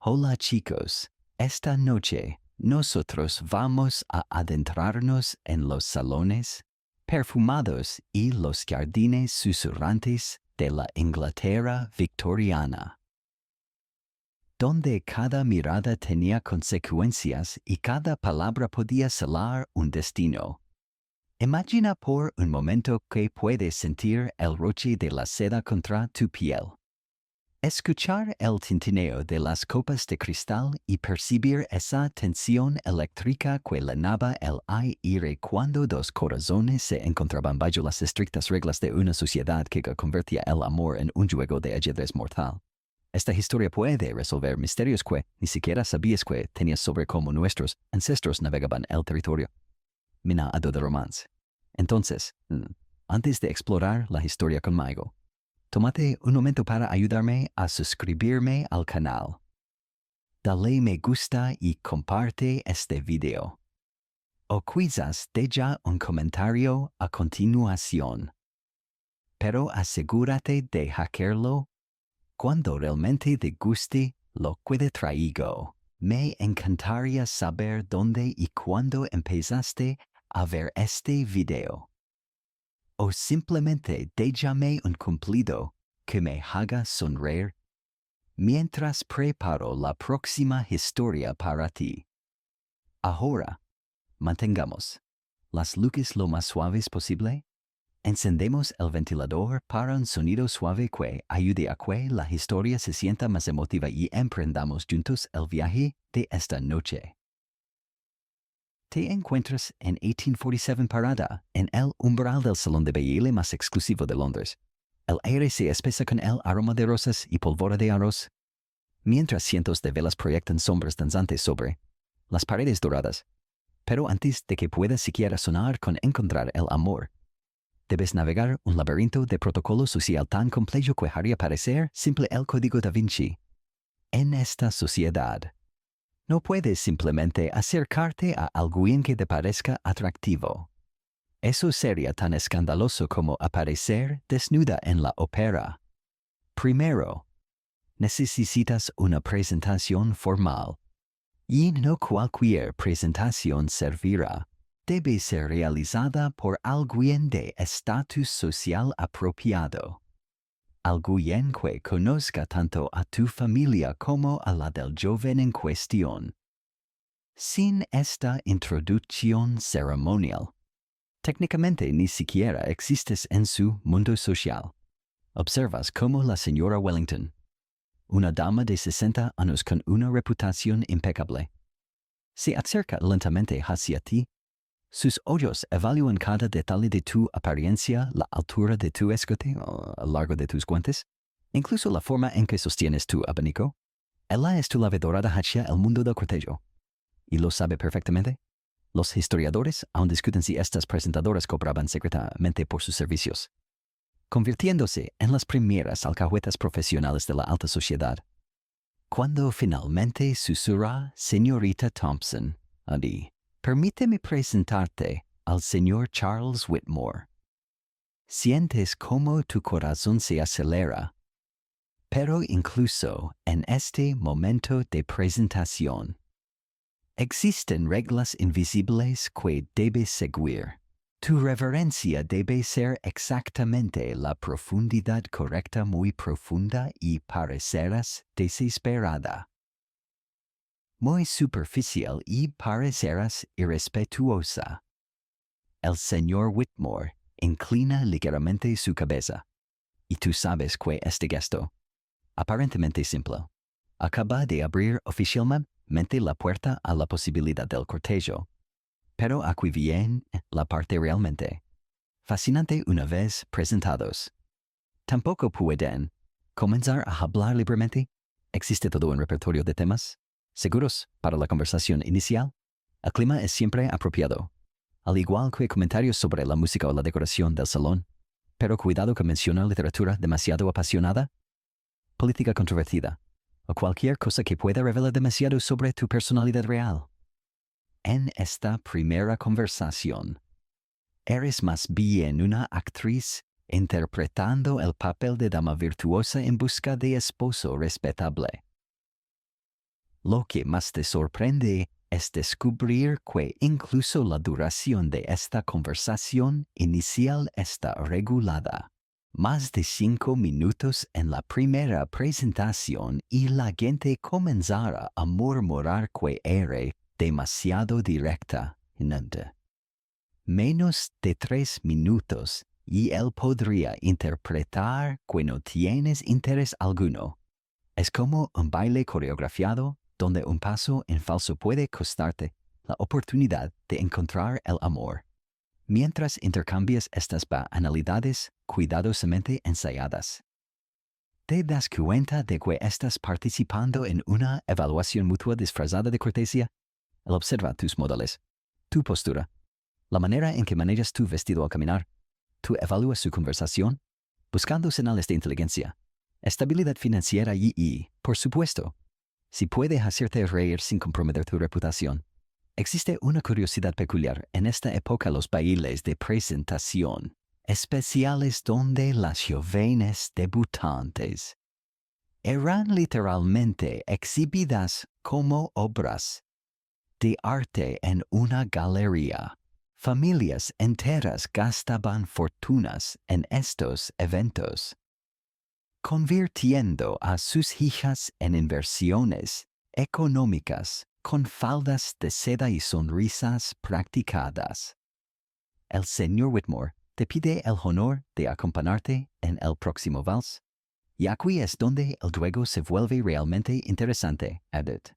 Hola chicos, esta noche nosotros vamos a adentrarnos en los salones perfumados y los jardines susurrantes de la Inglaterra victoriana, donde cada mirada tenía consecuencias y cada palabra podía selar un destino. Imagina por un momento que puedes sentir el roce de la seda contra tu piel. Escuchar el tintineo de las copas de cristal y percibir esa tensión eléctrica que llenaba el aire cuando dos corazones se encontraban bajo las estrictas reglas de una sociedad que convertía el amor en un juego de ajedrez mortal. Esta historia puede resolver misterios que ni siquiera sabías que tenías sobre cómo nuestros ancestros navegaban el territorio. Minado de romance. Entonces, antes de explorar la historia conmigo, tómate un momento para ayudarme a suscribirme al canal. Dale me gusta y comparte este video. O quizás deja un comentario a continuación. Pero asegúrate de hackearlo cuando realmente te guste lo que te traigo. Me encantaría saber dónde y cuándo empezaste a ver este video. O simplemente déjame un cumplido que me haga sonreír mientras preparo la próxima historia para ti. Ahora, mantengamos las luces lo más suaves posible. Encendemos el ventilador para un sonido suave que ayude a que la historia se sienta más emotiva y emprendamos juntos el viaje de esta noche. Te encuentras en 1847 parada en el umbral del salón de baile más exclusivo de Londres. El aire se espesa con el aroma de rosas y pólvora de arroz, mientras cientos de velas proyectan sombras danzantes sobre las paredes doradas. Pero antes de que puedas siquiera sonar con encontrar el amor, debes navegar un laberinto de protocolo social tan complejo que haría parecer simple el código da Vinci. En esta sociedad, no puedes simplemente acercarte a alguien que te parezca atractivo. Eso sería tan escandaloso como aparecer desnuda en la ópera. Primero, necesitas una presentación formal. Y no cualquier presentación servirá. Debe ser realizada por alguien de estatus social apropiado. Alguien que conozca tanto a tu familia como a la del joven en cuestión. Sin esta introducción ceremonial, técnicamente ni siquiera existes en su mundo social. Observas cómo la señora Wellington, una dama de 60 años con una reputación impecable, se acerca lentamente hacia ti. Sus ojos evalúan cada detalle de tu apariencia, la altura de tu escote o el largo de tus guantes, incluso la forma en que sostienes tu abanico. Ella es tu llave dorada hacia el mundo del cortejo. ¿Y lo sabe perfectamente? Los historiadores aún discuten si estas presentadoras cobraban secretamente por sus servicios, convirtiéndose en las primeras alcahuetas profesionales de la alta sociedad. Cuando finalmente susurra señorita Thompson, Adi, permíteme presentarte al señor Charles Whitmore. Sientes cómo tu corazón se acelera, pero incluso en este momento de presentación, existen reglas invisibles que debes seguir. Tu reverencia debe ser exactamente la profundidad correcta, muy profunda, y parecerás desesperada. Muy superficial y parecerás irrespetuosa. El señor Whitmore inclina ligeramente su cabeza, y tú sabes que este gesto, aparentemente simple, acaba de abrir oficialmente la puerta a la posibilidad del cortejo. Pero aquí viene la parte realmente fascinante una vez presentados. Tampoco pueden comenzar a hablar libremente. Existe todo un repertorio de temas seguros para la conversación inicial. El clima es siempre apropiado, al igual que comentarios sobre la música o la decoración del salón. Pero cuidado con mencionar literatura demasiado apasionada, política controvertida, o cualquier cosa que pueda revelar demasiado sobre tu personalidad real. En esta primera conversación, eres más bien una actriz interpretando el papel de dama virtuosa en busca de esposo respetable. Lo que más te sorprende es descubrir que incluso la duración de esta conversación inicial está regulada. Más de 5 minutos en la primera presentación y la gente comenzará a murmurar que era demasiado directa. Menos de 3 minutos y él podría interpretar que no tienes interés alguno. Es como un baile coreografiado donde un paso en falso puede costarte la oportunidad de encontrar el amor, mientras intercambias estas banalidades cuidadosamente ensayadas. ¿Te das cuenta de que estás participando en una evaluación mutua disfrazada de cortesía? Él observa tus modales, tu postura, la manera en que manejas tu vestido al caminar. Tú evalúas su conversación, buscando señales de inteligencia, estabilidad financiera y, por supuesto, si puede hacerte reír sin comprometer tu reputación. Existe una curiosidad peculiar en esta época: los bailes de presentación, especiales donde las jóvenes debutantes eran literalmente exhibidas como obras de arte en una galería. Familias enteras gastaban fortunas en estos eventos, convirtiendo a sus hijas en inversiones económicas con faldas de seda y sonrisas practicadas. El señor Whitmore te pide el honor de acompañarte en el próximo vals, y aquí es donde el juego se vuelve realmente interesante, Edith.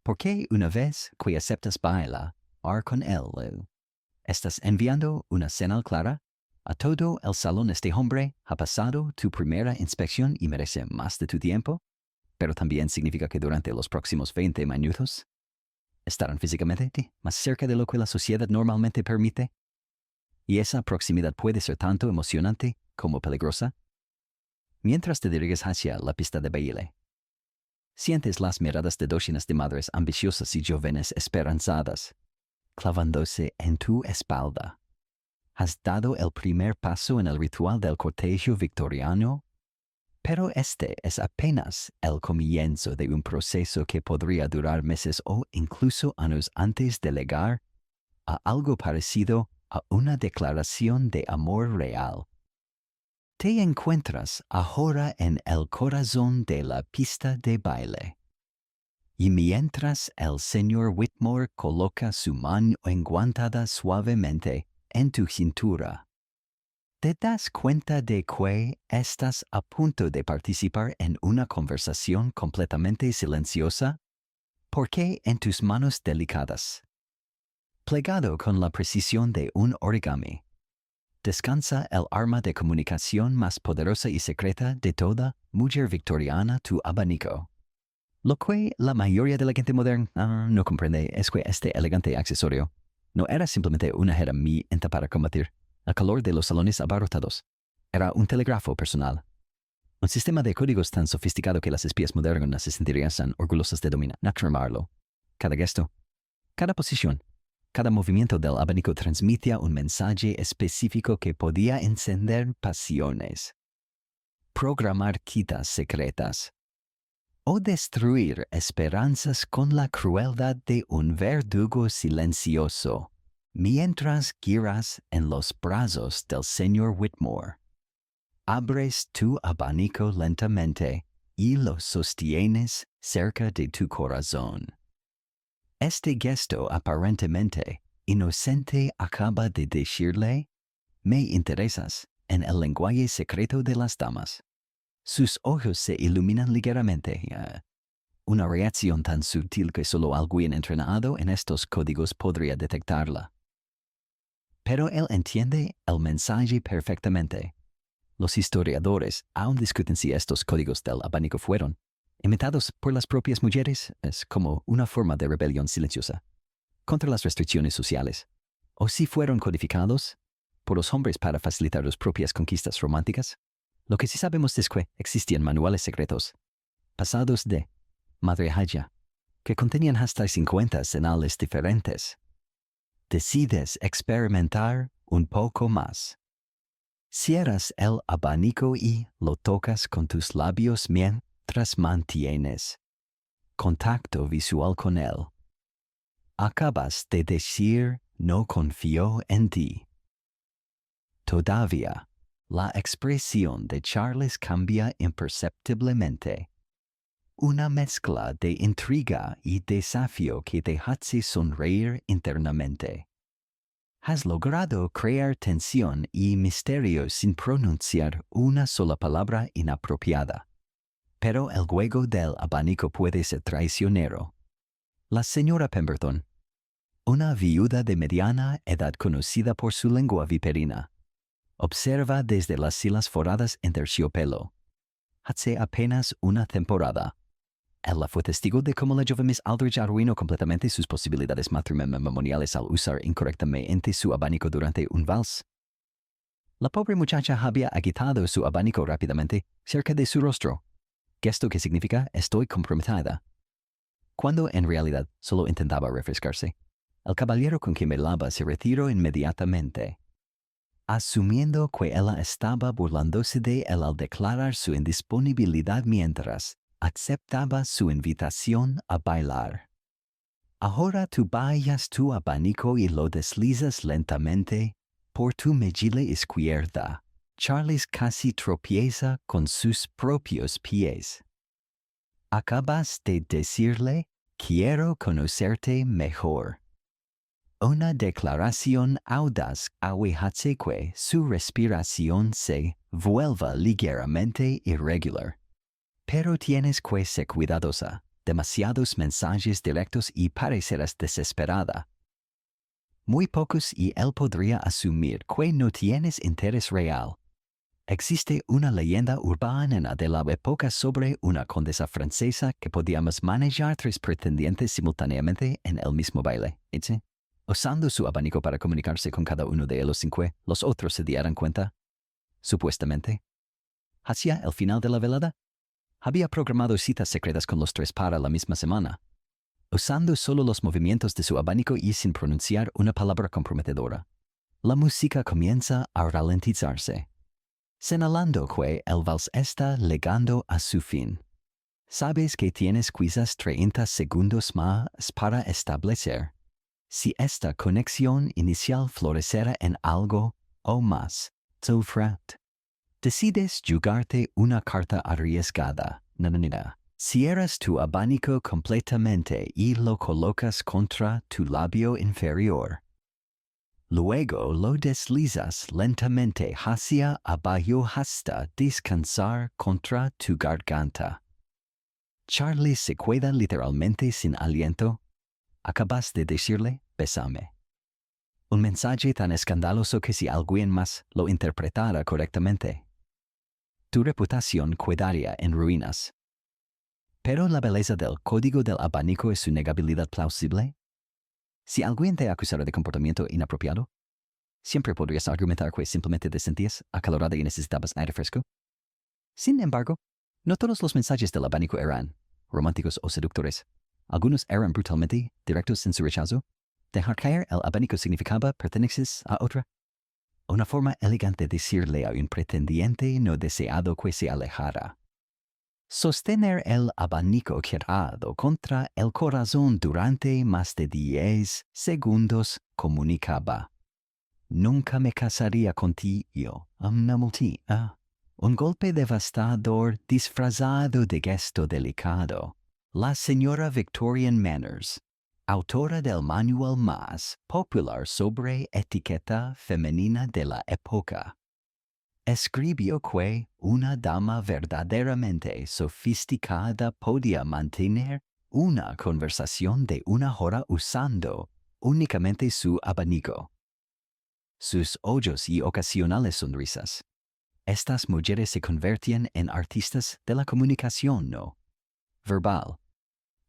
Porque una vez que aceptas bailar con él, estás enviando una señal clara a todo el salón: este hombre ha pasado tu primera inspección y merece más de tu tiempo, pero también significa que durante los próximos 20 minutos estarán físicamente más cerca de lo que la sociedad normalmente permite, y esa proximidad puede ser tanto emocionante como peligrosa. Mientras te diriges hacia la pista de baile, sientes las miradas de docenas de madres ambiciosas y jóvenes esperanzadas clavándose en tu espalda. ¿Has dado el primer paso en el ritual del cortejo victoriano? Pero este es apenas el comienzo de un proceso que podría durar meses o incluso años antes de llegar a algo parecido a una declaración de amor real. Te encuentras ahora en el corazón de la pista de baile. Y mientras el señor Whitmore coloca su mano enguantada suavemente en tu cintura, te das cuenta de que estás a punto de participar en una conversación completamente silenciosa, porque en tus manos delicadas, plegado con la precisión de un origami, descansa el arma de comunicación más poderosa y secreta de toda mujer victoriana: tu abanico. Lo que la mayoría de la gente moderna no comprende es que este elegante accesorio no era simplemente una herramienta para combatir el calor de los salones abarrotados. Era un telégrafo personal, un sistema de códigos tan sofisticado que las espías modernas se sentirían orgullosas de dominarlo. Cada gesto, cada posición, cada movimiento del abanico transmitía un mensaje específico que podía encender pasiones, programar citas secretas o destruir esperanzas con la crueldad de un verdugo silencioso. Mientras giras en los brazos del señor Whitmore, abres tu abanico lentamente y lo sostienes cerca de tu corazón. Este gesto aparentemente inocente acaba de decirle: me interesas, en el lenguaje secreto de las damas. Sus ojos se iluminan ligeramente, una reacción tan sutil que solo alguien entrenado en estos códigos podría detectarla. Pero él entiende el mensaje perfectamente. Los historiadores aún discuten si estos códigos del abanico fueron inventados por las propias mujeres, es como una forma de rebelión silenciosa contra las restricciones sociales, o si fueron codificados por los hombres para facilitar sus propias conquistas románticas. Lo que sí sabemos es que existían manuales secretos, pasados de madre haya, que contenían hasta 50 señales diferentes. Decides experimentar un poco más. Cierras el abanico y lo tocas con tus labios mientras mantienes contacto visual con él. Acabas de decir, no confío en ti. Todavía, la expresión de Charles cambia imperceptiblemente. Una mezcla de intriga y desafío que te hace sonreír internamente. Has logrado crear tensión y misterio sin pronunciar una sola palabra inapropiada. Pero el juego del abanico puede ser traicionero. La señora Pemberton, una viuda de mediana edad conocida por su lengua viperina, observa desde las silas foradas en terciopelo. Hace apenas una temporada, ella fue testigo de cómo la joven Miss Aldridge arruinó completamente sus posibilidades matrimoniales al usar incorrectamente su abanico durante un vals. La pobre muchacha había agitado su abanico rápidamente cerca de su rostro, gesto que significa estoy comprometida, cuando en realidad solo intentaba refrescarse. El caballero con quien bailaba se retiró inmediatamente, asumiendo que ella estaba burlándose de él al declarar su indisponibilidad mientras aceptaba su invitación a bailar. Ahora tú vayas tu abanico y lo deslizas lentamente por tu mejilla izquierda. Charles casi tropieza con sus propios pies. Acabas de decirle, quiero conocerte mejor. Una declaración audaz hace que su respiración se vuelva ligeramente irregular. Pero tienes que ser cuidadosa. Demasiados mensajes directos y parecerás desesperada. Muy pocos y él podría asumir que no tienes interés real. Existe una leyenda urbana de la época sobre una condesa francesa que podíamos manejar 3 pretendientes simultáneamente en el mismo baile. ¿Sí? Usando su abanico para comunicarse con cada uno de ellos sin que los otros se dieran cuenta. Supuestamente. Hacia el final de la velada, había programado citas secretas con los 3 para la misma semana, usando solo los movimientos de su abanico y sin pronunciar una palabra comprometedora. La música comienza a ralentizarse, señalando que el vals está llegando a su fin. Sabes que tienes quizás 30 segundos más para establecer si esta conexión inicial florecerá en algo o más. So frac. Decides jugarte una carta arriesgada. Cierras tu abanico completamente y lo colocas contra tu labio inferior. Luego lo deslizas lentamente hacia abajo hasta descansar contra tu garganta. Charlie se queda literalmente sin aliento. Acabas de decirle, bésame. Un mensaje tan escandaloso que si alguien más lo interpretara correctamente, tu reputación quedaría en ruinas. Pero la belleza del código del abanico es su negabilidad plausible. Si alguien te acusara de comportamiento inapropiado, siempre podrías argumentar que simplemente te sentías acalorada y necesitabas aire fresco. Sin embargo, no todos los mensajes del abanico eran románticos o seductores. Algunos eran brutalmente directos en su rechazo. Dejar caer el abanico significaba perteneces a otra. Una forma elegante de decirle a un pretendiente no deseado que se alejara. Sostener el abanico girado contra el corazón durante más de 10 segundos comunicaba. Nunca me casaría contigo, Un golpe devastador disfrazado de gesto delicado. La señora Victorian Manners, autora del manual más popular sobre etiqueta femenina de la época, escribió que una dama verdaderamente sofisticada podía mantener una conversación de 1 hora usando únicamente su abanico, sus ojos y ocasionales sonrisas. Estas mujeres se convertían en artistas de la comunicación no verbal,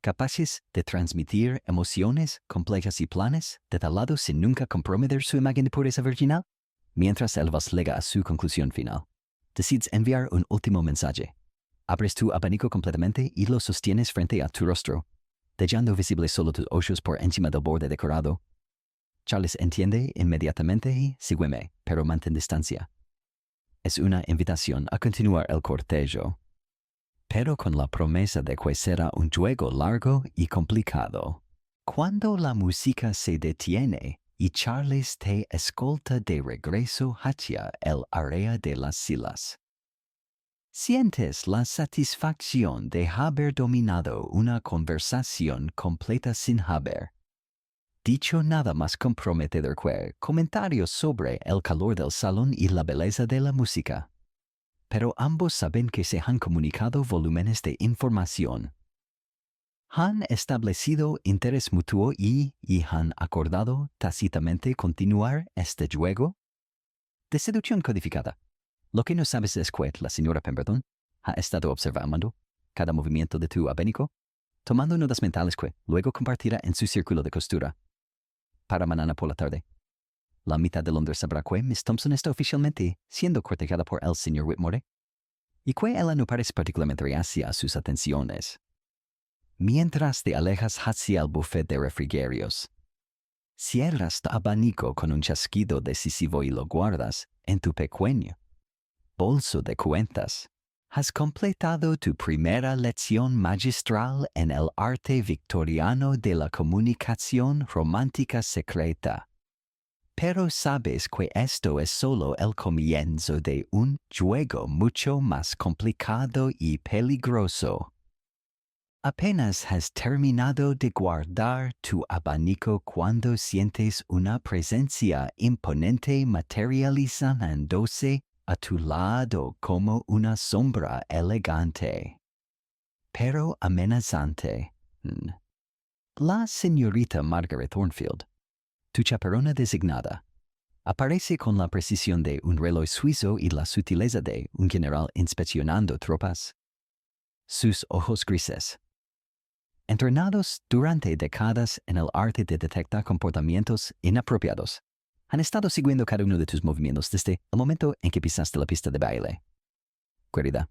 capaces de transmitir emociones complejas y planes detallados sin nunca comprometer su imagen de pureza virginal. Mientras el vals llega a su conclusión final, decides enviar un último mensaje. Abres tu abanico completamente y lo sostienes frente a tu rostro, dejando visibles solo tus ojos por encima del borde decorado. Charles entiende inmediatamente y sígueme, pero mantén distancia. Es una invitación a continuar el cortejo. pero con la promesa de que será un juego largo y complicado. Cuando la música se detiene y Charles te escolta de regreso hacia el área de las sillas, sientes la satisfacción de haber dominado una conversación completa sin haber dicho nada más comprometedor que comentarios sobre el calor del salón y la belleza de la música. Pero ambos saben que se han comunicado volúmenes de información. Han establecido interés mutuo y han acordado tácitamente continuar este juego de seducción codificada. Lo que no sabes es que la señora Pemberton ha estado observando cada movimiento de tu abanico, tomando notas mentales que luego compartirá en su círculo de costura. Para mañana por la tarde, la mitad de Londres sabrá que Miss Thompson está oficialmente siendo cortejada por el señor Whitmore y que ella no parece particularmente reacia a sus atenciones. Mientras te alejas hacia el buffet de refrigerios, cierras tu abanico con un chasquido decisivo y lo guardas en tu pequeño bolso de cuentas. Has completado tu primera lección magistral en el arte victoriano de la comunicación romántica secreta. Pero sabes que esto es solo el comienzo de un juego mucho más complicado y peligroso. Apenas has terminado de guardar tu abanico cuando sientes una presencia imponente materializándose a tu lado como una sombra elegante, pero amenazante. La señorita Margaret Thornfield, tu chaperona designada, aparece con la precisión de un reloj suizo y la sutileza de un general inspeccionando tropas. Sus ojos grises, entrenados durante décadas en el arte de detectar comportamientos inapropiados, han estado siguiendo cada uno de tus movimientos desde el momento en que pisaste la pista de baile. Querida,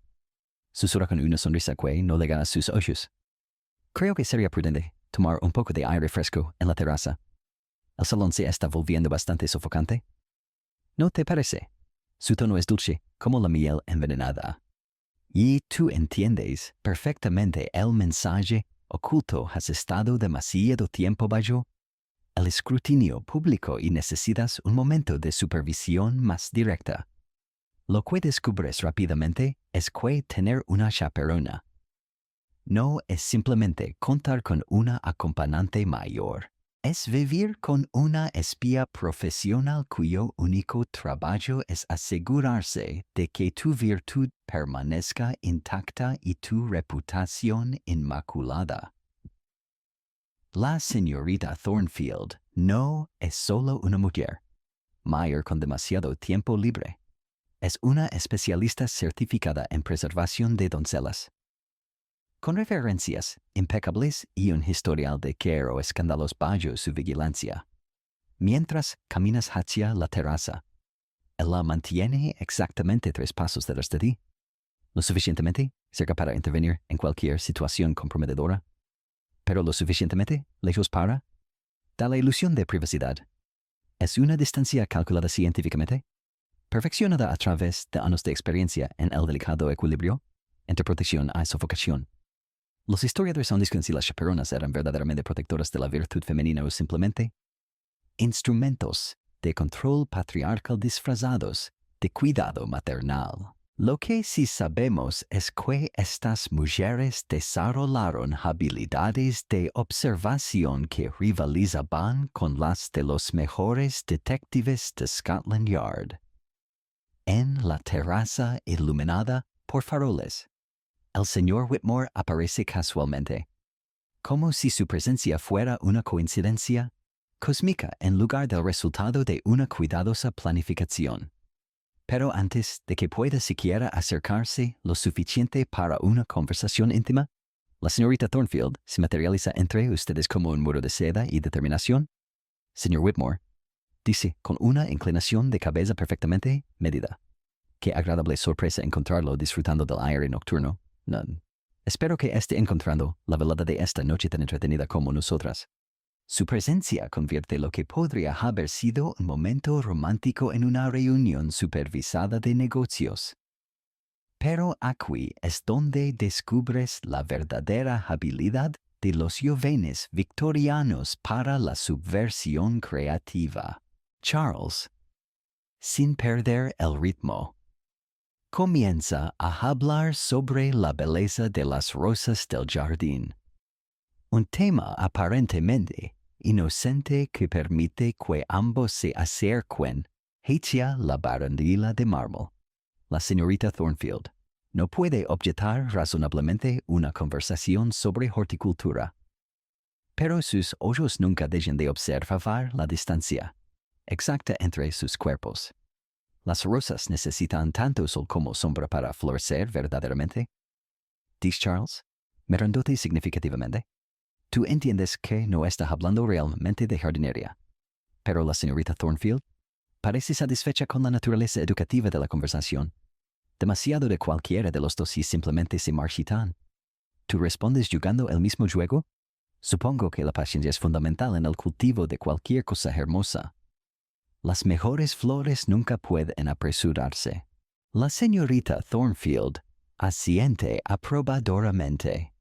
susurra con una sonrisa que no le gana sus ojos. Creo que sería prudente tomar un poco de aire fresco en la terraza. El salón se está volviendo bastante sofocante. ¿No te parece? Su tono es dulce como la miel envenenada. Y tú entiendes perfectamente el mensaje oculto. Has estado demasiado tiempo bajo el escrutinio público y necesitas un momento de supervisión más directa. Lo que descubres rápidamente es que tener una chaperona no es simplemente contar con una acompañante mayor. Es vivir con una espía profesional cuyo único trabajo es asegurarse de que tu virtud permanezca intacta y tu reputación inmaculada. La señorita Thornfield no es solo una mujer mayor con demasiado tiempo libre. Es una especialista certificada en preservación de doncellas, con referencias impecables y un historial de care o escándalos bajo su vigilancia. Mientras caminas hacia la terraza, él la mantiene exactamente 3 pasos detrás de ti, lo suficientemente cerca para intervenir en cualquier situación comprometedora, pero lo suficientemente lejos para dar la ilusión de privacidad. Es una distancia calculada científicamente, perfeccionada a través de años de experiencia en el delicado equilibrio entre protección y sofocación. Los historiadores han dicho que si las chaperonas eran verdaderamente protectoras de la virtud femenina o simplemente instrumentos de control patriarcal disfrazados de cuidado maternal. Lo que sí sabemos es que estas mujeres desarrollaron habilidades de observación que rivalizaban con las de los mejores detectives de Scotland Yard. En la terraza iluminada por faroles, el señor Whitmore aparece casualmente, como si su presencia fuera una coincidencia cósmica en lugar del resultado de una cuidadosa planificación. Pero antes de que pueda siquiera acercarse lo suficiente para una conversación íntima, la señorita Thornfield se materializa entre ustedes como un muro de seda y determinación. Señor Whitmore, dice con una inclinación de cabeza perfectamente medida. Qué agradable sorpresa encontrarlo disfrutando del aire nocturno. Espero que esté encontrando la velada de esta noche tan entretenida como nosotras. Su presencia convierte lo que podría haber sido un momento romántico en una reunión supervisada de negocios. Pero aquí es donde descubres la verdadera habilidad de los jóvenes victorianos para la subversión creativa. Charles, sin perder el ritmo, comienza a hablar sobre la belleza de las rosas del jardín. Un tema aparentemente inocente que permite que ambos se acerquen hacia la barandilla de mármol. La señorita Thornfield no puede objetar razonablemente una conversación sobre horticultura, pero sus ojos nunca dejan de observar la distancia exacta entre sus cuerpos. ¿Las rosas necesitan tanto sol como sombra para florecer verdaderamente? Dice Charles, mirándote significativamente. Tú entiendes que no está hablando realmente de jardinería, pero la señorita Thornfield parece satisfecha con la naturaleza educativa de la conversación. Demasiado de cualquiera de los dos y simplemente se marchitan. ¿Tú respondes jugando el mismo juego? Supongo que la paciencia es fundamental en el cultivo de cualquier cosa hermosa. Las mejores flores nunca pueden apresurarse. La señorita Thornfield asiente aprobadoramente,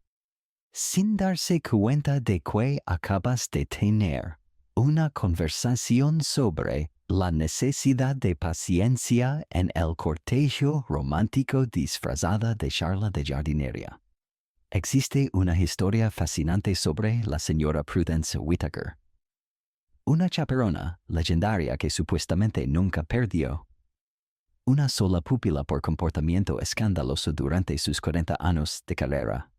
sin darse cuenta de que acabas de tener una conversación sobre la necesidad de paciencia en el cortejo romántico disfrazada de charla de jardinería. Existe una historia fascinante sobre la señora Prudence Whittaker, una chaperona legendaria que supuestamente nunca perdió una sola pupila por comportamiento escandaloso durante sus 40 años de carrera.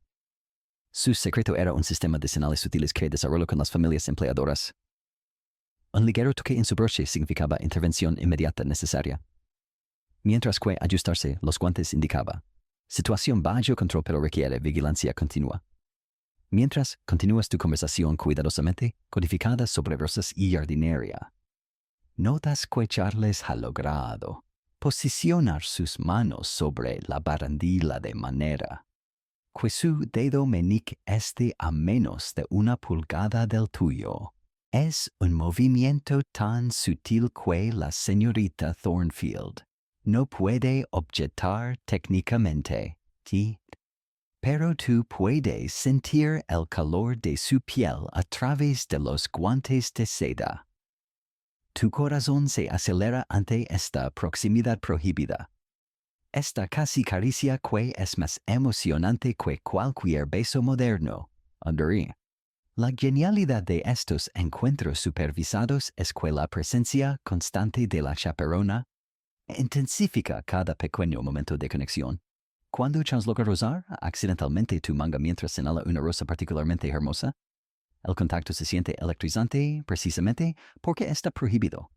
Su secreto era un sistema de señales sutiles que desarrolló con las familias empleadoras. Un ligero toque en su broche significaba intervención inmediata necesaria, mientras que ajustarse los guantes indicaba situación bajo control pero requiere vigilancia continua. Mientras continúas tu conversación cuidadosamente codificada sobre rosas y jardinería, notas que Charles ha logrado posicionar sus manos sobre la barandilla de manera que su dedo meñique esté a menos de 1 pulgada del tuyo. Es un movimiento tan sutil que la señorita Thornfield no puede objetar técnicamente, pero tú puedes sentir el calor de su piel a través de los guantes de seda. Tu corazón se acelera ante esta proximidad prohibida. Esta casi caricia que es más emocionante que cualquier beso moderno. André. La genialidad de estos encuentros supervisados es que la presencia constante de la chaperona intensifica cada pequeño momento de conexión. Cuando Charles logra rozar accidentalmente tu manga mientras señala una rosa particularmente hermosa, el contacto se siente electrizante precisamente porque está prohibido.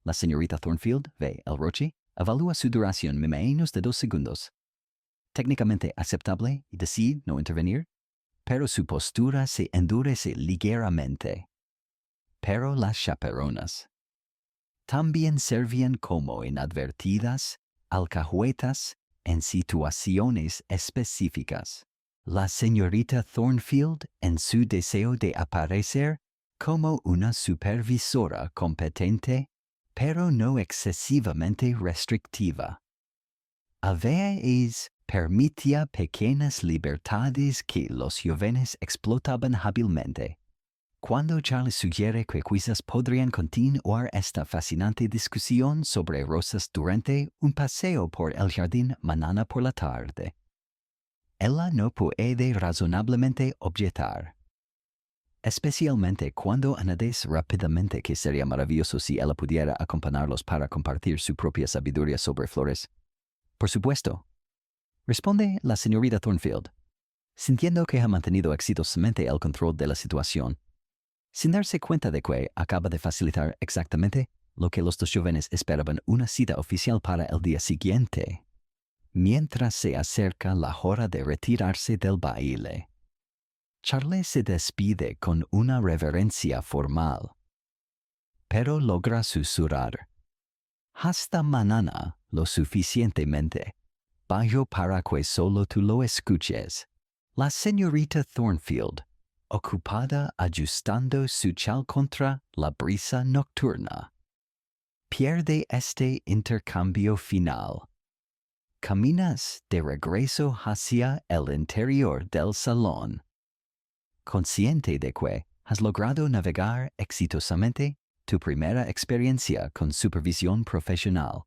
La señorita Thornfield ve el roche, evalúa su duración menos de 2 segundos. Técnicamente aceptable y decide no intervenir, pero su postura se endurece ligeramente. Pero las chaperonas también servían como inadvertidas alcahuetas en situaciones específicas. La señorita Thornfield, en su deseo de aparecer como una supervisora competente, pero no excesivamente restrictiva, a veces permitía pequeñas libertades que los jóvenes explotaban hábilmente. Cuando Charles sugiere que quizás podrían continuar esta fascinante discusión sobre rosas durante un paseo por el jardín mañana por la tarde, ella no puede razonablemente objetar. Especialmente cuando añades rápidamente que sería maravilloso si ella pudiera acompañarlos para compartir su propia sabiduría sobre flores. Por supuesto, responde la señorita Thornfield, sintiendo que ha mantenido exitosamente el control de la situación, sin darse cuenta de que acaba de facilitar exactamente lo que los dos jóvenes esperaban, una cita oficial para el día siguiente. Mientras se acerca la hora de retirarse del baile, Charles se despide con una reverencia formal, pero logra susurrar: hasta mañana lo suficientemente bajo para que solo tú lo escuches. La señorita Thornfield, ocupada ajustando su chal contra la brisa nocturna, pierde este intercambio final. Caminas de regreso hacia el interior del salón, consciente de que has logrado navegar exitosamente tu primera experiencia con supervisión profesional.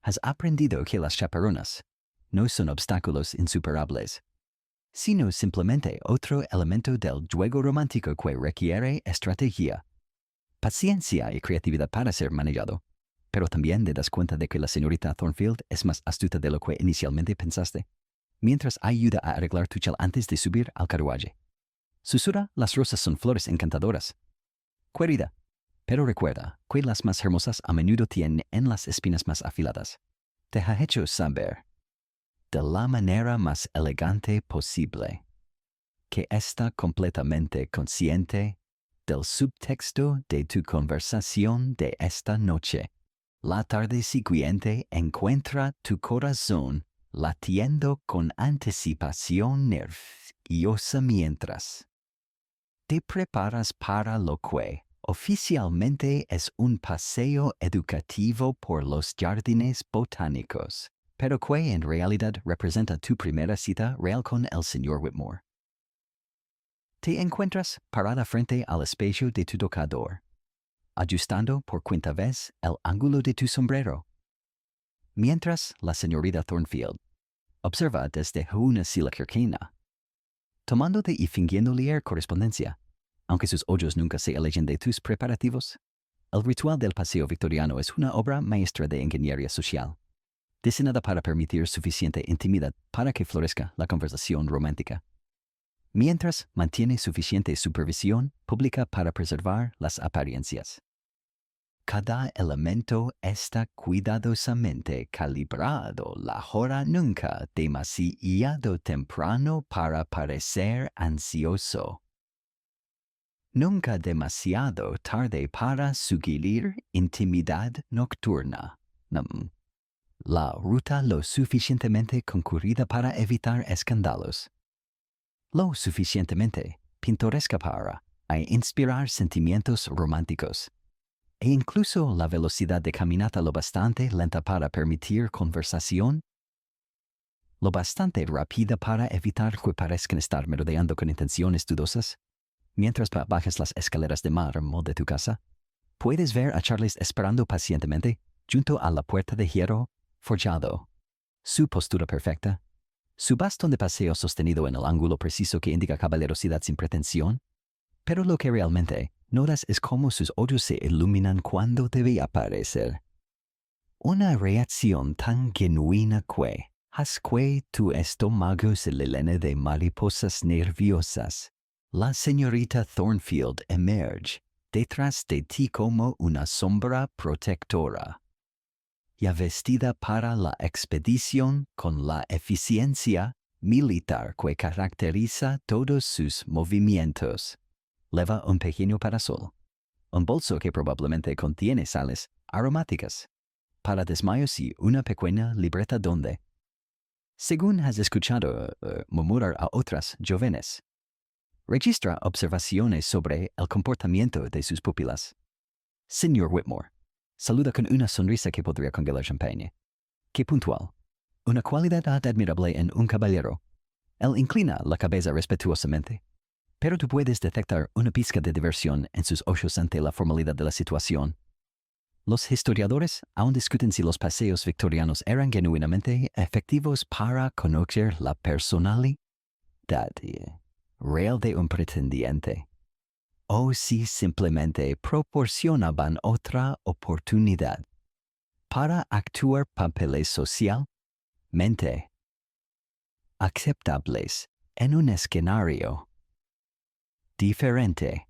Has aprendido que las chaperonas no son obstáculos insuperables, sino simplemente otro elemento del juego romántico que requiere estrategia, paciencia y creatividad para ser manejado. Pero también te das cuenta de que la señorita Thornfield es más astuta de lo que inicialmente pensaste, mientras ayuda a arreglar tu chal antes de subir al carruaje. Susurra, las rosas son flores encantadoras. Querida, pero recuerda que las más hermosas a menudo tienen en las espinas más afiladas. Te ha hecho saber, de la manera más elegante posible, que está completamente consciente del subtexto de tu conversación de esta noche. La tarde siguiente encuentra tu corazón latiendo con anticipación nerviosa mientras te preparas para lo que oficialmente es un paseo educativo por los jardines botánicos, pero que en realidad representa tu primera cita real con el señor Whitmore. Te encuentras parada frente al espejo de tu tocador, ajustando por quinta vez el ángulo de tu sombrero, mientras la señorita Thornfield observa desde una silla cercana, tomándote y fingiendo leer correspondencia. Aunque sus ojos nunca se alejen de tus preparativos, el ritual del paseo victoriano es una obra maestra de ingeniería social, diseñada para permitir suficiente intimidad para que florezca la conversación romántica, mientras mantiene suficiente supervisión pública para preservar las apariencias. Cada elemento está cuidadosamente calibrado, la hora nunca demasiado temprano para parecer ansioso, nunca demasiado tarde para sugerir intimidad nocturna. La ruta lo suficientemente concurrida para evitar escándalos, lo suficientemente pintoresca para inspirar sentimientos románticos, e incluso la velocidad de caminata lo bastante lenta para permitir conversación, lo bastante rápida para evitar que parezcan estar merodeando con intenciones dudosas. Mientras bajas las escaleras de mármol de tu casa, puedes ver a Charles esperando pacientemente junto a la puerta de hierro forjado. Su postura perfecta, su bastón de paseo sostenido en el ángulo preciso que indica caballerosidad sin pretensión, pero lo que realmente notas es cómo sus ojos se iluminan cuando te ve aparecer. Una reacción tan genuina que hace que tu estómago se le llene de mariposas nerviosas. La señorita Thornfield emerge detrás de ti como una sombra protectora, ya vestida para la expedición con la eficiencia militar que caracteriza todos sus movimientos. Lleva un pequeño parasol, un bolso que probablemente contiene sales aromáticas para desmayos y una pequeña libreta donde, según has escuchado murmurar a otras jóvenes, registra observaciones sobre el comportamiento de sus pupilas. Señor Whitmore saluda con una sonrisa que podría congelar champagne. Qué puntual. Una cualidad admirable en un caballero. Él inclina la cabeza respetuosamente, pero tú puedes detectar una pizca de diversión en sus ojos ante la formalidad de la situación. Los historiadores aún discuten si los paseos victorianos eran genuinamente efectivos para conocer la personalidad real de un pretendiente, o si simplemente proporcionaban otra oportunidad para actuar papeles socialmente aceptables en un escenario diferente.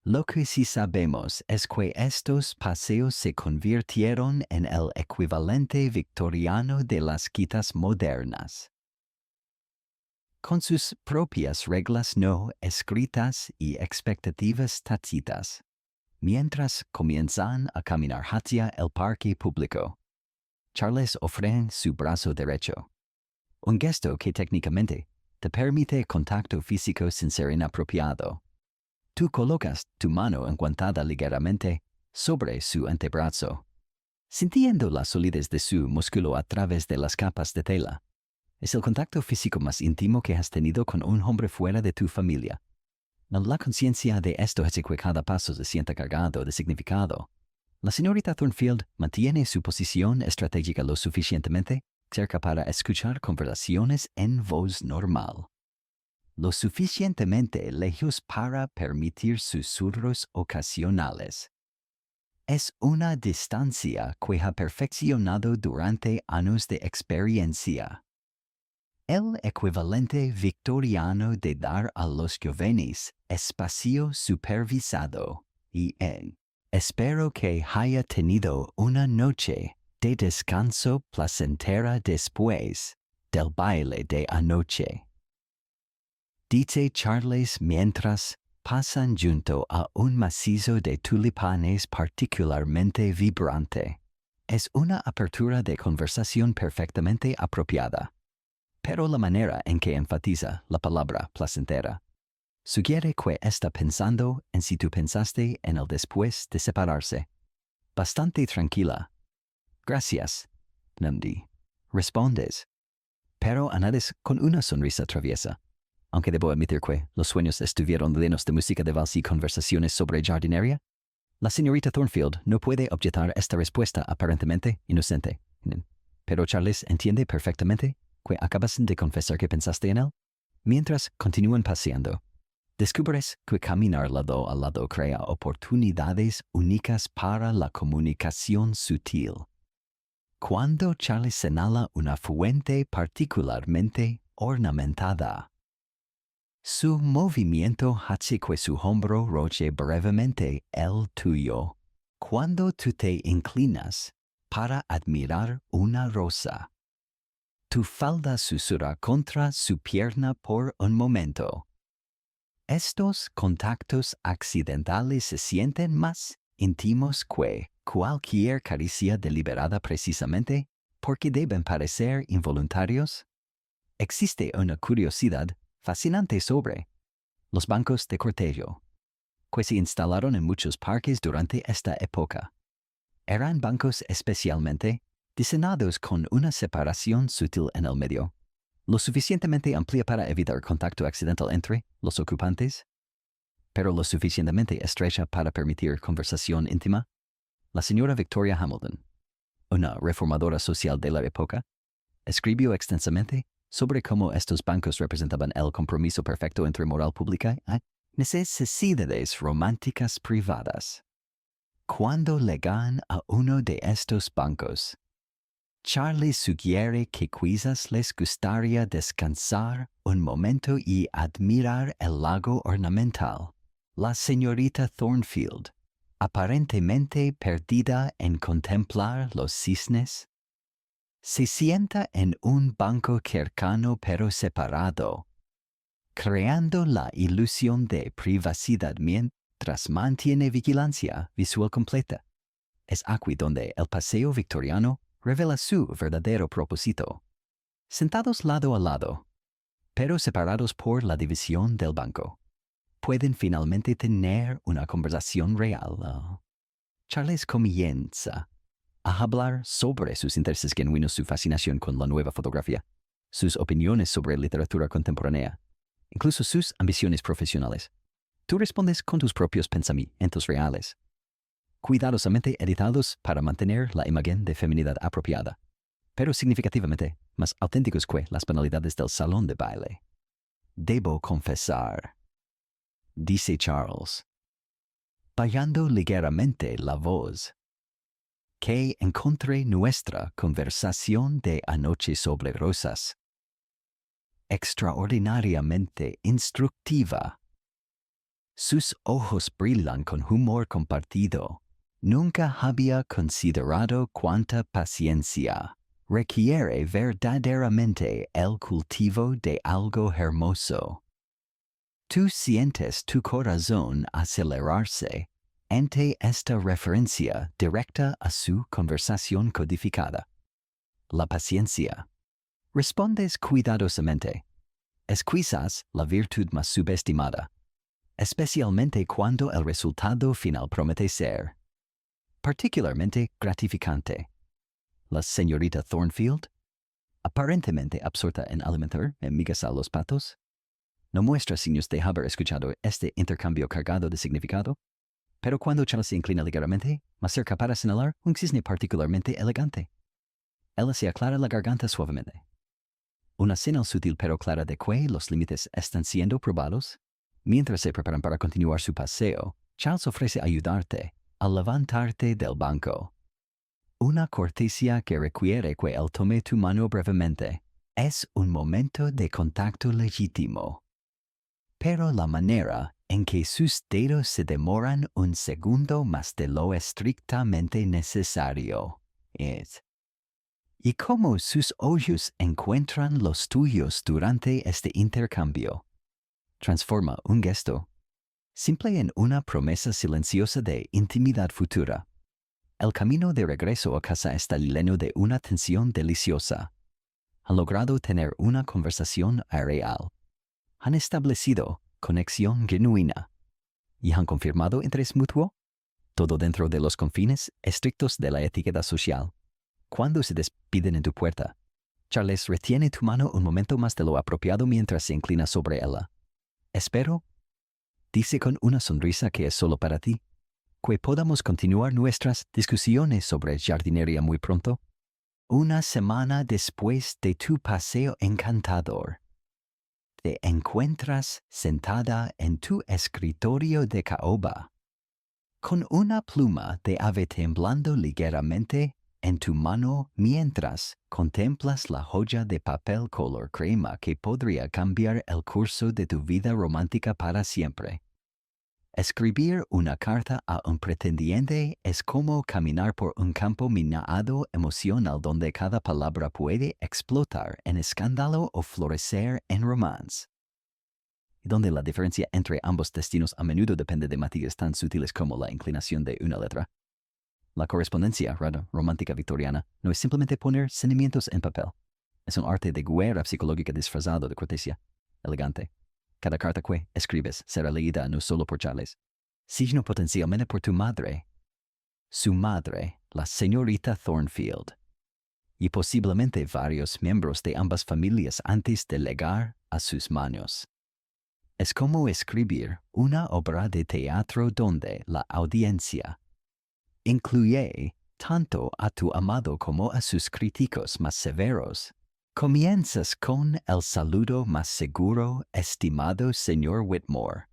Lo que sí sabemos es que estos paseos se convirtieron en el equivalente victoriano de las citas modernas, con sus propias reglas no escritas y expectativas tácitas, mientras comienzan a caminar hacia el parque público. Charles ofrece su brazo derecho, un gesto que técnicamente te permite contacto físico sin ser inapropiado. Tú colocas tu mano enguantada ligeramente sobre su antebrazo, sintiendo la solidez de su músculo a través de las capas de tela. Es el contacto físico más íntimo que has tenido con un hombre fuera de tu familia. La conciencia de esto hace que cada paso se sienta cargado de significado. La señorita Thornfield mantiene su posición estratégica lo suficientemente cerca para escuchar conversaciones en voz normal, lo suficientemente lejos para permitir susurros ocasionales. Es una distancia que ha perfeccionado durante años de experiencia. El equivalente victoriano de dar a los jóvenes espacio supervisado y espero que haya tenido una noche de descanso placentera después del baile de anoche, dice Charles mientras pasan junto a un macizo de tulipanes particularmente vibrante. Es una apertura de conversación perfectamente apropiada, pero la manera en que enfatiza la palabra placentera sugiere que está pensando en si tú pensaste en el después de separarse. Bastante tranquila. Gracias, Namdi. Respondes, pero añades con una sonrisa traviesa. Aunque debo admitir que los sueños estuvieron llenos de música de vals y conversaciones sobre jardinería, la señorita Thornfield no puede objetar esta respuesta aparentemente inocente. Pero Charles entiende perfectamente que acabas de confesar que pensaste en él. Mientras continúan paseando, descubres que caminar lado a lado crea oportunidades únicas para la comunicación sutil. Cuando Charles señala una fuente particularmente ornamentada, su movimiento hace que su hombro roce brevemente el tuyo. Cuando tú te inclinas para admirar una rosa, tu falda susurra contra su pierna por un momento. Estos contactos accidentales se sienten más íntimos que cualquier caricia deliberada precisamente porque deben parecer involuntarios. Existe una curiosidad fascinante sobre los bancos de cortejo, que se instalaron en muchos parques durante esta época. Eran bancos especialmente diseñados con una separación sutil en el medio, lo suficientemente amplia para evitar contacto accidental entre los ocupantes, pero lo suficientemente estrecha para permitir conversación íntima. La señora Victoria Hamilton, una reformadora social de la época, escribió extensamente sobre cómo estos bancos representaban el compromiso perfecto entre moral pública y necesidades románticas privadas. Cuando llegan a uno de estos bancos, Charlie sugiere que quizás les gustaría descansar un momento y admirar el lago ornamental. La señorita Thornfield, aparentemente perdida en contemplar los cisnes, se sienta en un banco cercano pero separado, creando la ilusión de privacidad mientras mantiene vigilancia visual completa. Es aquí donde el paseo victoriano revela su verdadero propósito. Sentados lado a lado, pero separados por la división del banco, pueden finalmente tener una conversación real. Charles comienza a hablar sobre sus intereses genuinos, su fascinación con la nueva fotografía, sus opiniones sobre literatura contemporánea, incluso sus ambiciones profesionales. Tú respondes con tus propios pensamientos reales, cuidadosamente editados para mantener la imagen de feminidad apropiada, pero significativamente más auténticos que las banalidades del salón de baile. Debo confesar, dice Charles, bajando ligeramente la voz, que encontré nuestra conversación de anoche sobre rosas extraordinariamente instructiva. Sus ojos brillan con humor compartido. Nunca había considerado cuánta paciencia requiere verdaderamente el cultivo de algo hermoso. Tú sientes tu corazón acelerarse ante esta referencia directa a su conversación codificada. La paciencia. Respondes cuidadosamente. Es quizás la virtud más subestimada, especialmente cuando el resultado final promete ser particularmente gratificante. La señorita Thornfield, aparentemente absorta en alimentar migas a los patos, no muestra signos de haber escuchado este intercambio cargado de significado, pero cuando Charles se inclina ligeramente, más cerca para señalar un cisne particularmente elegante. Ella se aclara la garganta suavemente. Una señal sutil pero clara de que los límites están siendo probados. Mientras se preparan para continuar su paseo, Charles ofrece ayudarte a levantarte del banco. Una cortesía que requiere que él tome tu mano brevemente. Es un momento de contacto legítimo. Pero la manera en que sus dedos se demoran un segundo más de lo estrictamente necesario es. Y cómo sus ojos encuentran los tuyos durante este intercambio. Transforma un gesto simple en una promesa silenciosa de intimidad futura. El camino de regreso a casa está lleno de una tensión deliciosa. Han logrado tener una conversación real. Han establecido conexión genuina. ¿Y han confirmado interés mutuo? Todo dentro de los confines estrictos de la etiqueta social. Cuando se despiden en tu puerta, Charles retiene tu mano un momento más de lo apropiado mientras se inclina sobre ella. Espero, dice con una sonrisa que es solo para ti, que podamos continuar nuestras discusiones sobre jardinería muy pronto. Una semana después de tu paseo encantador, te encuentras sentada en tu escritorio de caoba, con una pluma de ave temblando ligeramente en tu mano mientras contemplas la joya de papel color crema que podría cambiar el curso de tu vida romántica para siempre. Escribir una carta a un pretendiente es como caminar por un campo minado emocional donde cada palabra puede explotar en escándalo o florecer en romance. Y donde la diferencia entre ambos destinos a menudo depende de matices tan sutiles como la inclinación de una letra. La correspondencia romántica victoriana no es simplemente poner sentimientos en papel. Es un arte de guerra psicológica disfrazado de cortesía, elegante. Cada carta que escribes será leída no solo por Charles, sino potencialmente por tu madre, su madre, la señorita Thornfield, y posiblemente varios miembros de ambas familias antes de llegar a sus manos. Es como escribir una obra de teatro donde la audiencia incluye tanto a tu amado como a sus críticos más severos. Comienzas con el saludo más seguro, estimado señor Whitmore.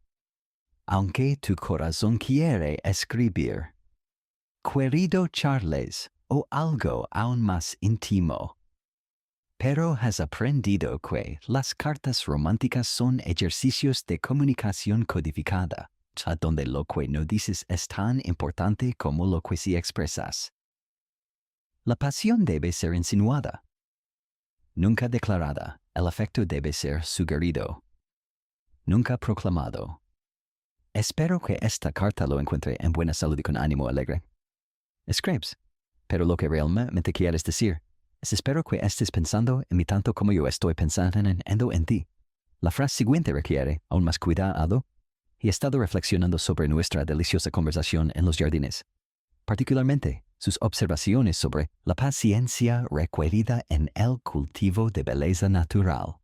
Aunque tu corazón quiere escribir, querido Charles, o algo aún más íntimo. Pero has aprendido que las cartas románticas son ejercicios de comunicación codificada, donde lo que no dices es tan importante como lo que sí expresas. La pasión debe ser insinuada, nunca declarada. El afecto debe ser sugerido, nunca proclamado. Espero que esta carta lo encuentre en buena salud y con ánimo alegre. Escribes, pero lo que realmente quieres decir es espero que estés pensando en mí tanto como yo estoy pensando en ti. La frase siguiente requiere aún más cuidado. He estado reflexionando sobre nuestra deliciosa conversación en los jardines, particularmente sus observaciones sobre la paciencia requerida en el cultivo de belleza natural.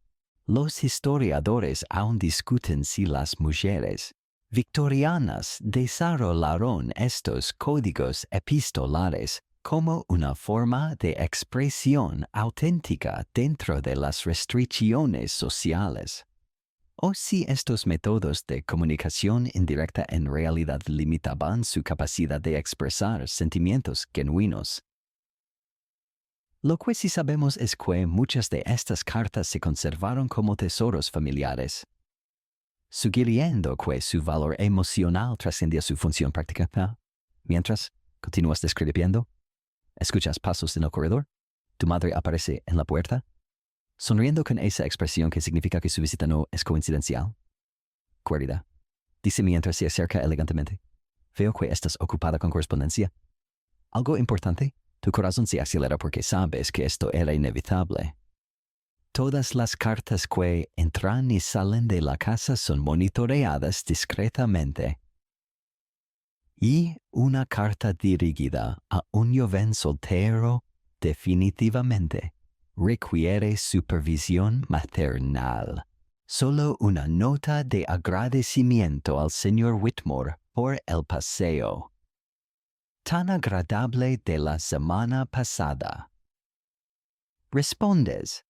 Los historiadores aún discuten si las mujeres victorianas desarrollaron estos códigos epistolares como una forma de expresión auténtica dentro de las restricciones sociales, o si estos métodos de comunicación indirecta en realidad limitaban su capacidad de expresar sentimientos genuinos. Lo que sí sabemos es que muchas de estas cartas se conservaron como tesoros familiares, sugiriendo que su valor emocional trascendía su función práctica. Mientras continúas describiendo, escuchas pasos en el corredor, tu madre aparece en la puerta, sonriendo con esa expresión que significa que su visita no es coincidencial. Querida, dice mientras se acerca elegantemente, veo que estás ocupada con correspondencia. Algo importante, tu corazón se acelera porque sabes que esto era inevitable. Todas las cartas que entran y salen de la casa son monitoreadas discretamente. Y una carta dirigida a un joven soltero definitivamente requiere supervisión maternal. Solo una nota de agradecimiento al señor Whitmore por el paseo tan agradable de la semana pasada. Respondes,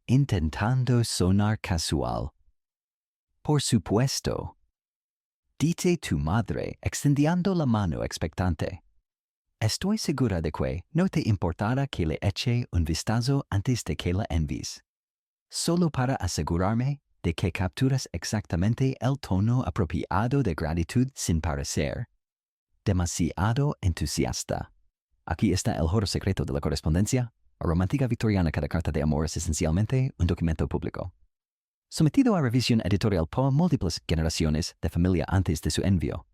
intentando sonar casual. Por supuesto. Dice tu madre, extendiendo la mano expectante. Estoy segura de que no te importará que le eche un vistazo antes de que la envíes. Solo para asegurarme de que capturas exactamente el tono apropiado de gratitud sin parecer demasiado entusiasta. Aquí está el juro secreto de la correspondencia. La romántica victoriana, cada carta de amor es esencialmente un documento público, sometido a revisión editorial por múltiples generaciones de familia antes de su envío.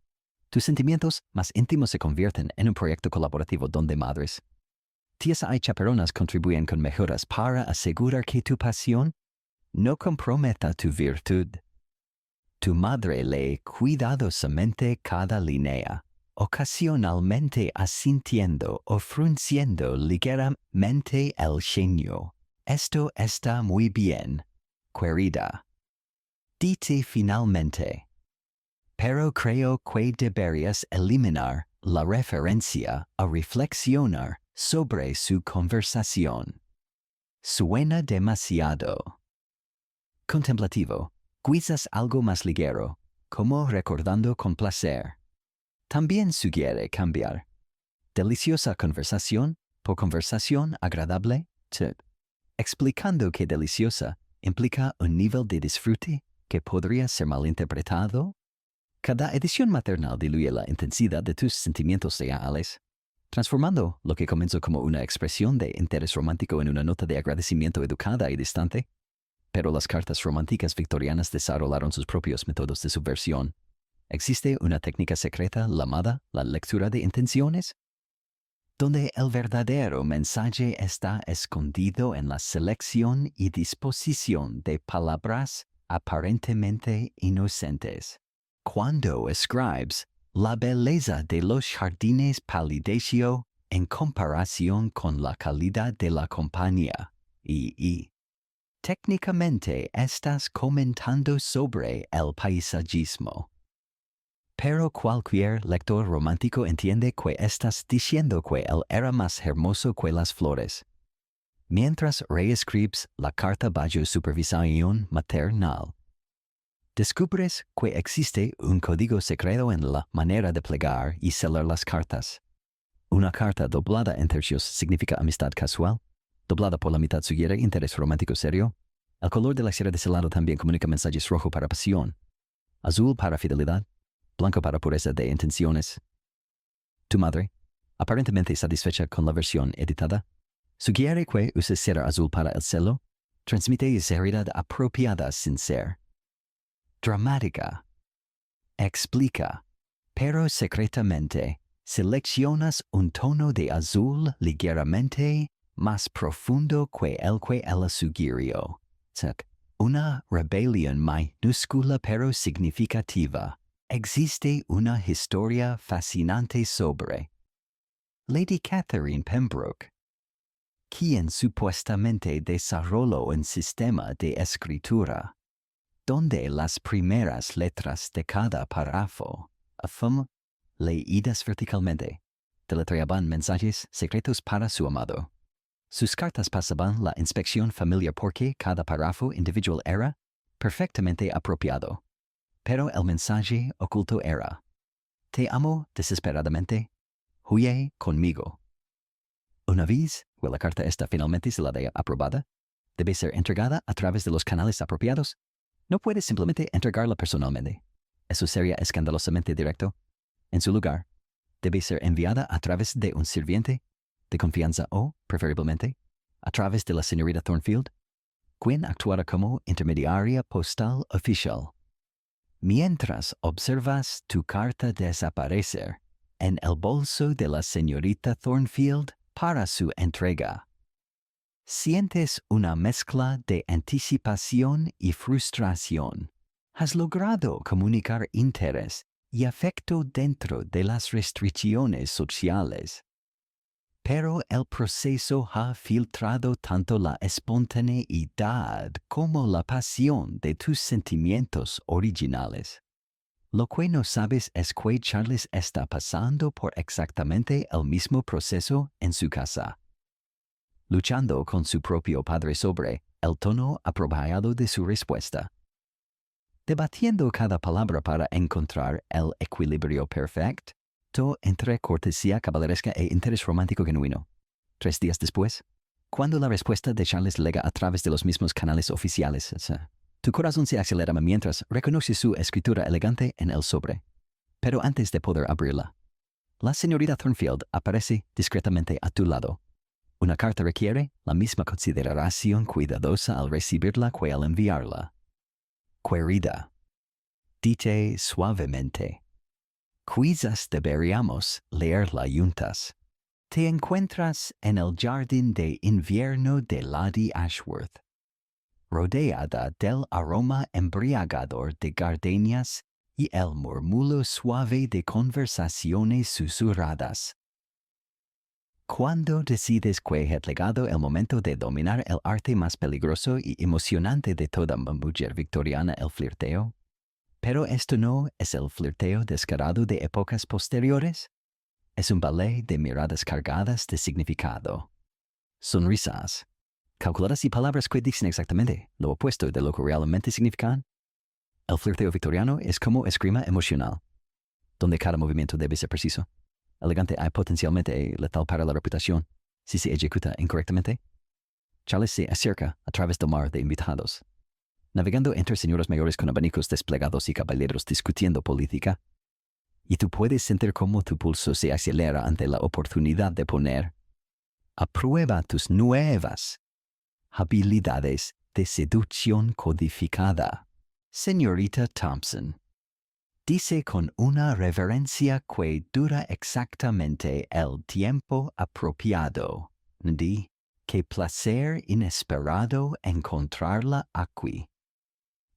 Tus sentimientos más íntimos se convierten en un proyecto colaborativo donde madres, tías y chaperonas contribuyen con mejoras para asegurar que tu pasión no comprometa tu virtud. Tu madre lee cuidadosamente cada línea, ocasionalmente asintiendo o frunciendo ligeramente el ceño. Esto está muy bien, querida. Dice finalmente. Pero creo que deberías eliminar la referencia a reflexionar sobre su conversación. Suena demasiado contemplativo. Quizás algo más ligero, como recordando con placer. También sugiere cambiar deliciosa conversación por conversación agradable, explicando que deliciosa implica un nivel de disfrute que podría ser malinterpretado. Cada edición maternal diluye la intensidad de tus sentimientos reales, transformando lo que comenzó como una expresión de interés romántico en una nota de agradecimiento educada y distante. Pero las cartas románticas victorianas desarrollaron sus propios métodos de subversión. Existe una técnica secreta llamada la lectura de intenciones, donde el verdadero mensaje está escondido en la selección y disposición de palabras aparentemente inocentes. Cuando escribes la belleza de los jardines palideció en comparación con la calidad de la compañía, y técnicamente estás comentando sobre el paisajismo. Pero cualquier lector romántico entiende que estás diciendo que él era más hermoso que las flores. Mientras reescribes la carta bajo supervisión maternal, descubres que existe un código secreto en la manera de plegar y sellar las cartas. Una carta doblada en tercios significa amistad casual. Doblada por la mitad sugiere interés romántico serio. El color de la cera de selado también comunica mensajes: rojo para pasión, azul para fidelidad, blanco para pureza de intenciones. Tu madre, aparentemente satisfecha con la versión editada, sugiere que uses cera azul para el celo. Transmite seriedad apropiada sin ser dramática. Explica, pero secretamente seleccionas un tono de azul ligeramente más profundo que el que ella sugirió. Una rebelión minúscula pero significativa. Existe una historia fascinante sobre Lady Catherine Pembroke, quien supuestamente desarrolló un sistema de escritura donde las primeras letras de cada párrafo, leídas verticalmente, deletreaban mensajes secretos para su amado. Sus cartas pasaban la inspección familiar porque cada párrafo individual era perfectamente apropiado. Pero el mensaje oculto era: te amo desesperadamente, huye conmigo. Una vez que la carta está finalmente selada y aprobada, debe ser entregada a través de los canales apropiados. No puedes simplemente entregarla personalmente. Eso sería escandalosamente directo. En su lugar, debe ser enviada a través de un sirviente de confianza o, preferiblemente, a través de la señorita Thornfield, quien actuará como intermediaria postal oficial. Mientras observas tu carta desaparecer en el bolso de la señorita Thornfield para su entrega, sientes una mezcla de anticipación y frustración. Has logrado comunicar interés y afecto dentro de las restricciones sociales. Pero el proceso ha filtrado tanto la espontaneidad como la pasión de tus sentimientos originales. Lo que no sabes es que Charles está pasando por exactamente el mismo proceso en su casa, luchando con su propio padre sobre el tono apropiado de su respuesta, debatiendo cada palabra para encontrar el equilibrio perfecto entre cortesía caballeresca e interés romántico genuino. 3 días después, cuando la respuesta de Charles llega a través de los mismos canales oficiales, tu corazón se acelera mientras reconoces su escritura elegante en el sobre. Pero antes de poder abrirla, la señorita Thornfield aparece discretamente a tu lado. Una carta requiere la misma consideración cuidadosa al recibirla que al enviarla. Querida, dite suavemente. Quizás deberíamos leerla juntas. Te encuentras en el jardín de invierno de Lady Ashworth, rodeada del aroma embriagador de gardenias y el murmullo suave de conversaciones susurradas. Cuando decides que ha llegado el momento de dominar el arte más peligroso y emocionante de toda mujer victoriana, el flirteo, pero esto no es el flirteo descarado de épocas posteriores, es un ballet de miradas cargadas de significado. Sonrisas, calculadas y palabras que dicen exactamente lo opuesto de lo que realmente significan. El flirteo victoriano es como esgrima emocional, donde cada movimiento debe ser preciso, elegante y potencialmente letal para la reputación, si se ejecuta incorrectamente. Charles se acerca a través del mar de invitados, navegando entre señoras mayores con abanicos desplegados y caballeros discutiendo política, y tú puedes sentir cómo tu pulso se acelera ante la oportunidad de poner a prueba tus nuevas habilidades de seducción codificada. Señorita Thompson, dice con una reverencia que dura exactamente el tiempo apropiado. Qué placer inesperado encontrarla aquí.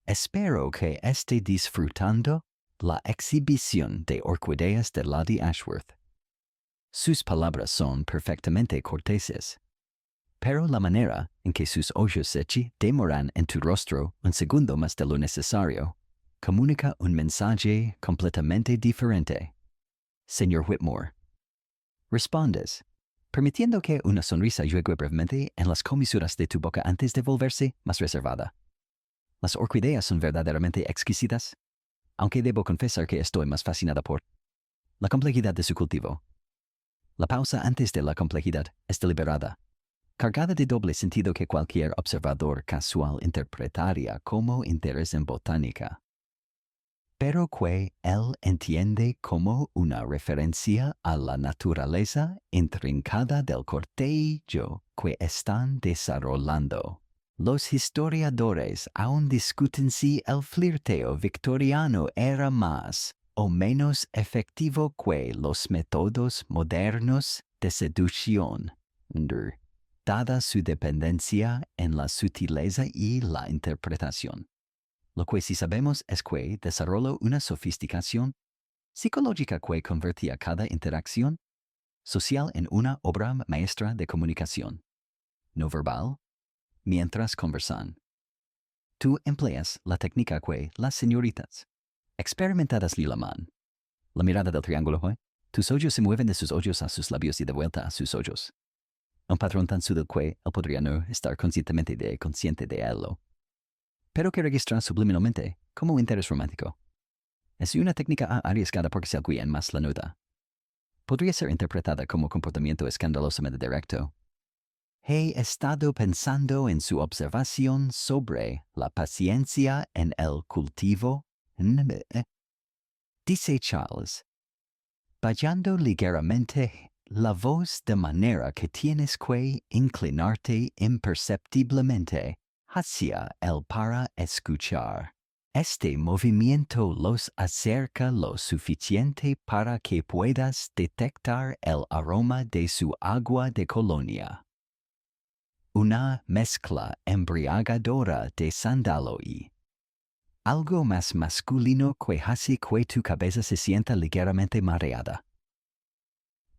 Espero que esté disfrutando la exhibición de orquídeas de Lady Ashworth. Sus palabras son perfectamente corteses, pero la manera en que sus ojos se demoran en tu rostro un segundo más de lo necesario comunica un mensaje completamente diferente. Señor Whitmore, respondes, permitiendo que una sonrisa llegue brevemente en las comisuras de tu boca antes de volverse más reservada. Las orquídeas son verdaderamente exquisitas, aunque debo confesar que estoy más fascinada por la complejidad de su cultivo. La pausa antes de la complejidad es deliberada, cargada de doble sentido que cualquier observador casual interpretaría como interés en botánica, pero que él entiende como una referencia a la naturaleza intrincada del cortejo que están desarrollando. Los historiadores aún discuten si el flirteo victoriano era más o menos efectivo que los métodos modernos de seducción, dada su dependencia en la sutileza y la interpretación. Lo que sí sabemos es que desarrolló una sofisticación psicológica que convertía cada interacción social en una obra maestra de comunicación no verbal mientras conversan. Tú empleas la técnica que las señoritas experimentadas le llaman la mirada del triángulo. Tus ojos se mueven de sus ojos a sus labios y de vuelta a sus ojos. Un patrón tan sutil que él podría no estar consciente de él, pero que registra subliminalmente como interés romántico. Es una técnica arriesgada porque si alguien más la nota, podría ser interpretada como comportamiento escandalosamente directo. He estado pensando en su observación sobre la paciencia en el cultivo, dice Charles, bajando ligeramente la voz de manera que tienes que inclinarte imperceptiblemente hacia él para escuchar. Este movimiento los acerca lo suficiente para que puedas detectar el aroma de su agua de colonia. Una mezcla embriagadora de sándalo y Algo más masculino que hace que tu cabeza se sienta ligeramente mareada.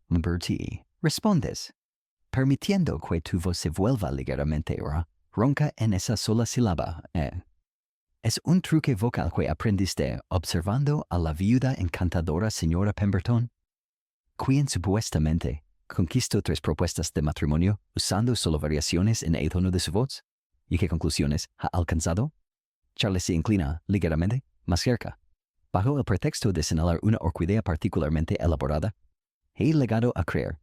Number T. Respondes, permitiendo que tu voz se vuelva ligeramente ronca en esa sola sílaba. Es un truque vocal que aprendiste observando a la viuda encantadora señora Pemberton, quien supuestamente conquistó 3 propuestas de matrimonio usando solo variaciones en el tono de su voz. ¿Y qué conclusiones ha alcanzado? Charles se inclina ligeramente más cerca, bajo el pretexto de señalar una orquídea particularmente elaborada. He llegado a creer,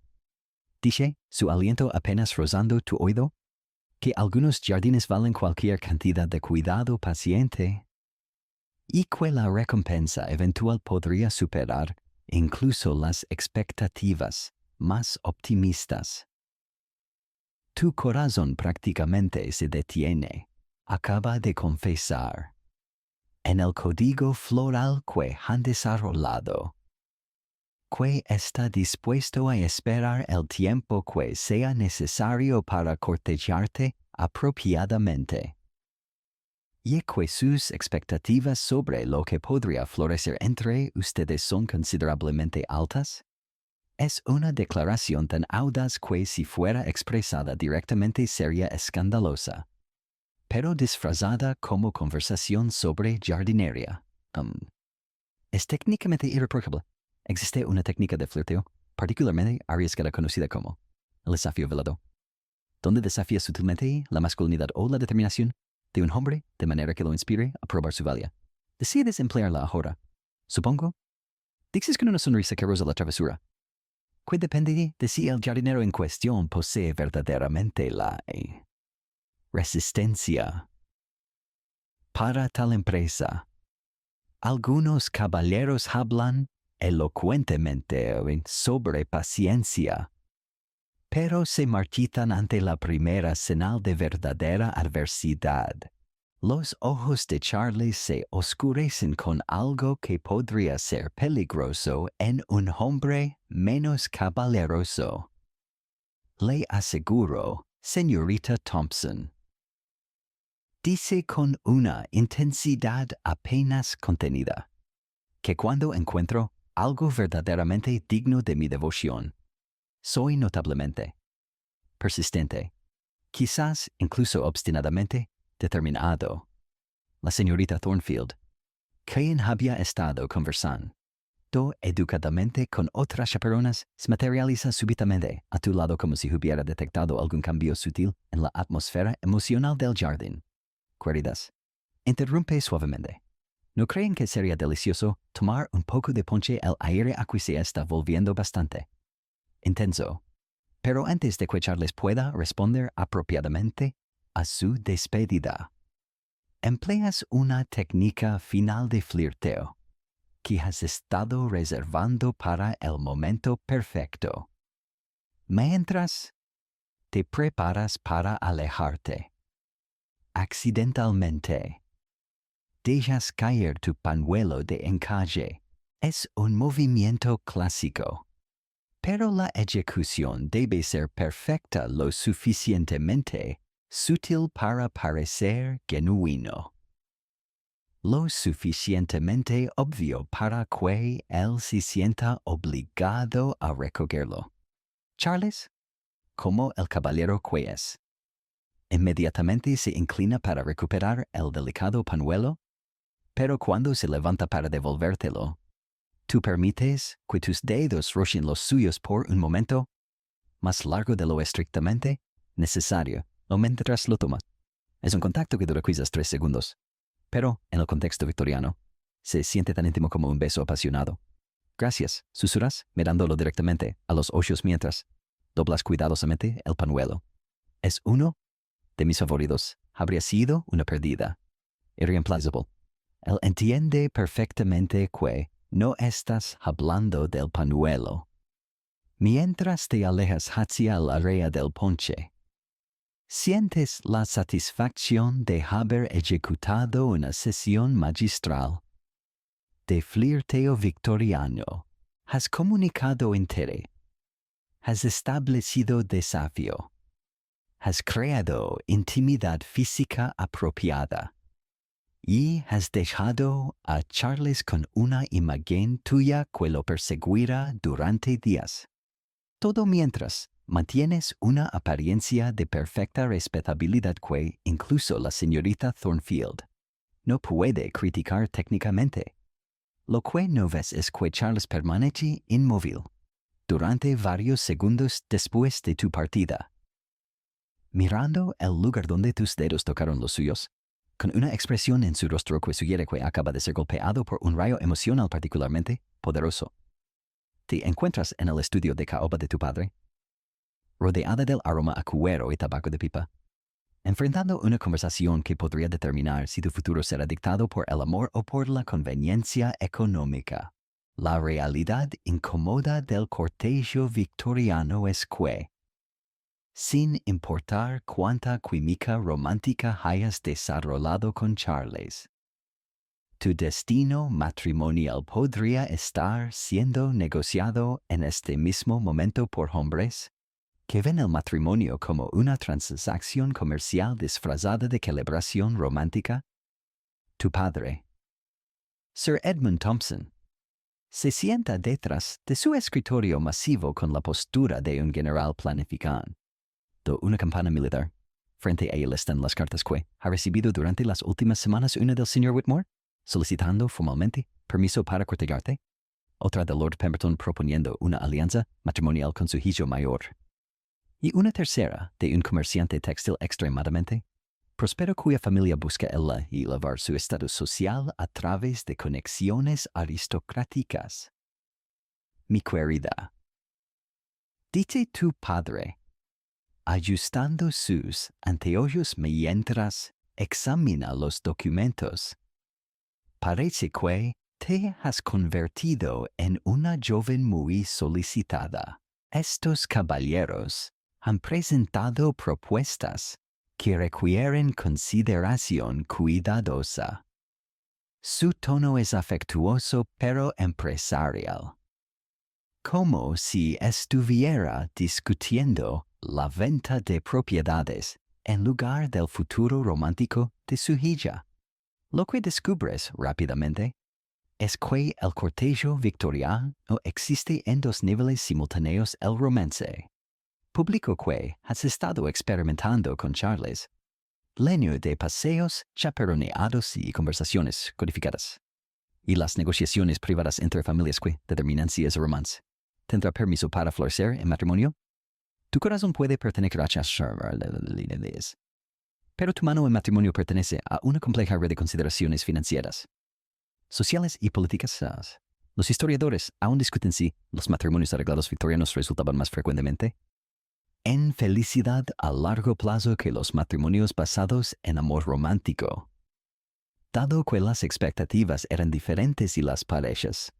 dice, su aliento apenas rozando tu oído, que algunos jardines valen cualquier cantidad de cuidado paciente y que la recompensa eventual podría superar incluso las expectativas más optimistas. Tu corazón prácticamente se detiene, acaba de confesar, en el código floral que han desarrollado, que está dispuesto a esperar el tiempo que sea necesario para cortejarte apropiadamente, y que sus expectativas sobre lo que podría florecer entre ustedes son considerablemente altas. Es una declaración tan audaz que si fuera expresada directamente sería escandalosa, pero disfrazada como conversación sobre jardinería. Es técnicamente irreprochable. Existe una técnica de flirteo particularmente arriesgada conocida como el desafío velado, donde desafía sutilmente la masculinidad o la determinación de un hombre de manera que lo inspire a probar su valía. Decides emplearla ahora. Supongo, dices con una sonrisa que roza la travesura, que depende de si el jardinero en cuestión posee verdaderamente la resistencia para tal empresa. Algunos caballeros hablan elocuentemente sobre paciencia, pero se marchitan ante la primera señal de verdadera adversidad. Los ojos de Charlie se oscurecen con algo que podría ser peligroso en un hombre menos caballeroso. Le aseguro, señorita Thompson, dice con una intensidad apenas contenida, que cuando encuentro algo verdaderamente digno de mi devoción, soy notablemente persistente, quizás incluso obstinadamente determinado. La señorita Thornfield, quien había estado conversando educadamente con otras chaperonas, se materializa súbitamente a tu lado como si hubiera detectado algún cambio sutil en la atmósfera emocional del jardín. Queridas, interrumpe suavemente. ¿No creen que sería delicioso tomar un poco de ponche? El aire aquí se está volviendo bastante intenso. Pero antes de que Charles pueda responder apropiadamente a su despedida, empleas una técnica final de flirteo que has estado reservando para el momento perfecto. Mientras te preparas para alejarte, accidentalmente dejas caer tu pañuelo de encaje. Es un movimiento clásico, pero la ejecución debe ser perfecta, lo suficientemente sutil para parecer genuino, lo suficientemente obvio para que él se sienta obligado a recogerlo. Charles, como el caballero que es, inmediatamente se inclina para recuperar el delicado pañuelo, pero cuando se levanta para devolvértelo, tú permites que tus dedos rocen los suyos por un momento, más largo de lo estrictamente necesario, o mientras lo tomas. Es un contacto que dura quizás 3 segundos, pero en el contexto victoriano, se siente tan íntimo como un beso apasionado. Gracias, susurras, mirándolo directamente a los ojos mientras doblas cuidadosamente el pañuelo. Es uno de mis favoritos. Habría sido una pérdida. Irreemplazable. Él entiende perfectamente que no estás hablando del pañuelo. Mientras te alejas hacia el área del ponche, sientes la satisfacción de haber ejecutado una sesión magistral de flirteo victoriano. Has comunicado interés. Has establecido desafío. Has creado intimidad física apropiada. y has dejado a Charles con una imagen tuya que lo perseguirá durante días. Todo mientras mantienes una apariencia de perfecta respetabilidad que incluso la señorita Thornfield no puede criticar técnicamente. Lo que no ves es que Charles permanece inmóvil durante varios segundos después de tu partida, mirando el lugar donde tus dedos tocaron los suyos, con una expresión en su rostro que sugiere que acaba de ser golpeado por un rayo emocional particularmente poderoso. Te encuentras en el estudio de caoba de tu padre, rodeada del aroma a cuero y tabaco de pipa, enfrentando una conversación que podría determinar si tu futuro será dictado por el amor o por la conveniencia económica. La realidad incómoda del cortejo victoriano es que, sin importar cuánta química romántica hayas desarrollado con Charles, tu destino matrimonial podría estar siendo negociado en este mismo momento por hombres que ven el matrimonio como una transacción comercial disfrazada de celebración romántica. Tu padre, Sir Edmund Thompson, se sienta detrás de su escritorio masivo con la postura de un general planificando una campaña militar. Frente a él están las cartas que ha recibido durante las últimas semanas, una del señor Whitmore, solicitando formalmente permiso para cortejarte, otra de Lord Pemberton proponiendo una alianza matrimonial con su hijo mayor, y una tercera de un comerciante textil extremadamente próspero cuya familia busca elevar su estatus social a través de conexiones aristocráticas. Mi querida, dice tu padre, ajustando sus anteojos mientras examina los documentos. Parece que te has convertido en una joven muy solicitada. Estos caballeros han presentado propuestas que requieren consideración cuidadosa. Su tono es afectuoso pero empresarial, como si estuviera discutiendo la venta de propiedades en lugar del futuro romántico de su hija. Lo que descubres rápidamente es que el cortejo victoriano existe en dos niveles simultáneos: el romance público que has estado experimentando con Charles, leño de paseos chaperoneados y conversaciones codificadas, y las negociaciones privadas entre familias que determinan si es romance tendrá permiso para florecer en matrimonio. Tu corazón puede pertenecer a Charles, pero tu mano en matrimonio pertenece a una compleja red de consideraciones financieras, sociales y políticas. Los historiadores aún discuten si los matrimonios arreglados victorianos resultaban más frecuentemente en felicidad a largo plazo que los matrimonios basados en amor romántico, dado que las expectativas eran diferentes y las parejas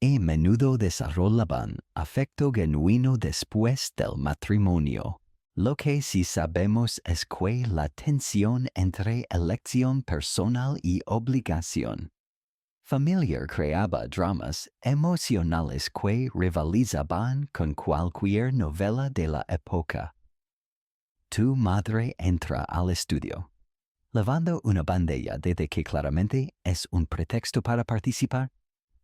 a menudo desarrollaban afecto genuino después del matrimonio. Lo que sí sabemos es que la tensión entre elección personal y obligación familiar creaba dramas emocionales que rivalizaban con cualquier novela de la época. Tu madre entra al estudio, levando una bandera de que claramente es un pretexto para participar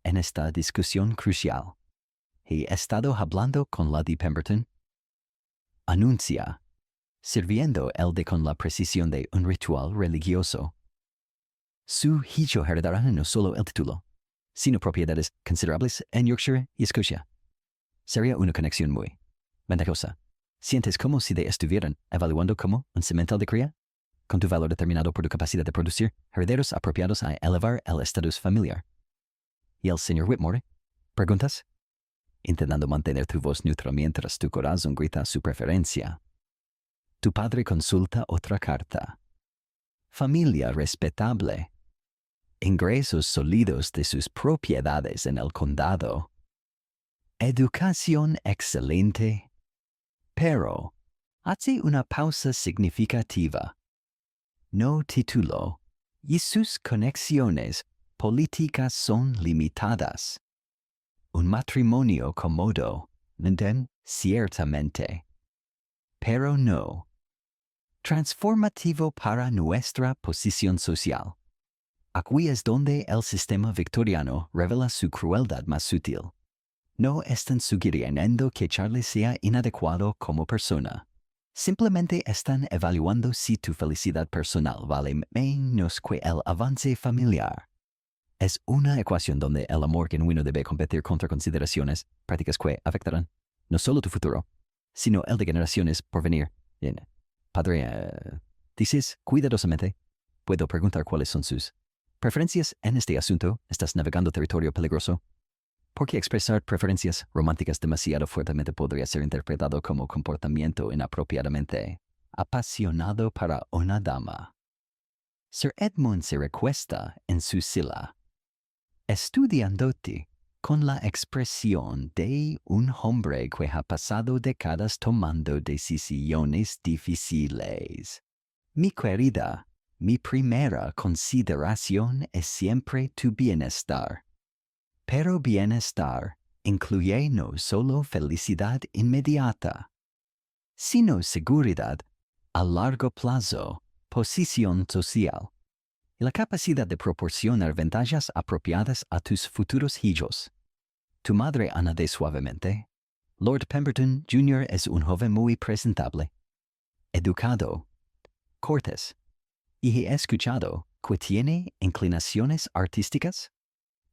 en esta discusión crucial. He estado hablando con Lady Pemberton. Anuncia, sirviendo el de con la precisión de un ritual religioso. Su hijo heredará no solo el título, sino propiedades considerables en Yorkshire y Escocia. Sería una conexión muy ventajosa. ¿Sientes como si te estuvieran evaluando como un semental de cría, con tu valor determinado por tu capacidad de producir herederos apropiados a elevar el estatus familiar? ¿Y el señor Whitmore? ¿Preguntas? Intentando mantener tu voz neutral mientras tu corazón grita su preferencia. Tu padre consulta otra carta. Familia respetable. Ingresos sólidos de sus propiedades en el condado. Educación excelente. Pero hace una pausa significativa. No título, y sus conexiones políticas son limitadas. Un matrimonio cómodo, ciertamente, pero no transformativo para nuestra posición social. Aquí es donde el sistema victoriano revela su crueldad más sutil. No están sugiriendo que Charlie sea inadecuado como persona. Simplemente están evaluando si tu felicidad personal vale menos que el avance familiar. Es una ecuación donde el amor genuino debe competir contra consideraciones prácticas que afectarán no solo tu futuro, sino el de generaciones por venir. Bien. Padre, dices cuidadosamente, puedo preguntar cuáles son sus preferencias en este asunto. ¿Estás navegando territorio peligroso? Porque expresar preferencias románticas demasiado fuertemente podría ser interpretado como comportamiento inapropiadamente apasionado para una dama. Sir Edmund se recuesta en su silla, estudiándote con la expresión de un hombre que ha pasado décadas tomando decisiones difíciles. Mi querida, mi primera consideración es siempre tu bienestar. Pero bienestar incluye no solo felicidad inmediata, sino seguridad a largo plazo, posición social y la capacidad de proporcionar ventajas apropiadas a tus futuros hijos. Tu madre añade suavemente. Lord Pemberton Jr. es un joven muy presentable, educado, cortés, y he escuchado que tiene inclinaciones artísticas.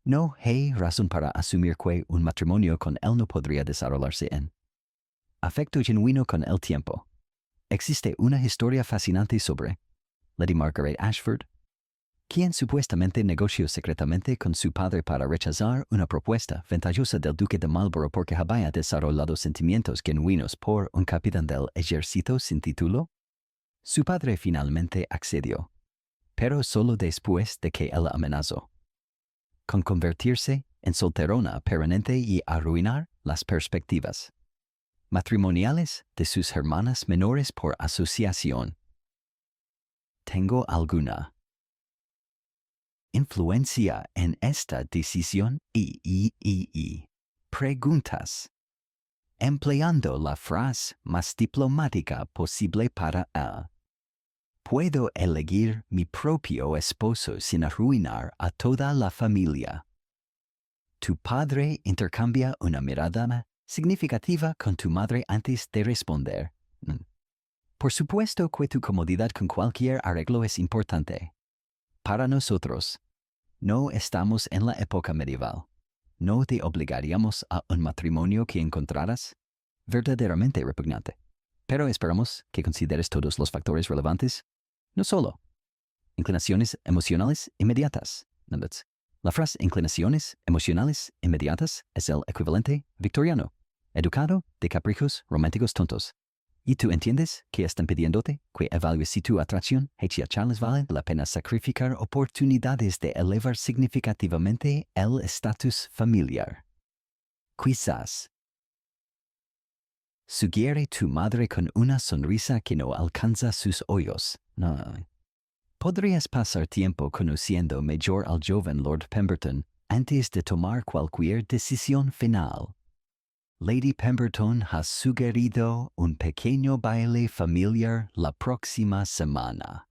No hay razón para asumir que un matrimonio con él no podría desarrollarse en afecto genuino con el tiempo. Existe una historia fascinante sobre Lady Margaret Ashford, quien supuestamente negoció secretamente con su padre para rechazar una propuesta ventajosa del duque de Marlborough porque había desarrollado sentimientos genuinos por un capitán del ejército sin título. Su padre finalmente accedió, pero solo después de que él amenazó con convertirse en solterona permanente y arruinar las perspectivas matrimoniales de sus hermanas menores por asociación. ¿Tengo alguna influencia en esta decisión? Preguntas. Empleando la frase más diplomática posible para él. Puedo elegir mi propio esposo sin arruinar a toda la familia. Tu padre intercambia una mirada significativa con tu madre antes de responder. Por supuesto que tu comodidad con cualquier arreglo es importante. Para nosotros, no estamos en la época medieval. ¿No te obligaríamos a un matrimonio que encontraras verdaderamente repugnante? Pero esperamos que consideres todos los factores relevantes, no solo inclinaciones emocionales inmediatas. La frase inclinaciones emocionales inmediatas es el equivalente victoriano, educado de caprichos románticos tontos. ¿Y tú entiendes que están pidiéndote que evalúes si tu atracción hacia Charles vale la pena sacrificar oportunidades de elevar significativamente el estatus familiar? Quizás sugiere tu madre con una sonrisa que no alcanza sus ojos. No. Podrías pasar tiempo conociendo mejor al joven Lord Pemberton antes de tomar cualquier decisión final. Lady Pemberton ha sugerido un pequeño baile familiar la próxima semana.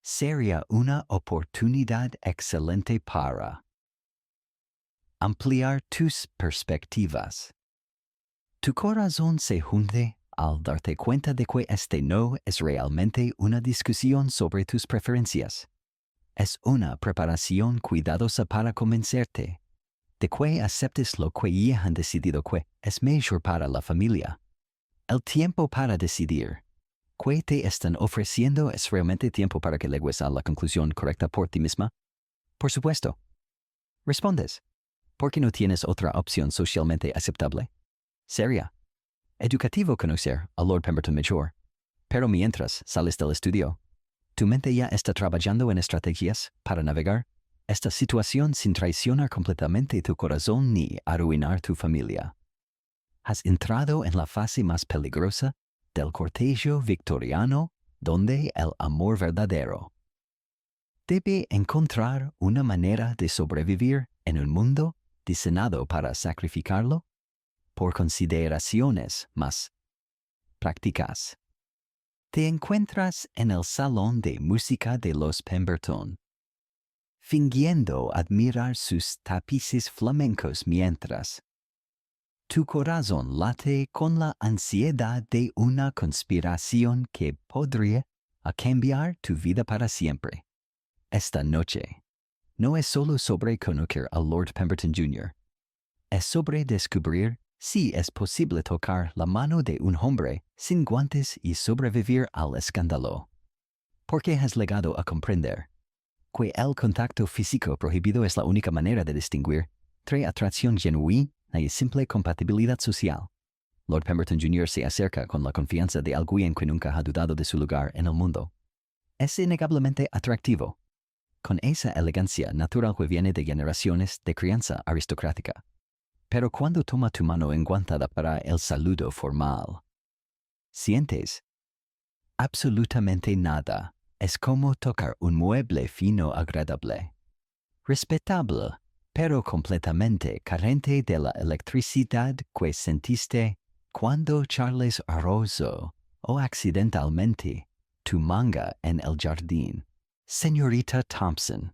Sería una oportunidad excelente para ampliar tus perspectivas. Tu corazón se hunde al darte cuenta de que este no es realmente una discusión sobre tus preferencias. Es una preparación cuidadosa para convencerte de que aceptes lo que ya han decidido que es mejor para la familia. El tiempo para decidir que te están ofreciendo es realmente tiempo para que llegues a la conclusión correcta por ti misma. Por supuesto. Respondes, ¿por qué no tienes otra opción socialmente aceptable? Sería educativo conocer a Lord Pemberton Major, pero mientras sales del estudio, tu mente ya está trabajando en estrategias para navegar esta situación sin traicionar completamente tu corazón ni arruinar tu familia. Has entrado en la fase más peligrosa del cortejo victoriano, donde el amor verdadero debe encontrar una manera de sobrevivir en un mundo diseñado para sacrificarlo por consideraciones más prácticas. Te encuentras en el salón de música de los Pemberton. fingiendo admirar sus tapices flamencos mientras tu corazón late con la ansiedad de una conspiración que podría cambiar tu vida para siempre. Esta noche no es solo sobre conocer a Lord Pemberton Jr., es sobre descubrir si es posible tocar la mano de un hombre sin guantes y sobrevivir al escándalo. Porque has llegado a comprender que el contacto físico prohibido es la única manera de distinguir entre atracción genuina y simple compatibilidad social. Lord Pemberton Jr. se acerca con la confianza de alguien que nunca ha dudado de su lugar en el mundo. Es innegablemente atractivo, con esa elegancia natural que viene de generaciones de crianza aristocrática. Pero cuando toma tu mano enguantada para el saludo formal, sientes absolutamente nada. Es como tocar un mueble fino agradable, respetable, pero completamente carente de la electricidad que sentiste cuando Charles rozó o accidentalmente tu manga en el jardín. Señorita Thompson,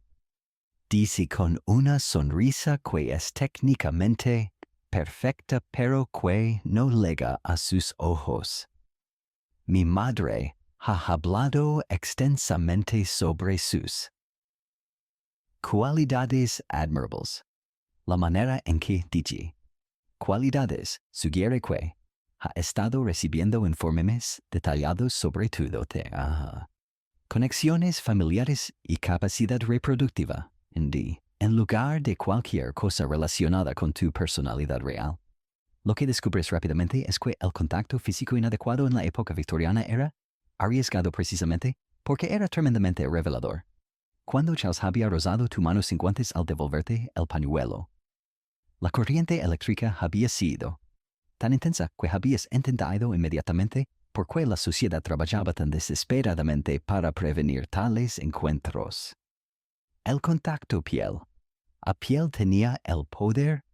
dice con una sonrisa que es técnicamente perfecta pero que no llega a sus ojos. Mi madre ha hablado extensamente sobre sus cualidades admirables. La manera en que dice cualidades sugiere que ha estado recibiendo informes detallados sobre tu dote, conexiones familiares y capacidad reproductiva, en lugar de cualquier cosa relacionada con tu personalidad real. Lo que descubres rápidamente es que el contacto físico inadecuado en la época victoriana era arriesgado precisamente porque era tremendamente revelador. Cuando Charles había rozado tu mano sin guantes al devolverte el pañuelo, la corriente eléctrica había sido tan intensa que habías entendido inmediatamente por qué la sociedad trabajaba tan desesperadamente para prevenir tales encuentros. El contacto piel a piel tenía el poder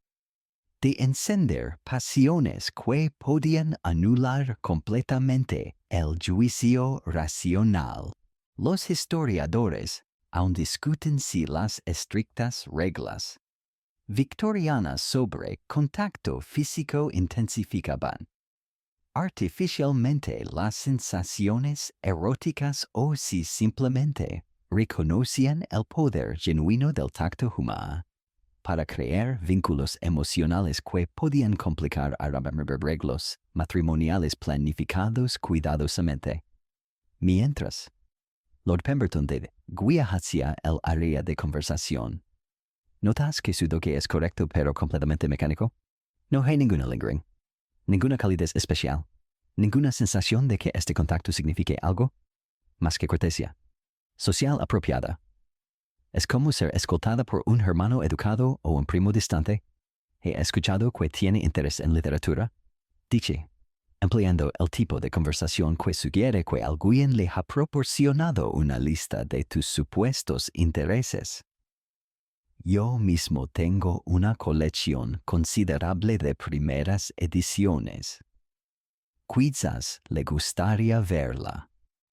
de encender pasiones que podían anular completamente el juicio racional. Los historiadores aún discuten si las estrictas reglas victorianas sobre contacto físico intensificaban artificialmente las sensaciones eróticas o si simplemente reconocían el poder genuino del tacto humano para crear vínculos emocionales que podían complicar arreglos matrimoniales planificados cuidadosamente. Mientras, Lord Pemberton guía hacia el área de conversación. ¿Notas que su toque es correcto pero completamente mecánico? No hay ninguna lingering, ninguna calidez especial, ninguna sensación de que este contacto signifique algo más que cortesía social apropiada. Es como ser escoltada por un hermano educado o un primo distante. He escuchado que tiene interés en literatura. Dice, empleando el tipo de conversación que sugiere que alguien le ha proporcionado una lista de tus supuestos intereses. Yo mismo tengo una colección considerable de primeras ediciones. Quizás le gustaría verla.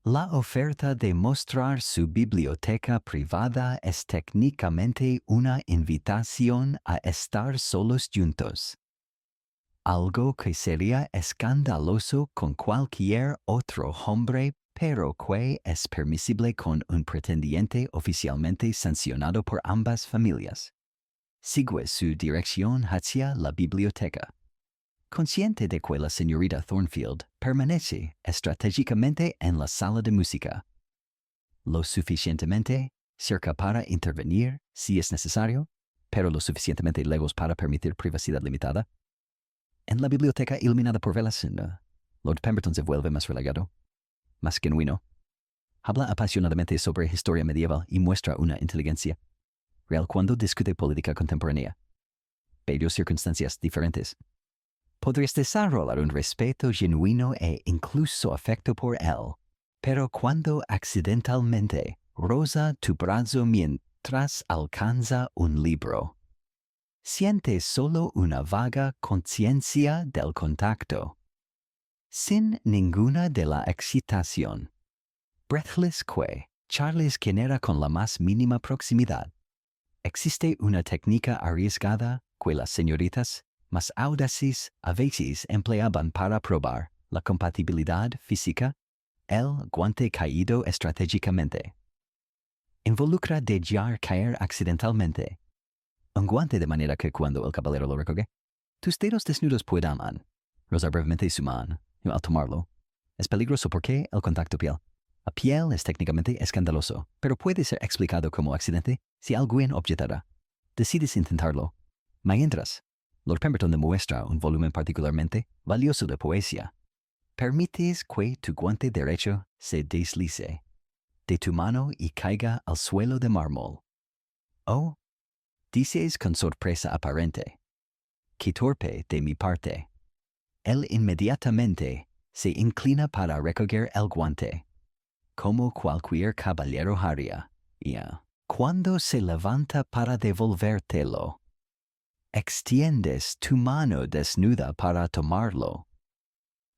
La oferta de mostrar su biblioteca privada es técnicamente una invitación a estar solos juntos. Algo que sería escandaloso con cualquier otro hombre, pero que es permisible con un pretendiente oficialmente sancionado por ambas familias. Sigue su dirección hacia la biblioteca. Consciente de que la señorita Thornfield permanece estratégicamente en la sala de música, lo suficientemente cerca para intervenir si es necesario, pero lo suficientemente lejos para permitir privacidad limitada. En la biblioteca iluminada por velas, Lord Pemberton se vuelve más relajado, más genuino. Habla apasionadamente sobre historia medieval y muestra una inteligencia real cuando discute política contemporánea. Pero circunstancias diferentes. Podrías desarrollar un respeto genuino e incluso afecto por él, pero cuando accidentalmente roza tu brazo mientras alcanza un libro, sientes solo una vaga conciencia del contacto, sin ninguna de la excitación. Breathless que Charles genera con la más mínima proximidad. Existe una técnica arriesgada que las señoritas más audaces a veces empleaban para probar la compatibilidad física, el guante caído estratégicamente. Involucra dejar caer accidentalmente un guante de manera que cuando el caballero lo recoge, tus dedos desnudos puedan rozar brevemente su mano y al tomarlo. Es peligroso porque el contacto piel a piel es técnicamente escandaloso, pero puede ser explicado como accidente si alguien objetara. Decides intentarlo. Mientras, Lord Pemberton demuestra un volumen particularmente valioso de poesía. Permites que tu guante derecho se deslice de tu mano y caiga al suelo de mármol. O dices con sorpresa aparente, qué torpe de mi parte. Él inmediatamente se inclina para recoger el guante, como cualquier caballero haría, y cuando se levanta para devolvértelo, extiendes tu mano desnuda para tomarlo,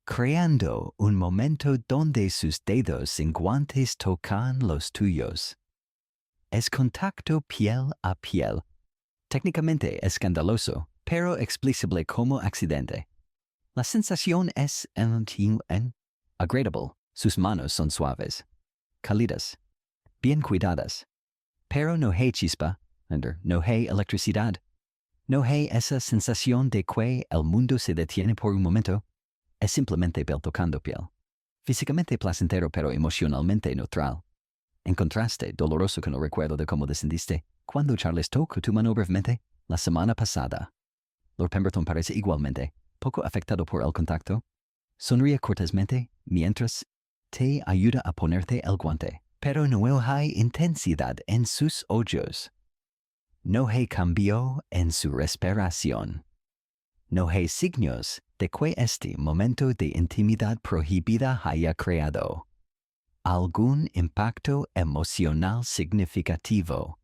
creando un momento donde sus dedos sin guantes tocan los tuyos. Es contacto piel a piel, técnicamente escandaloso, pero explicable como accidente. La sensación es agradable. Sus manos son suaves, cálidas, bien cuidadas, pero no hay chispa, no hay electricidad. No hay esa sensación de que el mundo se detiene por un momento. Es simplemente piel tocando piel. Físicamente placentero pero emocionalmente neutral. En contraste, doloroso con el recuerdo de cómo descendiste cuando Charles tocó tu mano brevemente la semana pasada. Lord Pemberton parece igualmente poco afectado por el contacto. Sonríe cortésmente mientras te ayuda a ponerte el guante, pero no hay intensidad en sus ojos. No hay cambio en su respiración. No hay signos de que este momento de intimidad prohibida haya creado algún impacto emocional significativo.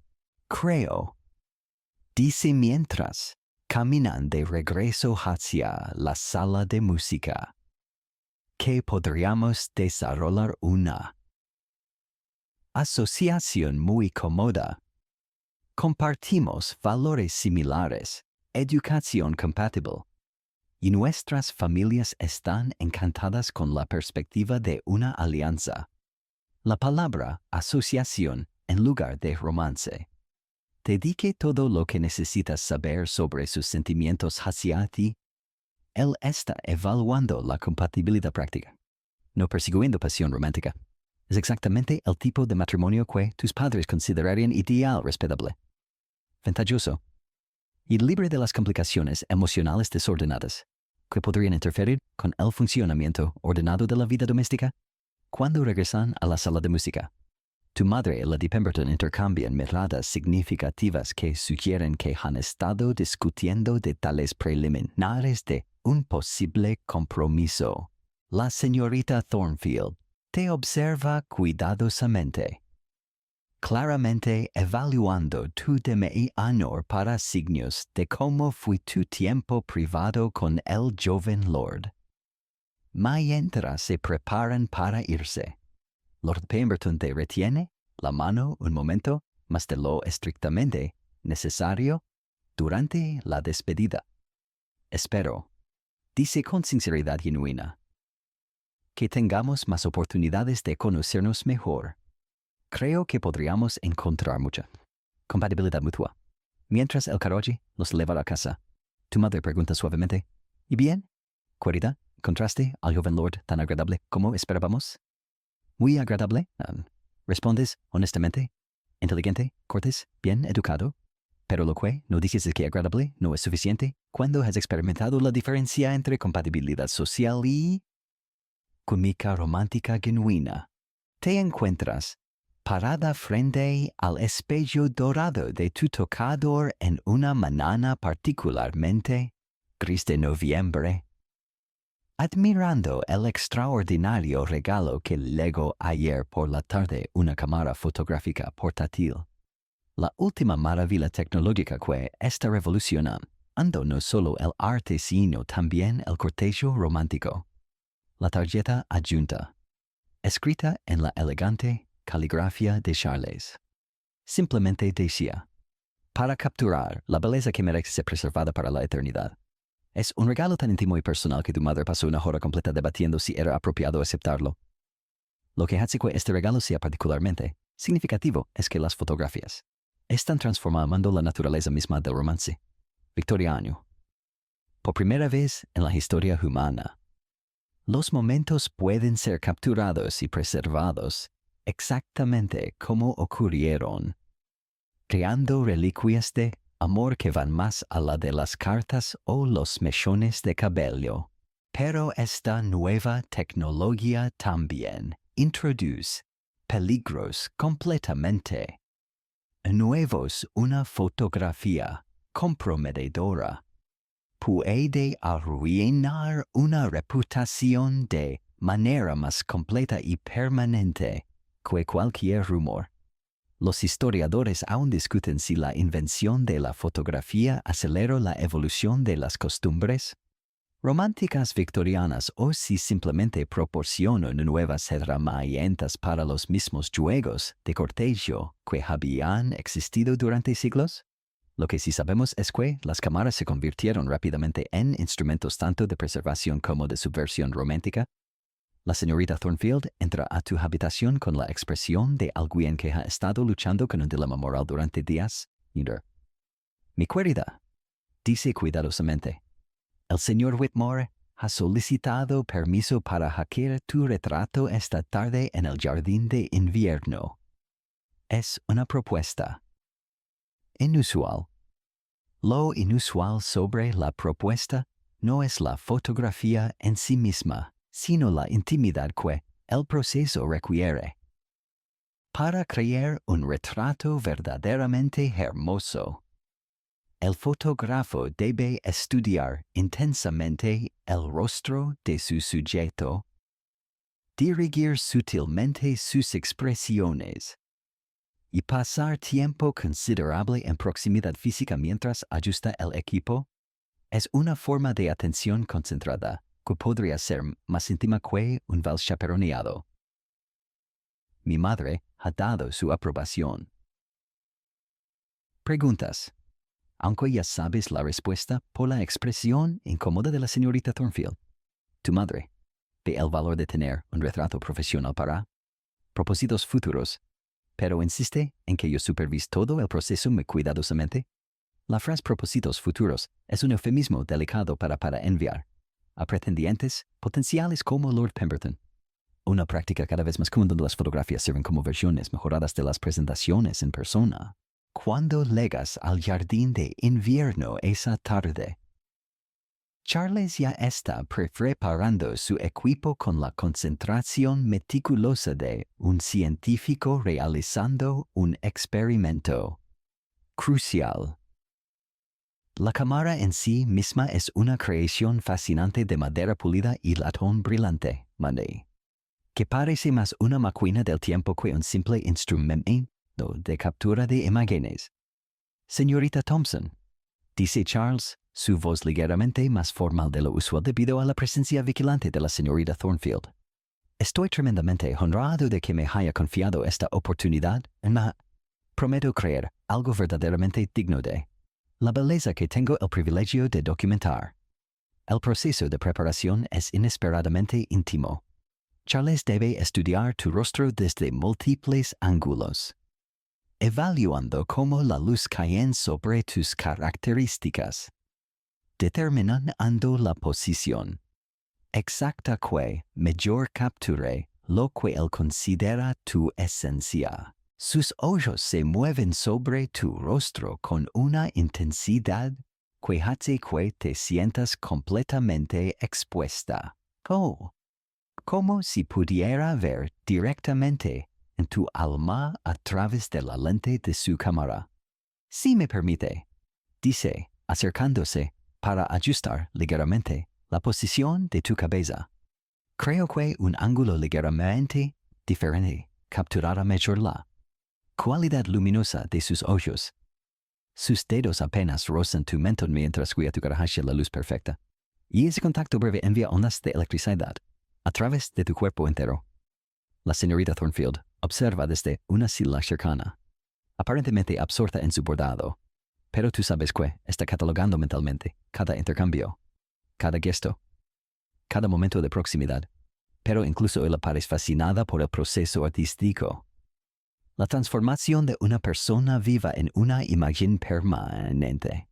Creo, dice mientras caminan de regreso hacia la sala de música, que podríamos desarrollar una asociación muy cómoda. Compartimos valores similares, educación compatible, y nuestras familias están encantadas con la perspectiva de una alianza. La palabra asociación en lugar de romance. Te dije todo lo que necesitas saber sobre sus sentimientos hacia ti. Él está evaluando la compatibilidad práctica, no persiguiendo pasión romántica. Es exactamente el tipo de matrimonio que tus padres considerarían ideal, respetable, ventajoso y libre de las complicaciones emocionales desordenadas que podrían interferir con el funcionamiento ordenado de la vida doméstica. Cuando regresan a la sala de música, tu madre y Lady Pemberton intercambian miradas significativas que sugieren que han estado discutiendo detalles preliminares de un posible compromiso. La señorita Thornfield te observa cuidadosamente, claramente evaluando tu demeanor para signos de cómo fue tu tiempo privado con el joven lord. Mientras se preparan para irse, Lord Pemberton te retiene la mano un momento más de lo estrictamente necesario durante la despedida. Espero, dice con sinceridad genuina, que tengamos más oportunidades de conocernos mejor. Creo que podríamos encontrar mucha compatibilidad mutua. Mientras el carruaje los lleva a casa, tu madre pregunta suavemente, ¿y bien? ¿Querida, encontraste al joven lord tan agradable como esperábamos? Muy agradable, respondes honestamente, inteligente, cortés, bien educado. Pero lo que no dices es que agradable no es suficiente cuando has experimentado la diferencia entre compatibilidad social y química romántica genuina. Te encuentras parada frente al espejo dorado de tu tocador en una mañana particularmente gris de noviembre, admirando el extraordinario regalo que legó ayer por la tarde una cámara fotográfica portátil. La última maravilla tecnológica que está revolucionando no solo el arte sino también el cortejo romántico. La tarjeta adjunta, escrita en la elegante caligrafía de Charles, simplemente decía: para capturar la belleza que merece ser preservada para la eternidad. Es un regalo tan íntimo y personal que tu madre pasó una hora completa debatiendo si era apropiado aceptarlo. Lo que hace que este regalo sea particularmente significativo es que las fotografías están transformando la naturaleza misma del romance victoriano. Por primera vez en la historia humana, los momentos pueden ser capturados y preservados exactamente como ocurrieron, creando reliquias de amor que van más allá de las cartas o los mechones de cabello. Pero esta nueva tecnología también introduce peligros completamente nuevos. Una fotografía comprometedora puede arruinar una reputación de manera más completa y permanente que cualquier rumor. Los historiadores aún discuten si la invención de la fotografía aceleró la evolución de las costumbres románticas victorianas o si simplemente proporcionó nuevas herramientas para los mismos juegos de cortejo que habían existido durante siglos. Lo que sí sabemos es que las cámaras se convirtieron rápidamente en instrumentos tanto de preservación como de subversión romántica. La señorita Thornfield entra a tu habitación con la expresión de alguien que ha estado luchando con un dilema moral durante días. Mi querida, dice cuidadosamente, el señor Whitmore ha solicitado permiso para hackear tu retrato esta tarde en el jardín de invierno. Es una propuesta inusual. Lo inusual sobre la propuesta no es la fotografía en sí misma, sino la intimidad que el proceso requiere. Para crear un retrato verdaderamente hermoso, el fotógrafo debe estudiar intensamente el rostro de su sujeto, dirigir sutilmente sus expresiones y pasar tiempo considerable en proximidad física mientras ajusta el equipo. Es una forma de atención concentrada que podría ser más íntima que un vals chaperoneado. Mi madre ha dado su aprobación. Preguntas. Aunque ya sabes la respuesta por la expresión incómoda de la señorita Thornfield. Tu madre ve el valor de tener un retrato profesional para propósitos futuros, pero insiste en que yo supervise todo el proceso muy cuidadosamente. La frase propósitos futuros es un eufemismo delicado para enviar a pretendientes potenciales como Lord Pemberton. Una práctica cada vez más común donde las fotografías sirven como versiones mejoradas de las presentaciones en persona. Cuando llegas al jardín de invierno esa tarde, Charles ya está preparando su equipo con la concentración meticulosa de un científico realizando un experimento crucial. La cámara en sí misma es una creación fascinante de madera pulida y latón brillante, que parece más una máquina del tiempo que un simple instrumento de captura de imágenes. Señorita Thompson, dice Charles, su voz ligeramente más formal de lo usual debido a la presencia vigilante de la señorita Thornfield. Estoy tremendamente honrado de que me haya confiado esta oportunidad. Prometo creer algo verdaderamente digno de la belleza que tengo el privilegio de documentar. El proceso de preparación es inesperadamente íntimo. Charles debe estudiar tu rostro desde múltiples ángulos, evaluando cómo la luz cae sobre tus características, determinando la posición exacta que mejor capture lo que él considera tu esencia. Sus ojos se mueven sobre tu rostro con una intensidad que hace que te sientas completamente expuesta. Como si pudiera ver directamente en tu alma a través de la lente de su cámara. Si me permite, dice, acercándose para ajustar ligeramente la posición de tu cabeza. Creo que un ángulo ligeramente diferente capturará mejor la cualidad luminosa de sus ojos. Sus dedos apenas rozan tu mentón mientras guía tu cara hacia la luz perfecta. Y ese contacto breve envía ondas de electricidad a través de tu cuerpo entero. La señorita Thornfield observa desde una silla cercana, aparentemente absorta en su bordado. Pero tú sabes que está catalogando mentalmente cada intercambio, cada gesto, cada momento de proximidad. Pero incluso ella parece fascinada por el proceso artístico. La transformación de una persona viva en una imagen permanente.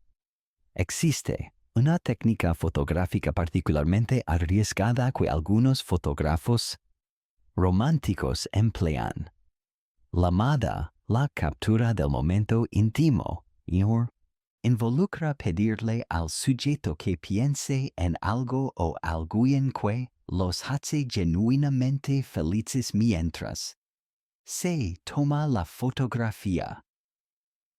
Existe una técnica fotográfica particularmente arriesgada que algunos fotógrafos románticos emplean. Llamada la captura del momento íntimo, involucra pedirle al sujeto que piense en algo o alguien que los hace genuinamente felices mientras se toma la fotografía,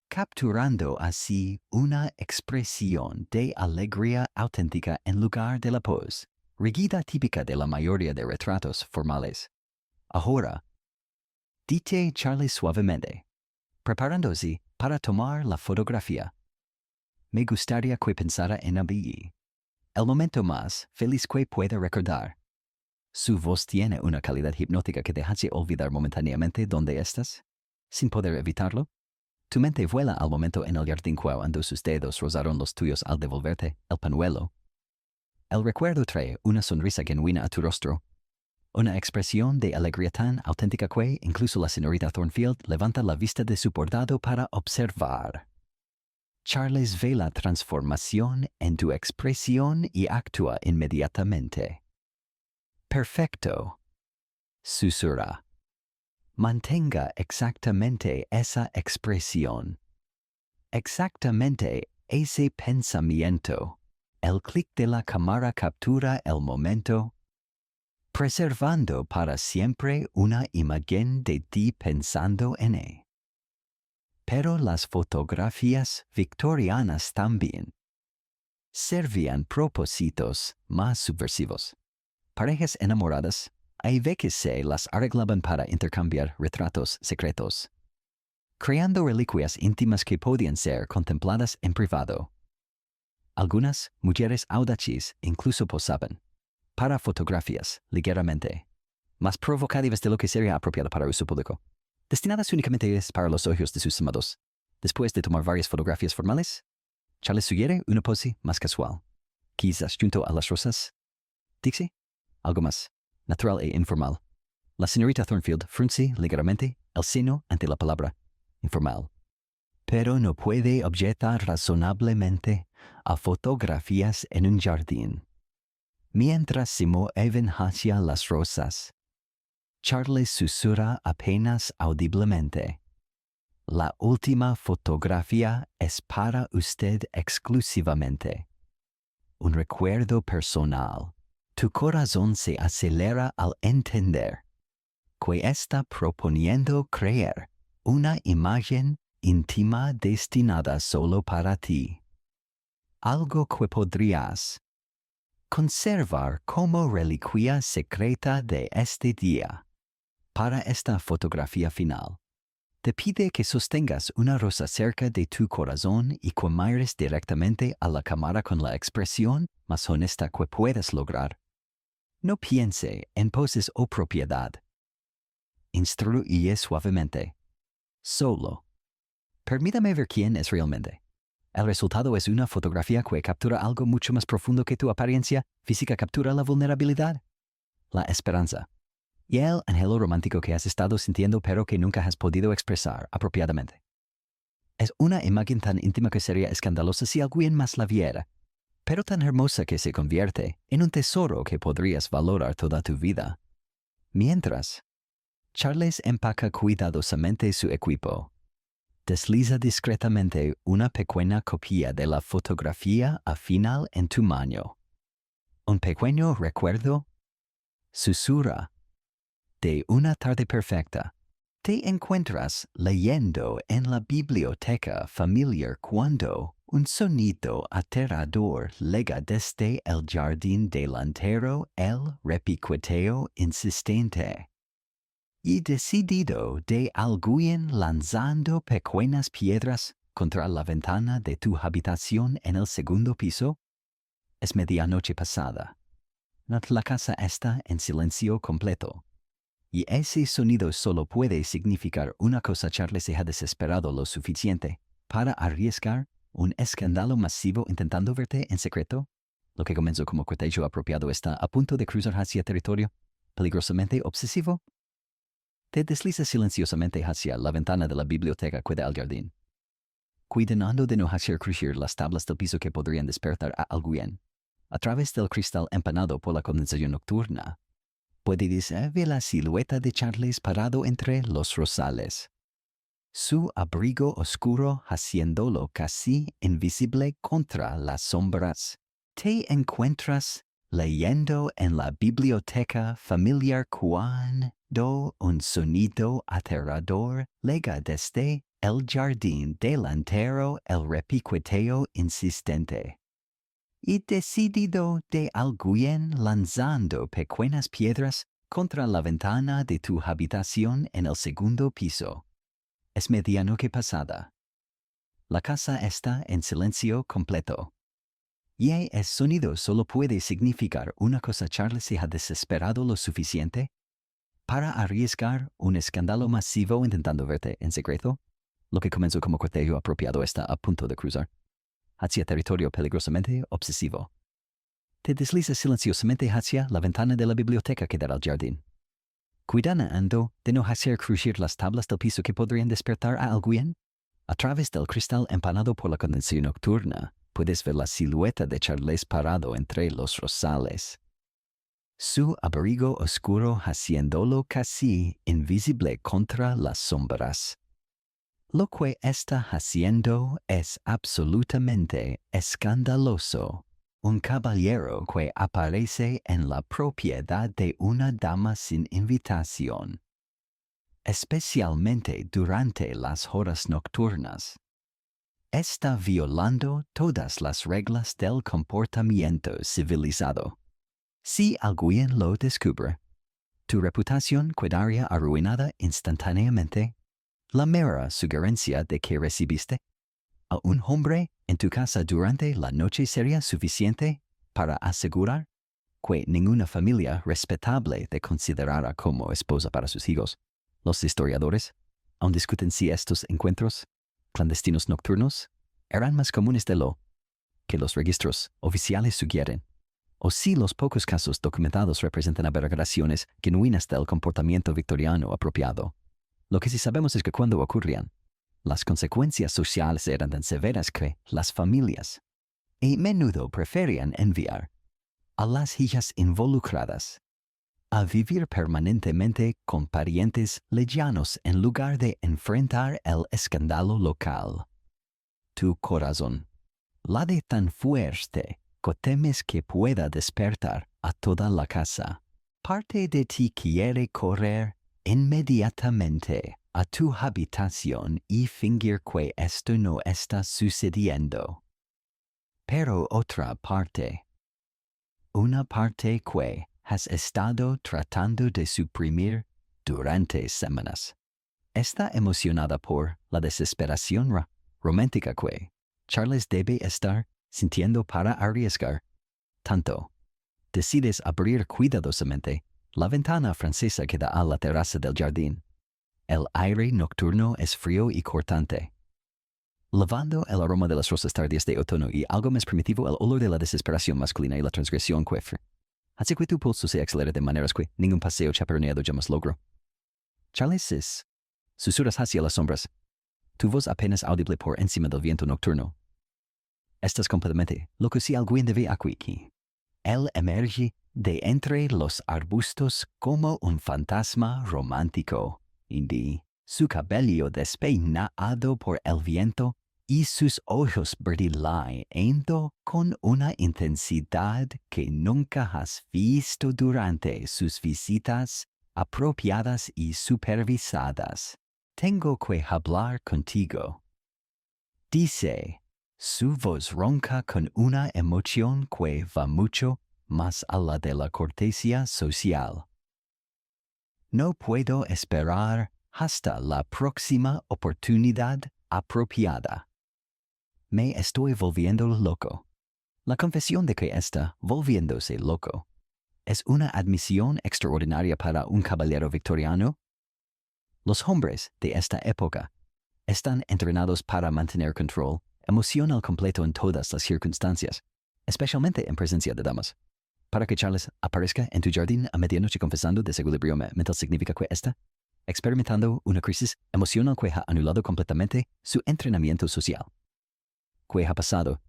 capturando así una expresión de alegría auténtica en lugar de la pose, rígida típica de la mayoría de retratos formales. Ahora, dice Charlie suavemente, preparándose para tomar la fotografía. Me gustaría que pensara en Abby, el momento más feliz que pueda recordar. Su voz tiene una calidad hipnótica que te hace olvidar momentáneamente dónde estás, sin poder evitarlo. Tu mente vuela al momento en el jardín cuando sus dedos rozaron los tuyos al devolverte el pañuelo. El recuerdo trae una sonrisa genuina a tu rostro, una expresión de alegría tan auténtica que incluso la señorita Thornfield levanta la vista de su bordado para observar. Charles ve la transformación en tu expresión y actúa inmediatamente. Perfecto, susurra. Mantenga exactamente esa expresión. Exactamente ese pensamiento. El clic de la cámara captura el momento, preservando para siempre una imagen de ti pensando en él. Pero las fotografías victorianas también servían propósitos más subversivos. Parejas enamoradas, hay veces se las arreglaban para intercambiar retratos secretos, creando reliquias íntimas que podían ser contempladas en privado. Algunas mujeres audaces incluso posaban para fotografías ligeramente más provocativas de lo que sería apropiado para uso público, destinadas únicamente para los ojos de sus amados. Después de tomar varias fotografías formales, Charles sugiere una pose más casual, quizás junto a las rosas. Dixie, algo más natural e informal. La señorita Thornfield frunce ligeramente el seno ante la palabra informal. Pero no puede objetar razonablemente a fotografías en un jardín. Mientras se mueven hacia las rosas, Charles susurra apenas audiblemente. La última fotografía es para usted exclusivamente. Un recuerdo personal. Tu corazón se acelera al entender que está proponiendo crear una imagen íntima destinada solo para ti. Algo que podrías conservar como reliquia secreta de este día. Para esta fotografía final, te pide que sostengas una rosa cerca de tu corazón y que mires directamente a la cámara con la expresión más honesta que puedas lograr. No piense en poses o propiedad. Instruye suavemente. Solo. Permítame ver quién es realmente. El resultado es una fotografía que captura algo mucho más profundo que tu apariencia física captura la vulnerabilidad, la esperanza, y el anhelo romántico que has estado sintiendo pero que nunca has podido expresar apropiadamente. Es una imagen tan íntima que sería escandalosa si alguien más la viera, pero tan hermosa que se convierte en un tesoro que podrías valorar toda tu vida. Mientras, Charles empaca cuidadosamente su equipo. Desliza discretamente una pequeña copia de la fotografía al final en tu mano. Un pequeño recuerdo, susurra, de una tarde perfecta. Te encuentras leyendo en la biblioteca familiar cuando un sonido aterrador llega desde el jardín delantero, el repiqueteo insistente y decidido de alguien lanzando pequeñas piedras contra la ventana de tu habitación en el segundo piso. Es medianoche pasada. La casa está en silencio completo. Y ese sonido solo puede significar una cosa. Charles se ha desesperado lo suficiente para arriesgar un escándalo masivo intentando verte en secreto? Lo que comenzó como cortejo apropiado está a punto de cruzar hacia territorio peligrosamente obsesivo. Te deslizas silenciosamente hacia la ventana de la biblioteca que da al jardín, cuidando de no hacer crujir las tablas del piso que podrían despertar a alguien. A través del cristal empanado por la condensación nocturna, puedes ver la silueta de Charles parado entre los rosales. Su abrigo oscuro haciéndolo casi invisible contra las sombras. Te encuentras leyendo en la biblioteca familiar cuando un sonido aterrador llega desde el jardín delantero, el repiqueteo insistente y decidido de alguien lanzando pequeñas piedras contra la ventana de tu habitación en el segundo piso. Es medianoche pasada. La casa está en silencio completo. Y el sonido solo puede significar una cosa: Charles se ha desesperado lo suficiente para arriesgar un escándalo masivo intentando verte en secreto. Lo que comenzó como cortejo apropiado está a punto de cruzar hacia territorio peligrosamente obsesivo. Te deslizas silenciosamente hacia la ventana de la biblioteca que da al jardín, cuidando de no hacer crujir las tablas del piso que podrían despertar a alguien. A través del cristal empanado por la condensación nocturna, puedes ver la silueta de Charles parado entre los rosales. Su abrigo oscuro haciéndolo casi invisible contra las sombras. Lo que está haciendo es absolutamente escandaloso. Un caballero que aparece en la propiedad de una dama sin invitación, especialmente durante las horas nocturnas, está violando todas las reglas del comportamiento civilizado. Si alguien lo descubre, tu reputación quedaría arruinada instantáneamente. La mera sugerencia de que recibiste a un hombre en tu casa durante la noche sería suficiente para asegurar que ninguna familia respetable te considerara como esposa para sus hijos. Los historiadores aún discuten si estos encuentros clandestinos nocturnos eran más comunes de lo que los registros oficiales sugieren, o si los pocos casos documentados representan aberraciones genuinas del comportamiento victoriano apropiado. Lo que sí sabemos es que cuando ocurrían, las consecuencias sociales eran tan severas que las familias a menudo preferían enviar a las hijas involucradas a vivir permanentemente con parientes lejanos en lugar de enfrentar el escándalo local. Tu corazón late tan fuerte que temes que pueda despertar a toda la casa. Parte de ti quiere correr inmediatamente a tu habitación y fingir que esto no está sucediendo. Pero otra parte, una parte que has estado tratando de suprimir durante semanas, está emocionada por la desesperación romántica que Charles debe estar sintiendo para arriesgar tanto. Decides abrir cuidadosamente la ventana francesa que da a la terraza del jardín. El aire nocturno es frío y cortante, lavando el aroma de las rosas tardías de otoño y algo más primitivo el olor de la desesperación masculina y la transgresión que hace que tu pulso se acelere de maneras que ningún paseo chaperoneado jamás logró. Charles, susurras hacia las sombras, tu voz apenas audible por encima del viento nocturno. Estás completamente loco si alguien debe aquí. Él emerge de entre los arbustos como un fantasma romántico, su cabello despeinado por el viento y sus ojos brillando con una intensidad que nunca has visto durante sus visitas apropiadas y supervisadas. Tengo que hablar contigo, dice. Su voz ronca con una emoción que va mucho más allá de la cortesía social. No puedo esperar hasta la próxima oportunidad apropiada. Me estoy volviendo loco. La confesión de que está volviéndose loco es una admisión extraordinaria para un caballero victoriano. Los hombres de esta época están entrenados para mantener control Emociona al completo en todas las circunstancias, especialmente en presencia de damas. Para que Charles aparezca en tu jardín a medianoche confesando desequilibrio mental significa que está experimentando una crisis emocional que ha anulado completamente su entrenamiento social. ¿Qué ha pasado?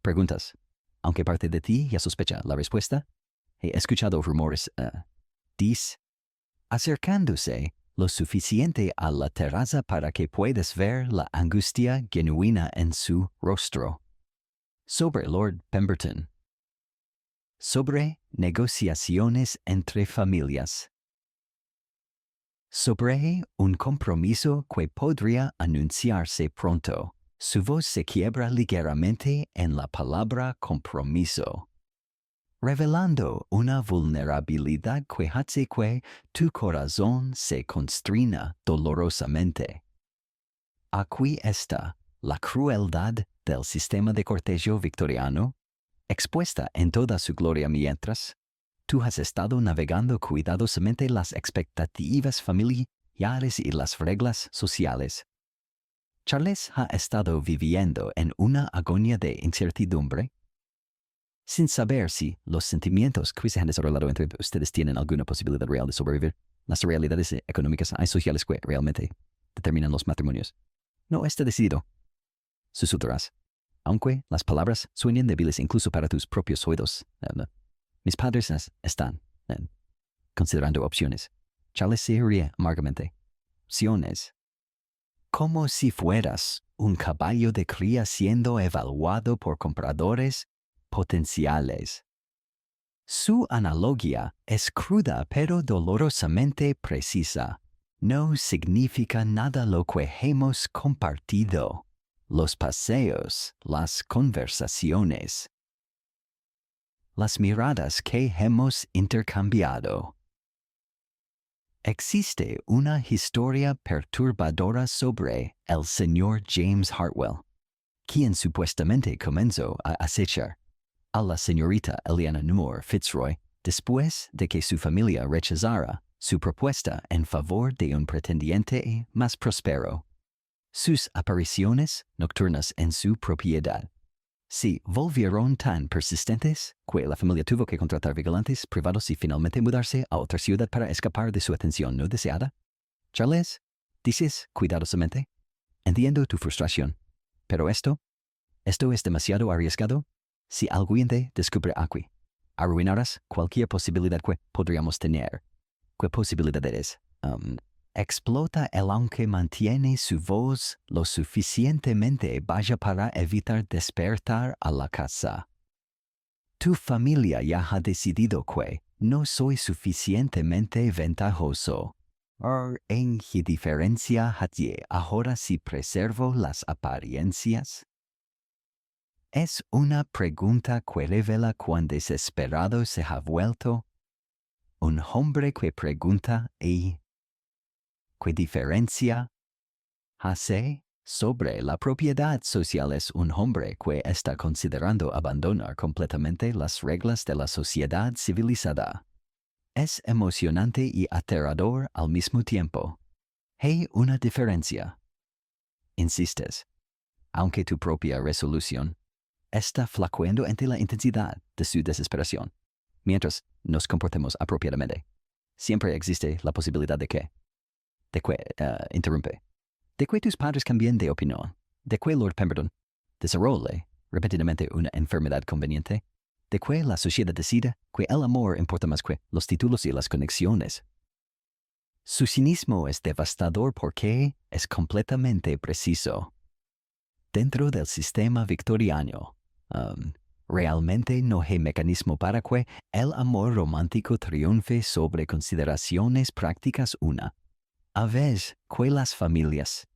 Preguntas. Aunque parte de ti ya sospecha la respuesta, he escuchado rumores, acercándose lo suficiente a la terraza para que puedas ver la angustia genuina en su rostro. Sobre Lord Pemberton. Sobre negociaciones entre familias. Sobre un compromiso que podría anunciarse pronto. Su voz se quiebra ligeramente en la palabra compromiso, revelando una vulnerabilidad que hace que tu corazón se constrina dolorosamente. Aquí está la crueldad del sistema de cortejo victoriano, expuesta en toda su gloria mientras tú has estado navegando cuidadosamente las expectativas familiares y las reglas sociales. Charles ha estado viviendo en una agonía de incertidumbre, sin saber si los sentimientos que se han desarrollado entre ustedes tienen alguna posibilidad real de sobrevivir. Las realidades económicas y sociales que realmente determinan los matrimonios. No está decidido. Susurrarás, aunque las palabras suenen débiles incluso para tus propios oídos. Mis padres están considerando opciones. Charles se ríe amargamente. Opciones. Como si fueras un caballo de cría siendo evaluado por compradores potenciales. Su analogía es cruda pero dolorosamente precisa. No significa nada lo que hemos compartido. Los paseos, las conversaciones, las miradas que hemos intercambiado. Existe una historia perturbadora sobre el señor James Hartwell, quien supuestamente comenzó a acechar a la señorita Eliana Moore Fitzroy después de que su familia rechazara su propuesta en favor de un pretendiente más próspero. Sus apariciones nocturnas en su propiedad se volvieron tan persistentes que la familia tuvo que contratar vigilantes privados y finalmente mudarse a otra ciudad para escapar de su atención no deseada. Charles, dices cuidadosamente, entiendo tu frustración, pero esto es demasiado arriesgado. Si alguien te descubre aquí, arruinarás cualquier posibilidad que podríamos tener. ¿Qué posibilidad eres? Explota el aunque mantiene su voz lo suficientemente baja para evitar despertar a la casa. Tu familia ya ha decidido que no soy suficientemente ventajoso. ¿En qué diferencia hay ahora si preservo las apariencias? Es una pregunta que revela cuán desesperado se ha vuelto. Un hombre que pregunta y ¿qué diferencia hace? Sobre la propiedad social es un hombre que está considerando abandonar completamente las reglas de la sociedad civilizada. Es emocionante y aterrador al mismo tiempo. Hay una diferencia. Insistes, aunque tu propia resolución está flaqueando ante la intensidad de su desesperación. Mientras nos comportemos apropiadamente, siempre existe la posibilidad de que interrumpe, de que tus padres cambien de opinión, de que Lord Pemberton desarrolle repentinamente una enfermedad conveniente, de que la sociedad decida que el amor importa más que los títulos y las conexiones. Su cinismo es devastador porque es completamente preciso. Dentro del sistema victoriano, realmente no hay mecanismo para que el amor romántico triunfe sobre consideraciones prácticas una. A vez que las familias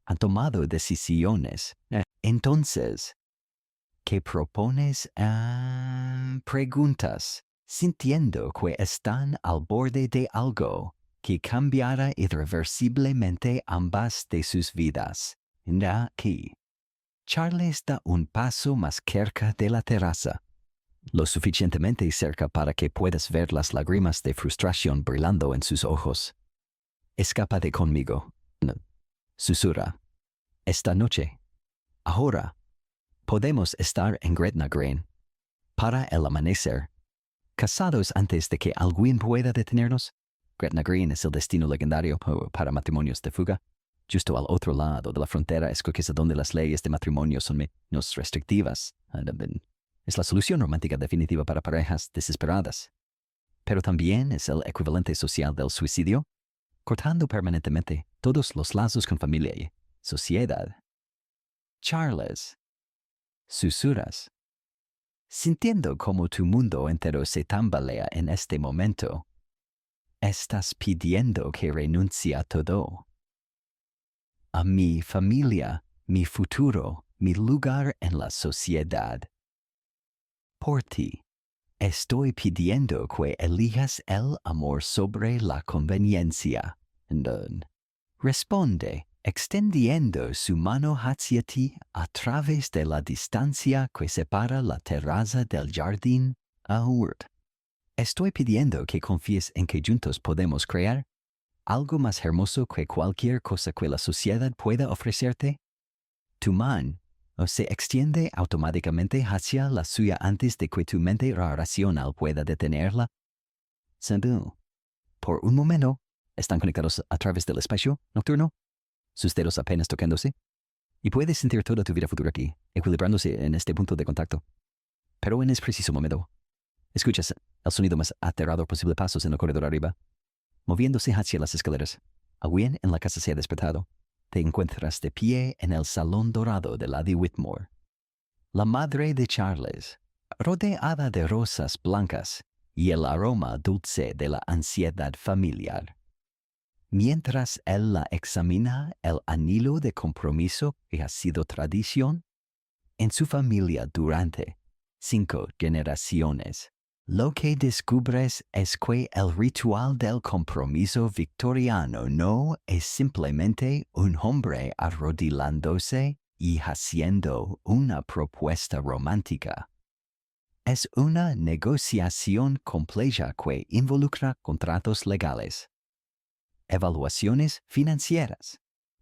han tomado decisiones, entonces, ¿qué propones? Preguntas, sintiendo que están al borde de algo que cambiará irreversiblemente ambas de sus vidas. Aquí, Charles da un paso más cerca de la terraza, lo suficientemente cerca para que puedas ver las lágrimas de frustración brillando en sus ojos. Escápate conmigo. Susurra. Esta noche Ahora, podemos estar en Gretna Green para el amanecer, casados antes de que alguien pueda detenernos. Gretna Green es el destino legendario para matrimonios de fuga. Justo al otro lado de la frontera es donde las leyes de matrimonio son menos restrictivas. Es la solución romántica definitiva para parejas desesperadas. Pero también es el equivalente social del suicidio, cortando permanentemente todos los lazos con familia y sociedad. Charles, susurras, sintiendo como tu mundo entero se tambalea en este momento. Estás pidiendo que renuncie a todo. A mi familia, mi futuro, mi lugar en la sociedad. Por ti, estoy pidiendo que elijas el amor sobre la conveniencia. Responde, extendiendo su mano hacia ti a través de la distancia que separa la terraza del jardín. Estoy pidiendo que confíes en que juntos podemos crear algo más hermoso que cualquier cosa que la sociedad pueda ofrecerte. Tu mano se extiende automáticamente hacia la suya antes de que tu mente racional pueda detenerla. Por un momento, están conectados a través del espacio nocturno, sus dedos apenas tocándose, y puedes sentir toda tu vida futura aquí, equilibrándose en este punto de contacto. Pero en ese preciso momento, escuchas el sonido más aterrador posible, pasos en el corredor arriba, moviéndose hacia las escaleras. Alguien en la casa se ha despertado. Te encuentras de pie en el salón dorado de Lady Whitmore. La madre de Charles, rodeada de rosas blancas y el aroma dulce de la ansiedad familiar. Mientras él la examina, el anillo de compromiso que ha sido tradición en su familia durante 5 generaciones. Lo que descubres es que el ritual del compromiso victoriano no es simplemente un hombre arrodillándose y haciendo una propuesta romántica. Es una negociación compleja que involucra contratos legales, evaluaciones financieras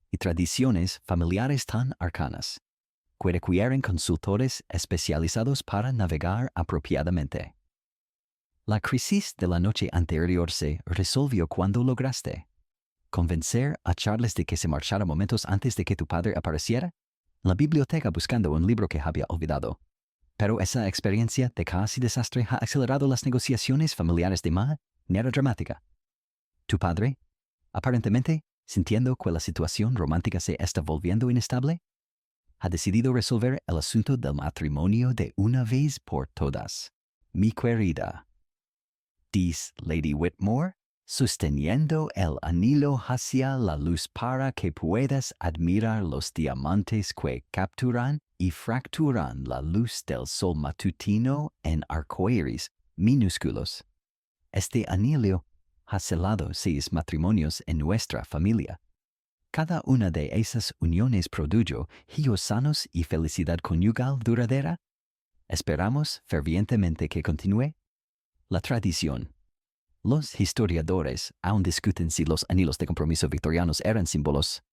y tradiciones familiares tan arcanas, que requieren consultores especializados para navegar apropiadamente. La crisis de la noche anterior se resolvió cuando lograste convencer a Charles de que se marchara momentos antes de que tu padre apareciera en la biblioteca buscando un libro que había olvidado. Pero esa experiencia de casi desastre ha acelerado las negociaciones familiares de manera dramática. Tu padre, aparentemente sintiendo que la situación romántica se está volviendo inestable, ha decidido resolver el asunto del matrimonio de una vez por todas. Mi querida, dice Lady Whitmore, sosteniendo el anillo hacia la luz para que puedas admirar los diamantes que capturan y fracturan la luz del sol matutino en arcoíris minúsculos. Este anillo ha celado 6 matrimonios en nuestra familia. Cada una de esas uniones produjo hijos sanos y felicidad conyugal duradera. Esperamos fervientemente que continúe la tradición. Los historiadores aún discuten si los anillos de compromiso victorianos eran símbolos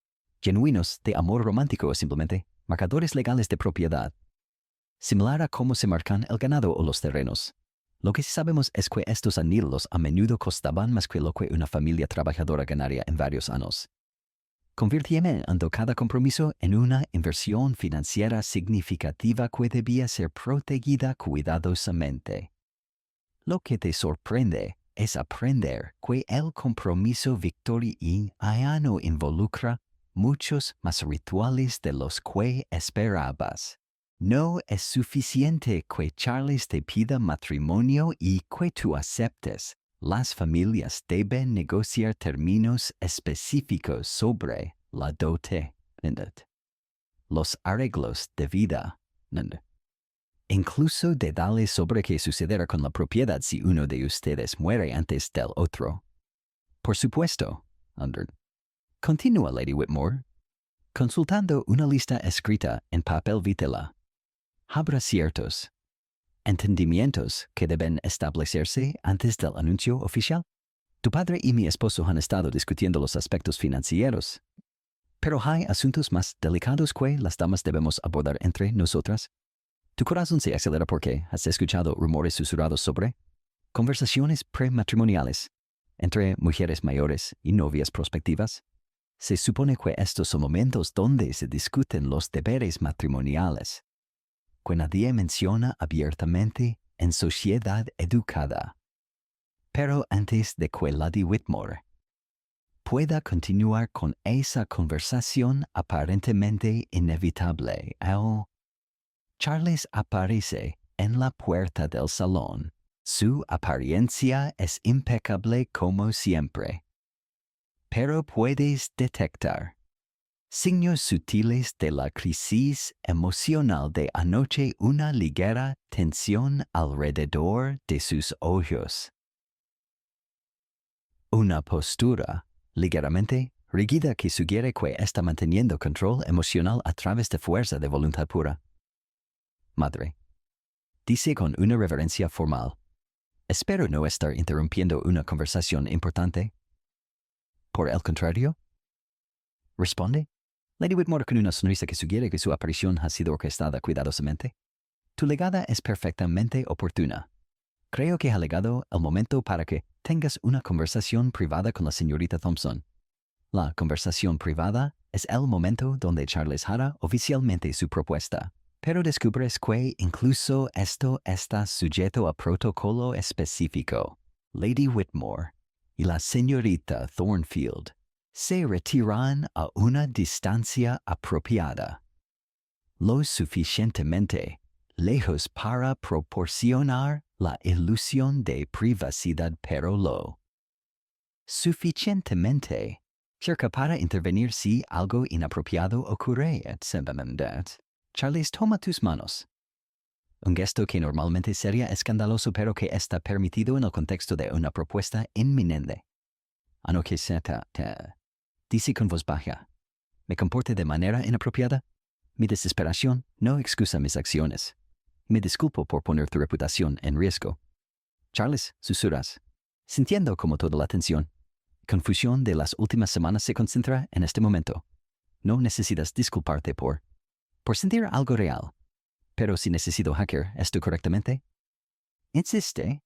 genuinos de amor romántico o simplemente marcadores legales de propiedad, similar a cómo se marcan el ganado o los terrenos. Lo que sí sabemos es que estos anillos a menudo costaban más que lo que una familia trabajadora ganaría en varios años, convirtiendo cada compromiso en una inversión financiera significativa que debía ser protegida cuidadosamente. Lo que te sorprende es aprender que el compromiso victoriano involucra muchos más rituales de los que esperabas. No es suficiente que Charles te pida matrimonio y que tú aceptes. Las familias deben negociar términos específicos sobre la dote, los arreglos de vida, incluso detalles sobre qué sucederá con la propiedad si uno de ustedes muere antes del otro. Por supuesto, continúa Lady Whitmore, consultando una lista escrita en papel vitela. Habrá ciertos entendimientos que deben establecerse antes del anuncio oficial. Tu padre y mi esposo han estado discutiendo los aspectos financieros Pero hay asuntos más delicados que las damas debemos abordar entre nosotras. Tu corazón se acelera porque has escuchado rumores susurrados sobre conversaciones prematrimoniales entre mujeres mayores y novias prospectivas. Se supone que estos son momentos donde se discuten los deberes matrimoniales, que nadie menciona abiertamente en sociedad educada. Pero antes de que Lady Whitmore pueda continuar con esa conversación aparentemente inevitable, Charles aparece en la puerta del salón. Su apariencia es impecable como siempre, pero puedes detectar signos sutiles de la crisis emocional de anoche, una ligera tensión alrededor de sus ojos. Una postura ligeramente rígida que sugiere que está manteniendo control emocional a través de fuerza de voluntad pura. Madre, dice con una reverencia formal, espero no estar interrumpiendo una conversación importante. Por el contrario, responde Lady Whitmore con una sonrisa que sugiere que su aparición ha sido orquestada cuidadosamente. Tu llegada es perfectamente oportuna. Creo que ha llegado el momento para que tengas una conversación privada con la señorita Thompson. La conversación privada es el momento donde Charles hará oficialmente su propuesta, pero descubres que incluso esto está sujeto a protocolo específico. Lady Whitmore y la señorita Thornfield se retiran a una distancia apropiada, lo suficientemente lejos para proporcionar la ilusión de privacidad, pero lo suficientemente cerca para intervenir si algo inapropiado ocurre. Charles toma tus manos. Un gesto que normalmente sería escandaloso, pero que está permitido en el contexto de una propuesta inminente. Dice con voz baja, ¿me comporte de manera inapropiada? Mi desesperación no excusa mis acciones. Me disculpo por poner tu reputación en riesgo. Charles, susurras, sintiendo como toda la tensión, confusión de las últimas semanas se concentra en este momento. No necesitas disculparte por sentir algo real. Pero si necesito hackear esto correctamente, insiste,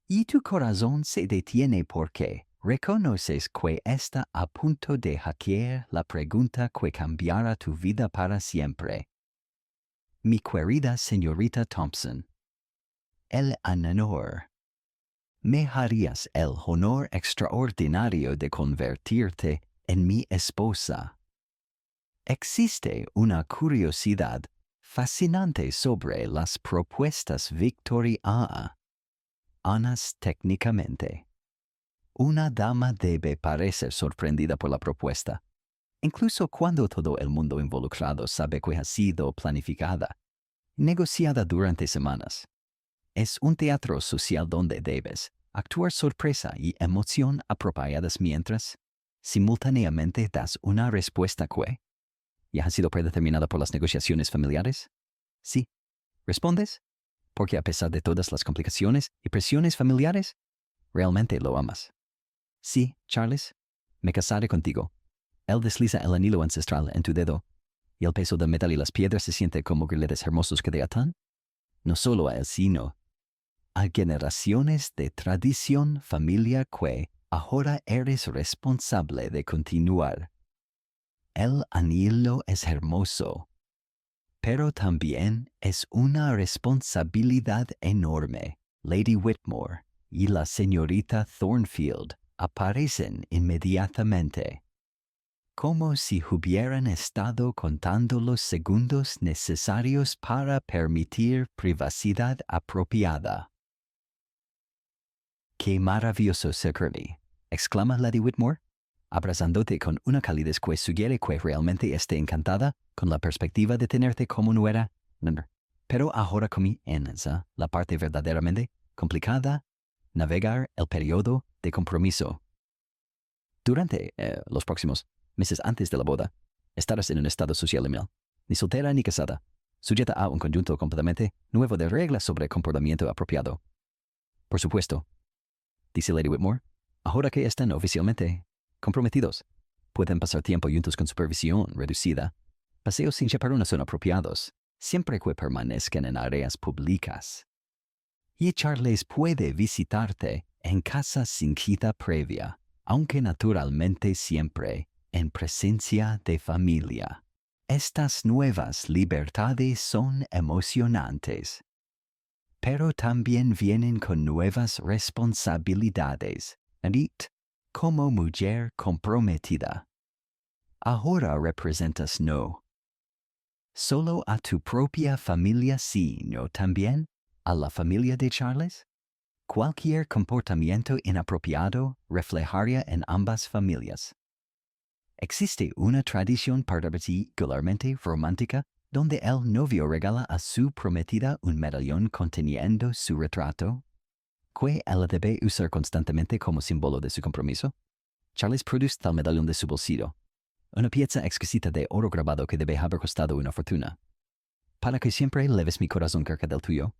y tu corazón se detiene porque reconoces que está a punto de hackear la pregunta que cambiará tu vida para siempre. Mi querida señorita Thompson, el honor. Me harías el honor extraordinario de convertirte en mi esposa. Existe una curiosidad fascinante sobre las propuestas victorianas. Técnicamente, una dama debe parecer sorprendida por la propuesta, incluso cuando todo el mundo involucrado sabe que ha sido planificada, negociada durante semanas. Es un teatro social donde debes actuar sorpresa y emoción apropiadas mientras simultáneamente das una respuesta que ya ha sido predeterminada por las negociaciones familiares. Sí, ¿respondes? Porque a pesar de todas las complicaciones y presiones familiares, realmente lo amas. Sí, Charles, me casaré contigo. Él desliza el anillo ancestral en tu dedo, y el peso del metal y las piedras se siente como grilletes hermosos que te atan, no solo a él, sino a generaciones de tradición familiar que ahora eres responsable de continuar. El anillo es hermoso, pero también es una responsabilidad enorme. Lady Whitmore y la señorita Thornfield aparecen inmediatamente, como si hubieran estado contando los segundos necesarios para permitir privacidad apropiada. ¡Qué maravilloso Secretos! Exclama Lady Whitmore, abrazándote con una calidez que sugiere que realmente esté encantada con la perspectiva de tenerte como nuera. Pero ahora comienza la parte verdaderamente complicada, navegar el periodo de compromiso. Durante los próximos meses antes de la boda, estarás en un estado social liminal, ni soltera ni casada, sujeta a un conjunto completamente nuevo de reglas sobre comportamiento apropiado. Por supuesto, dice Lady Whitmore, ahora que están oficialmente comprometidos, Pueden pasar tiempo juntos con supervisión reducida, paseos sin chaperones son apropiados, siempre que permanezcan en áreas públicas. Y Charles puede visitarte en casa sin cita previa, aunque naturalmente siempre en presencia de familia. Estas nuevas libertades son emocionantes, pero también vienen con nuevas responsabilidades. Anit, como mujer comprometida. Ahora representas no solo a tu propia familia, sino también a la familia de Charles. Cualquier comportamiento inapropiado reflejaría en ambas familias. Existe una tradición particularmente romántica donde el novio regala a su prometida un medallón conteniendo su retrato, que ella debe usar constantemente como símbolo de su compromiso. Charles produce tal medallón de su bolsillo, una pieza exquisita de oro grabado que debe haber costado una fortuna. Para que siempre leves mi corazón cerca del tuyo.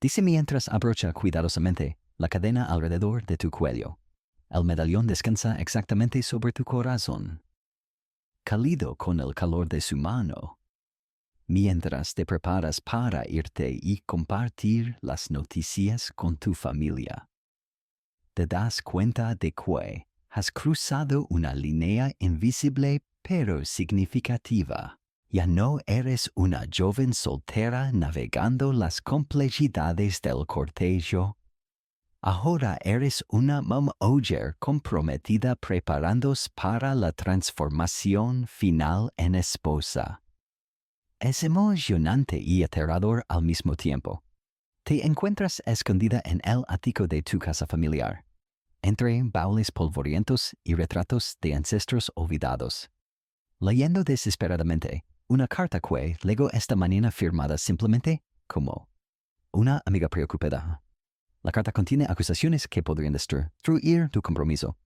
Dice mientras abrocha cuidadosamente la cadena alrededor de tu cuello. El medallón descansa exactamente sobre tu corazón, cálido con el calor de su mano. Mientras te preparas para irte y compartir las noticias con tu familia, te das cuenta de que has cruzado una línea invisible pero significativa. Ya no eres una joven soltera navegando las complejidades del cortejo. Ahora eres una mujer comprometida preparándose para la transformación final en esposa. Es emocionante y aterrador al mismo tiempo. Te encuentras escondida en el ático de tu casa familiar, entre baúles polvorientos y retratos de ancestros olvidados, leyendo desesperadamente una carta que legó esta mañana firmada simplemente como una amiga preocupada. La carta contiene acusaciones que podrían destruir tu compromiso,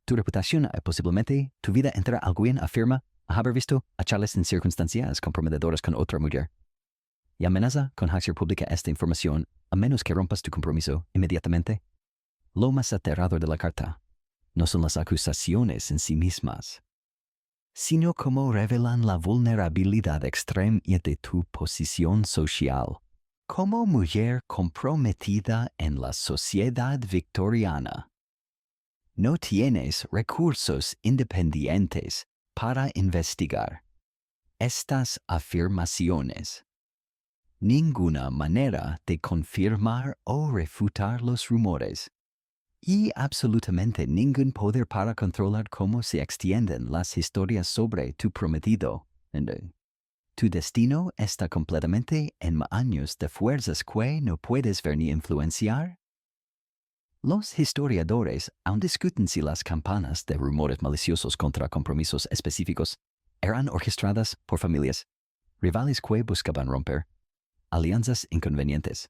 tu reputación y posiblemente tu vida entera. Alguien afirma haber visto a Charles en circunstancias comprometedoras con otra mujer y amenaza con hacer pública esta información a menos que rompas tu compromiso inmediatamente. Lo más aterrador de la carta no son las acusaciones en sí mismas, sino cómo revelan la vulnerabilidad extrema de tu posición social como mujer comprometida en la sociedad victoriana. No tienes recursos independientes para investigar estas afirmaciones, ninguna manera de confirmar o refutar los rumores, y absolutamente ningún poder para controlar cómo se extienden las historias sobre tu prometido. Tu destino está completamente en manos de fuerzas que no puedes ver ni influenciar. Los historiadores aún discuten si las campanas de rumores maliciosos contra compromisos específicos eran orquestadas por familias, rivales que buscaban romper alianzas inconvenientes,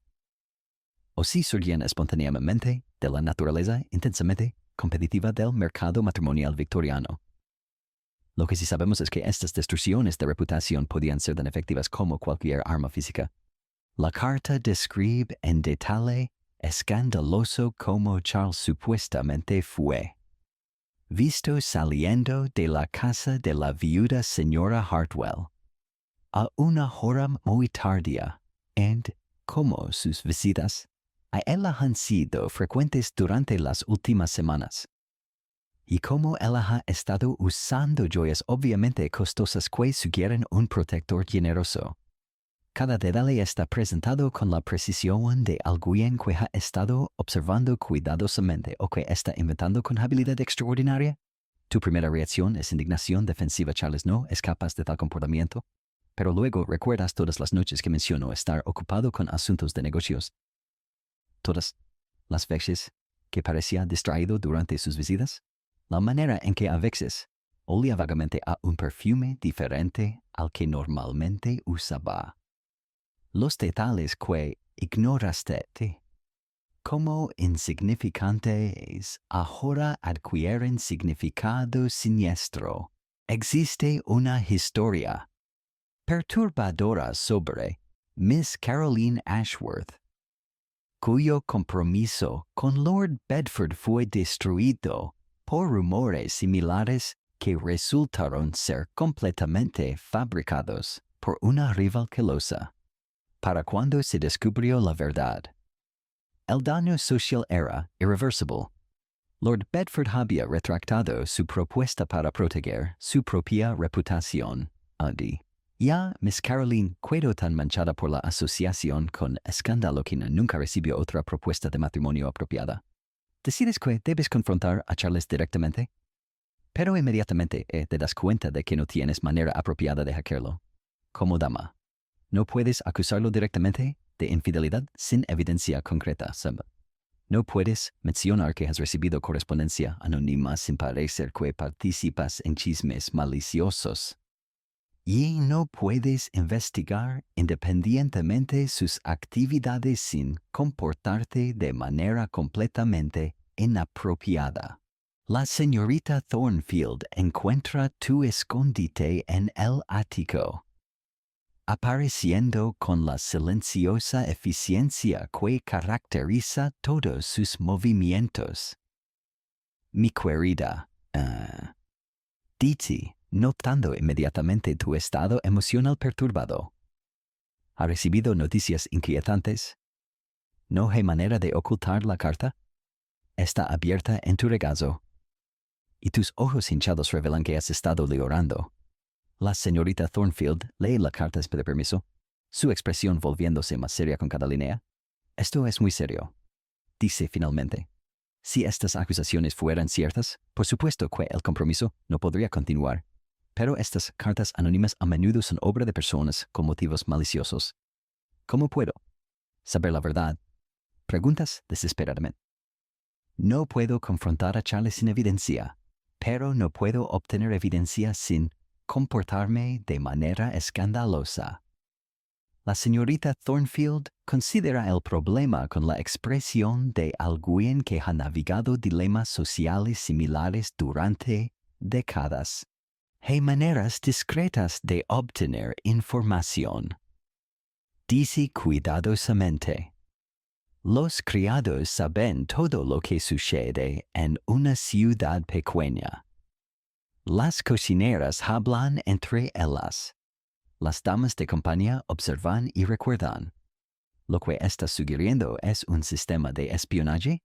o si surgían espontáneamente de la naturaleza intensamente competitiva del mercado matrimonial victoriano. Lo que sí sabemos es que estas destrucciones de reputación podían ser tan efectivas como cualquier arma física. La carta describe en detalle escandaloso cómo Charles supuestamente fue visto saliendo de la casa de la viuda señora Hartwell a una hora muy tardía, y cómo sus visitas a ella han sido frecuentes durante las últimas semanas, y cómo ella ha estado usando joyas obviamente costosas que sugieren un protector generoso. Cada detalle está presentado con la precisión de alguien que ha estado observando cuidadosamente o que está inventando con habilidad extraordinaria. Tu primera reacción es indignación defensiva. Charles no es capaz de tal comportamiento, pero luego recuerdas todas las noches que mencionó estar ocupado con asuntos de negocios. Todas las veces que parecía distraído durante sus visitas, la manera en que a veces olía vagamente a un perfume diferente al que normalmente usaba. Los detalles que ignoraste como insignificantes ahora adquieren significado siniestro. Existe una historia perturbadora sobre Miss Caroline Ashworth, cuyo compromiso con Lord Bedford fue destruido por rumores similares que resultaron ser completamente fabricados por una rival celosa. Para cuando se descubrió la verdad, el daño social era irreversible. Lord Bedford había retractado su propuesta para proteger su propia reputación. Ya Miss Caroline quedó tan manchada por la asociación con escándalo que nunca recibió otra propuesta de matrimonio apropiada. ¿Decides que debes confrontar a Charles directamente? Pero inmediatamente te das cuenta de que no tienes manera apropiada de hackearlo. Como dama, no puedes acusarlo directamente de infidelidad sin evidencia concreta. No puedes mencionar que has recibido correspondencia anónima sin parecer que participas en chismes maliciosos. Y no puedes investigar independientemente sus actividades sin comportarte de manera completamente inapropiada. La señorita Thornfield encuentra tu escondite en el ático, apareciendo con la silenciosa eficiencia que caracteriza todos sus movimientos. Mi querida, Diti, notando inmediatamente tu estado emocional perturbado. ¿Ha recibido noticias inquietantes? ¿No hay manera de ocultar la carta? Está abierta en tu regazo, y tus ojos hinchados revelan que has estado llorando. La señorita Thornfield lee la carta y pide permiso, su expresión volviéndose más seria con cada línea. Esto es muy serio, dice finalmente. Si estas acusaciones fueran ciertas, por supuesto que el compromiso no podría continuar. Pero estas cartas anónimas a menudo son obra de personas con motivos maliciosos. ¿Cómo puedo saber la verdad? Preguntas desesperadamente. No puedo confrontar a Charles sin evidencia, pero no puedo obtener evidencia sin comportarme de manera escandalosa. La señorita Thornfield considera el problema con la expresión de alguien que ha navegado dilemas sociales similares durante décadas. Hay maneras discretas de obtener información. Dice cuidadosamente. Los criados saben todo lo que sucede en una ciudad pequeña. Las cocineras hablan entre ellas. Las damas de compañía observan y recuerdan. Lo que está sugiriendo es un sistema de espionaje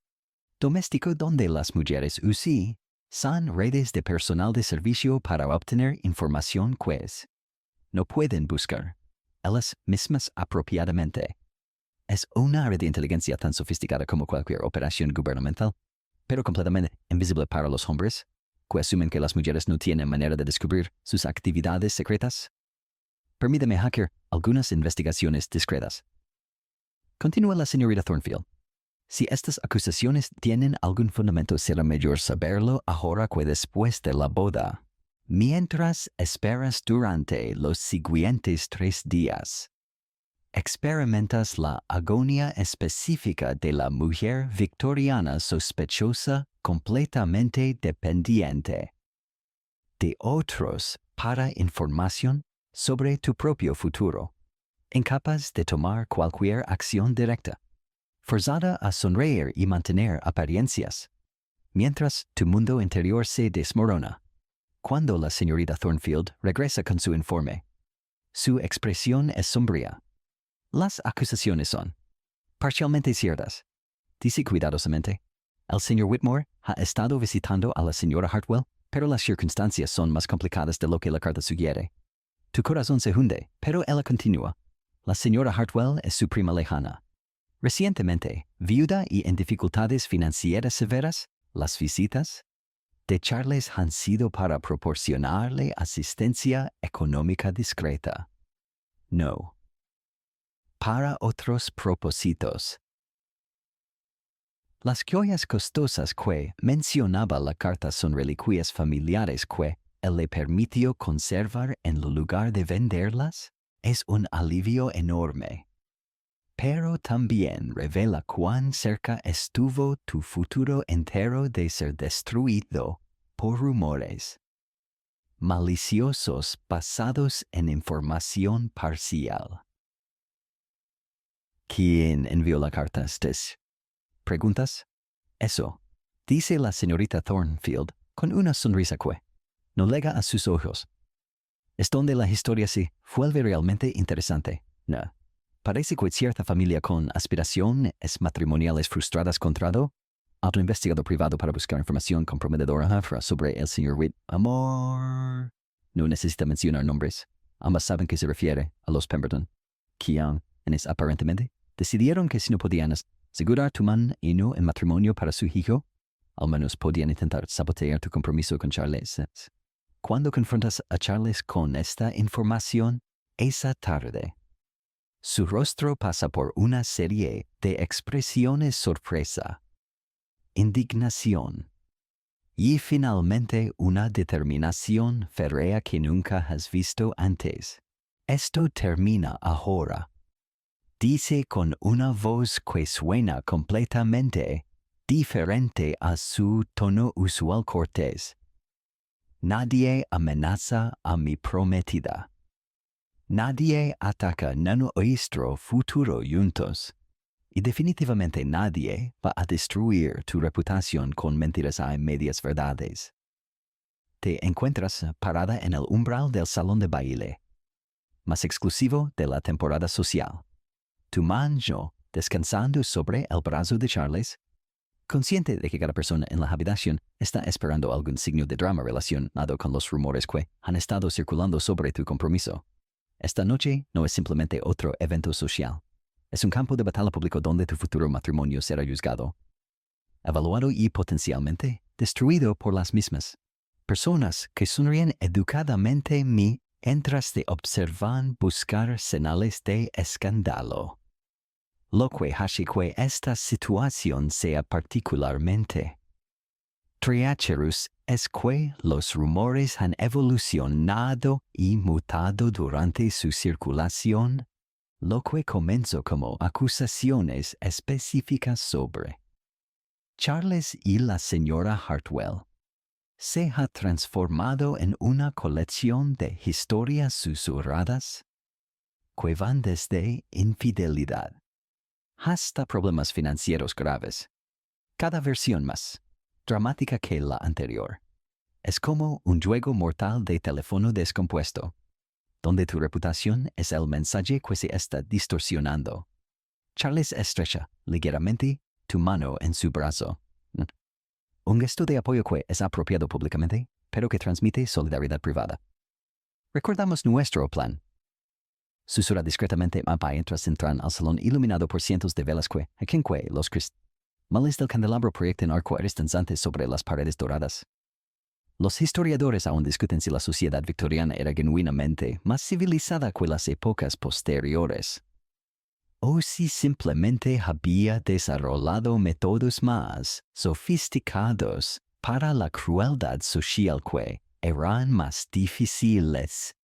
doméstico donde las mujeres usan redes de personal de servicio para obtener información que no pueden buscar ellas mismas apropiadamente. Es una red de inteligencia tan sofisticada como cualquier operación gubernamental, pero completamente invisible para los hombres, que asumen que las mujeres no tienen manera de descubrir sus actividades secretas. Permíteme hackear algunas investigaciones discretas. Continúa la señorita Thornfield. Si estas acusaciones tienen algún fundamento, será mejor saberlo ahora que después de la boda. Mientras esperas durante los siguientes 3 días, experimentas la agonía específica de la mujer victoriana sospechosa, completamente dependiente de otros para información sobre tu propio futuro, incapaz de tomar cualquier acción directa, forzada a sonreír y mantener apariencias, mientras tu mundo interior se desmorona. Cuando la señorita Thornfield regresa con su informe, su expresión es sombría. Las acusaciones son parcialmente ciertas. Dice cuidadosamente, el señor Whitmore ha estado visitando a la señora Hartwell, pero las circunstancias son más complicadas de lo que la carta sugiere. Tu corazón se hunde, pero ella continúa. La señora Hartwell es su prima lejana. Recientemente, viuda y en dificultades financieras severas, las visitas de Charles han sido para proporcionarle asistencia económica discreta. No. Para otros propósitos. Las joyas costosas que mencionaba la carta son reliquias familiares que él le permitió conservar en lugar de venderlas. Es un alivio enorme. Pero también revela cuán cerca estuvo tu futuro entero de ser destruido por rumores maliciosos basados en información parcial. ¿Quién envió la carta? ¿Preguntas? Eso, dice la señorita Thornfield con una sonrisa que no llega a sus ojos. Es donde la historia se vuelve realmente interesante. No. Parece que cierta familia con aspiraciones matrimoniales frustradas contrató a otro investigador privado para buscar información comprometedora sobre el señor Witt. Amor. No necesita mencionar nombres. Ambas saben que se refiere a los Pemberton, quienes aparentemente decidieron que si no podían asegurar tu mano en matrimonio para su hijo, al menos podían intentar sabotear tu compromiso con Charles. Cuando confrontas a Charles con esta información, esa tarde, su rostro pasa por una serie de expresiones: sorpresa, indignación y finalmente una determinación férrea que nunca has visto antes. Esto termina ahora, dice con una voz que suena completamente diferente a su tono usual cortés. Nadie amenaza a mi prometida. Nadie ataca nuestro futuro juntos. Y definitivamente nadie va a destruir tu reputación con mentiras y medias verdades. Te encuentras parada en el umbral del salón de baile, más exclusivo de la temporada social. Tu mano descansando sobre el brazo de Charles, consciente de que cada persona en la habitación está esperando algún signo de drama relacionado con los rumores que han estado circulando sobre tu compromiso. Esta noche no es simplemente otro evento social. Es un campo de batalla público donde tu futuro matrimonio será juzgado, evaluado y potencialmente destruido por las mismas personas que sonríen educadamente mientras te observan buscar señales de escándalo. Lo que hace que esta situación sea particularmente treacherous es que los rumores han evolucionado y mutado durante su circulación, lo que comenzó como acusaciones específicas sobre Charles y la señora Hartwell se ha transformado en una colección de historias susurradas que van desde infidelidad hasta problemas financieros graves. Cada versión más dramática que la anterior. Es como un juego mortal de teléfono descompuesto, donde tu reputación es el mensaje que se está distorsionando. Charles estrecha ligeramente tu mano en su brazo. Un gesto de apoyo que es apropiado públicamente, pero que transmite solidaridad privada. Recordamos nuestro plan. Susurra discretamente mientras entran al salón iluminado por cientos de velas que los cristales del candelabro proyectan arcoíris danzantes sobre las paredes doradas. Los historiadores aún discuten si la sociedad victoriana era genuinamente más civilizada que las épocas posteriores, o si simplemente había desarrollado métodos más sofisticados para la crueldad social que eran más difíciles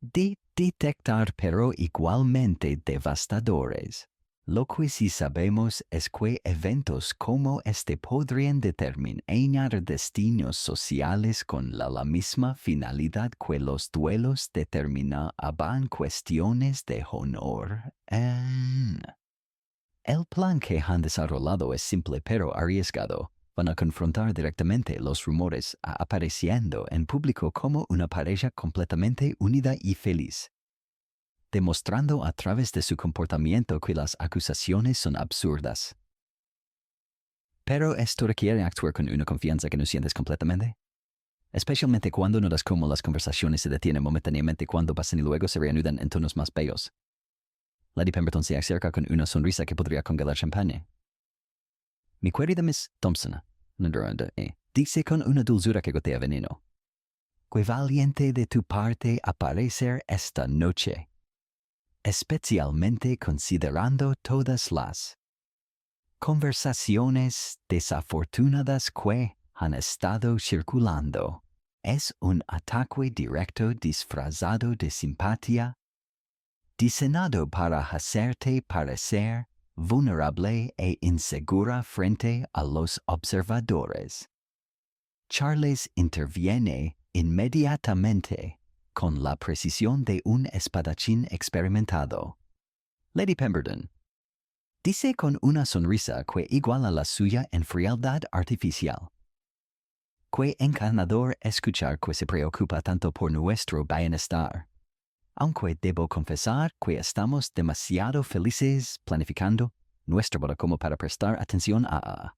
de detectar pero igualmente devastadores. Lo que sí sabemos es que eventos como este podrían determinar destinos sociales con la misma finalidad que los duelos determinaban cuestiones de honor. El plan que han desarrollado es simple pero arriesgado. Van a confrontar directamente los rumores apareciendo en público como una pareja completamente unida y feliz, demostrando a través de su comportamiento que las acusaciones son absurdas. Pero esto requiere actuar con una confianza que no sientes completamente, especialmente cuando notas cómo las conversaciones se detienen momentáneamente cuando pasan y luego se reanudan en tonos más bellos. Lady Pemberton se acerca con una sonrisa que podría congelar champagne. Mi querida Miss Thompson, dice con una dulzura que gotea veneno. Qué valiente de tu parte aparecer esta noche, especialmente considerando todas las conversaciones desafortunadas que han estado circulando. Es un ataque directo disfrazado de simpatía, diseñado para hacerte parecer vulnerable e insegura frente a los observadores. Charles interviene inmediatamente con la precisión de un espadachín experimentado. Lady Pemberton dice con una sonrisa que iguala la suya en frialdad artificial. Qué encantador escuchar que se preocupa tanto por nuestro bienestar. Aunque debo confesar que estamos demasiado felices planificando nuestra boda como para prestar atención a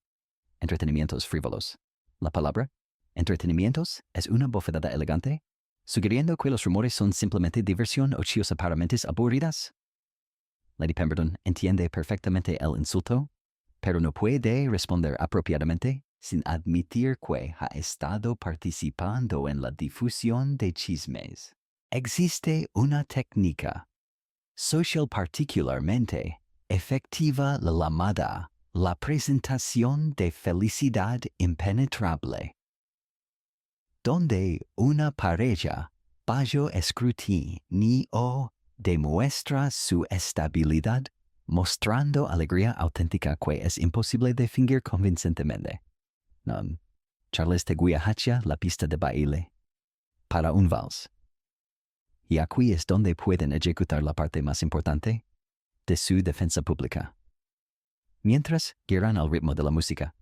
entretenimientos frívolos. La palabra entretenimientos es una bofetada elegante, sugiriendo que los rumores son simplemente diversión ociosa para mentes aburridas. Lady Pemberton entiende perfectamente el insulto, pero no puede responder apropiadamente sin admitir que ha estado participando en la difusión de chismes. Existe una técnica, social particularmente efectiva, la llamada la presentación de felicidad impenetrable, donde una pareja, bajo escrutinio, demuestra su estabilidad, mostrando alegría auténtica que es imposible de fingir convincentemente. Charles te guiahacha la pista de baile para un vals. Y aquí es donde pueden ejecutar la parte más importante de su defensa pública. Mientras giran al ritmo de la música,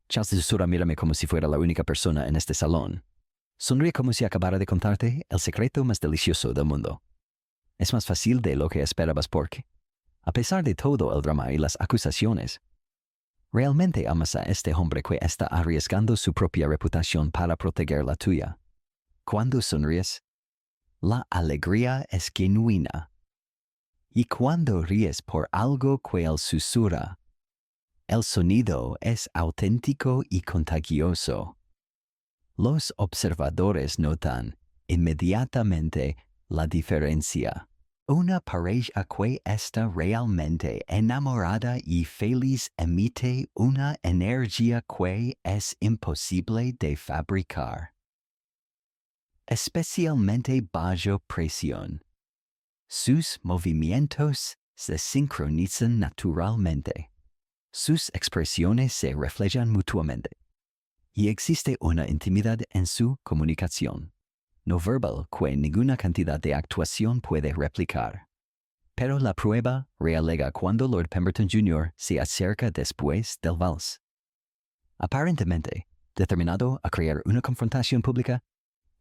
Charles susurra: mírame como si fuera la única persona en este salón. Sonríe como si acabara de contarte el secreto más delicioso del mundo. Es más fácil de lo que esperabas porque, a pesar de todo el drama y las acusaciones, realmente amas a este hombre que está arriesgando su propia reputación para proteger la tuya. Cuando sonríes, la alegría es genuina. Y cuando ríes por algo que él susurra, el sonido es auténtico y contagioso. Los observadores notan inmediatamente la diferencia. Una pareja que está realmente enamorada y feliz emite una energía que es imposible de fabricar, especialmente bajo presión. Sus movimientos se sincronizan naturalmente. Sus expresiones se reflejan mutuamente. Y existe una intimidad en su comunicación, no verbal, que ninguna cantidad de actuación puede replicar. Pero la prueba realega cuando Lord Pemberton Jr. se acerca después del vals. Aparentemente, determinado a crear una confrontación pública,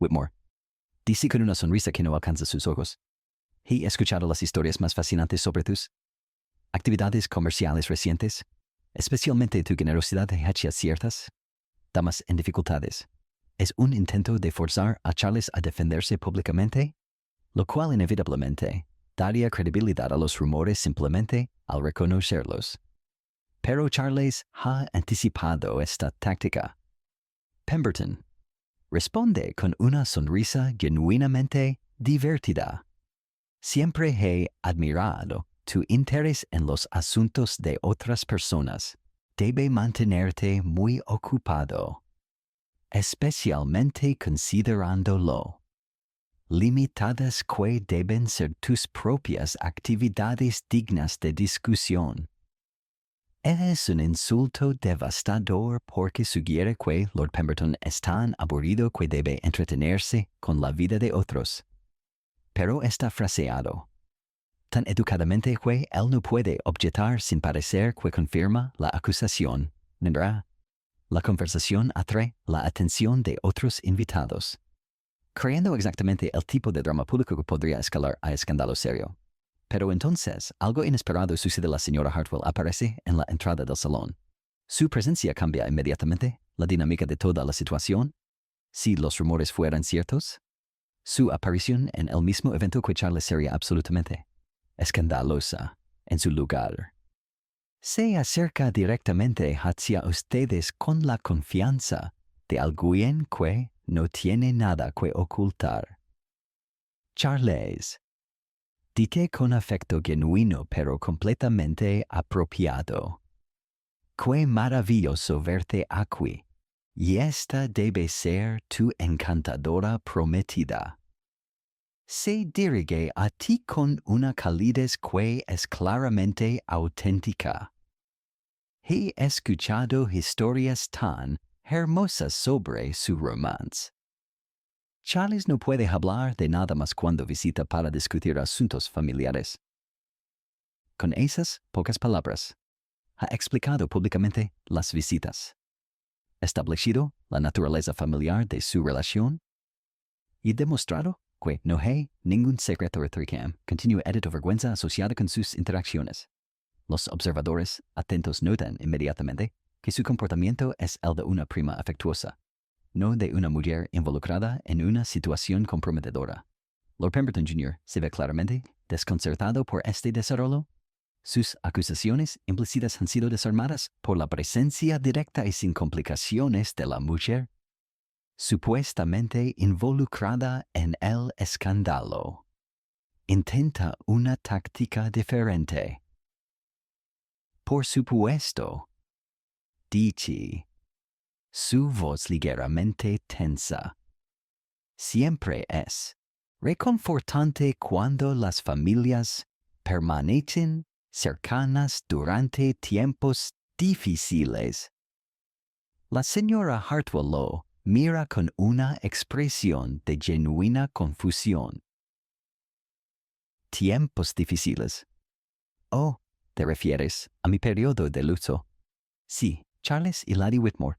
Whitmore dice con una sonrisa que no alcanza sus ojos: he escuchado las historias más fascinantes sobre tus actividades comerciales recientes, especialmente tu generosidad hacia ciertas damas en dificultades. Es un intento de forzar a Charles a defenderse públicamente, lo cual inevitablemente daría credibilidad a los rumores simplemente al reconocerlos. Pero Charles ha anticipado esta táctica. Pemberton responde con una sonrisa genuinamente divertida. Siempre he admirado tu interés en los asuntos de otras personas. Debe mantenerte muy ocupado, especialmente considerándolo limitadas que deben ser tus propias actividades dignas de discusión. Es un insulto devastador porque sugiere que Lord Pemberton es tan aburrido que debe entretenerse con la vida de otros. Pero está fraseado tan educadamente que él no puede objetar sin parecer que confirma la acusación. La conversación atrae la atención de otros invitados, creando exactamente el tipo de drama público que podría escalar a escándalo serio. Pero entonces, algo inesperado sucede. La señora Hartwell aparece en la entrada del salón. Su presencia cambia inmediatamente la dinámica de toda la situación. Si los rumores fueran ciertos, su aparición en el mismo evento que Charles sería absolutamente escandalosa en su lugar. Se acerca directamente hacia ustedes con la confianza de alguien que no tiene nada que ocultar. Charles, dite con afecto genuino pero completamente apropiado: qué maravilloso verte aquí, y esta debe ser tu encantadora prometida. Se dirige a ti con una calidez que es claramente auténtica. He escuchado historias tan hermosas sobre su romance. Charles no puede hablar de nada más cuando visita para discutir asuntos familiares. Con esas pocas palabras, ha explicado públicamente las visitas. establecido la naturaleza familiar de su relación y demostrado que no hay ningún secreto entre que continúa edad o vergüenza asociada con sus interacciones. Los observadores atentos notan inmediatamente que su comportamiento es el de una prima afectuosa, no de una mujer involucrada en una situación comprometedora. Lord Pemberton Jr. se ve claramente desconcertado por este desarrollo. Sus acusaciones implícitas han sido desarmadas por la presencia directa y sin complicaciones de la mujer, supuestamente involucrada en el escándalo. Intenta una táctica diferente. Por supuesto, dice, su voz ligeramente tensa. Siempre es reconfortante cuando las familias permanecen cercanas durante tiempos difíciles. La señora Hartwell lo mira con una expresión de genuina confusión. Tiempos difíciles. Oh, ¿te refieres a mi periodo de luto? Sí, Charles y Lady Whitmore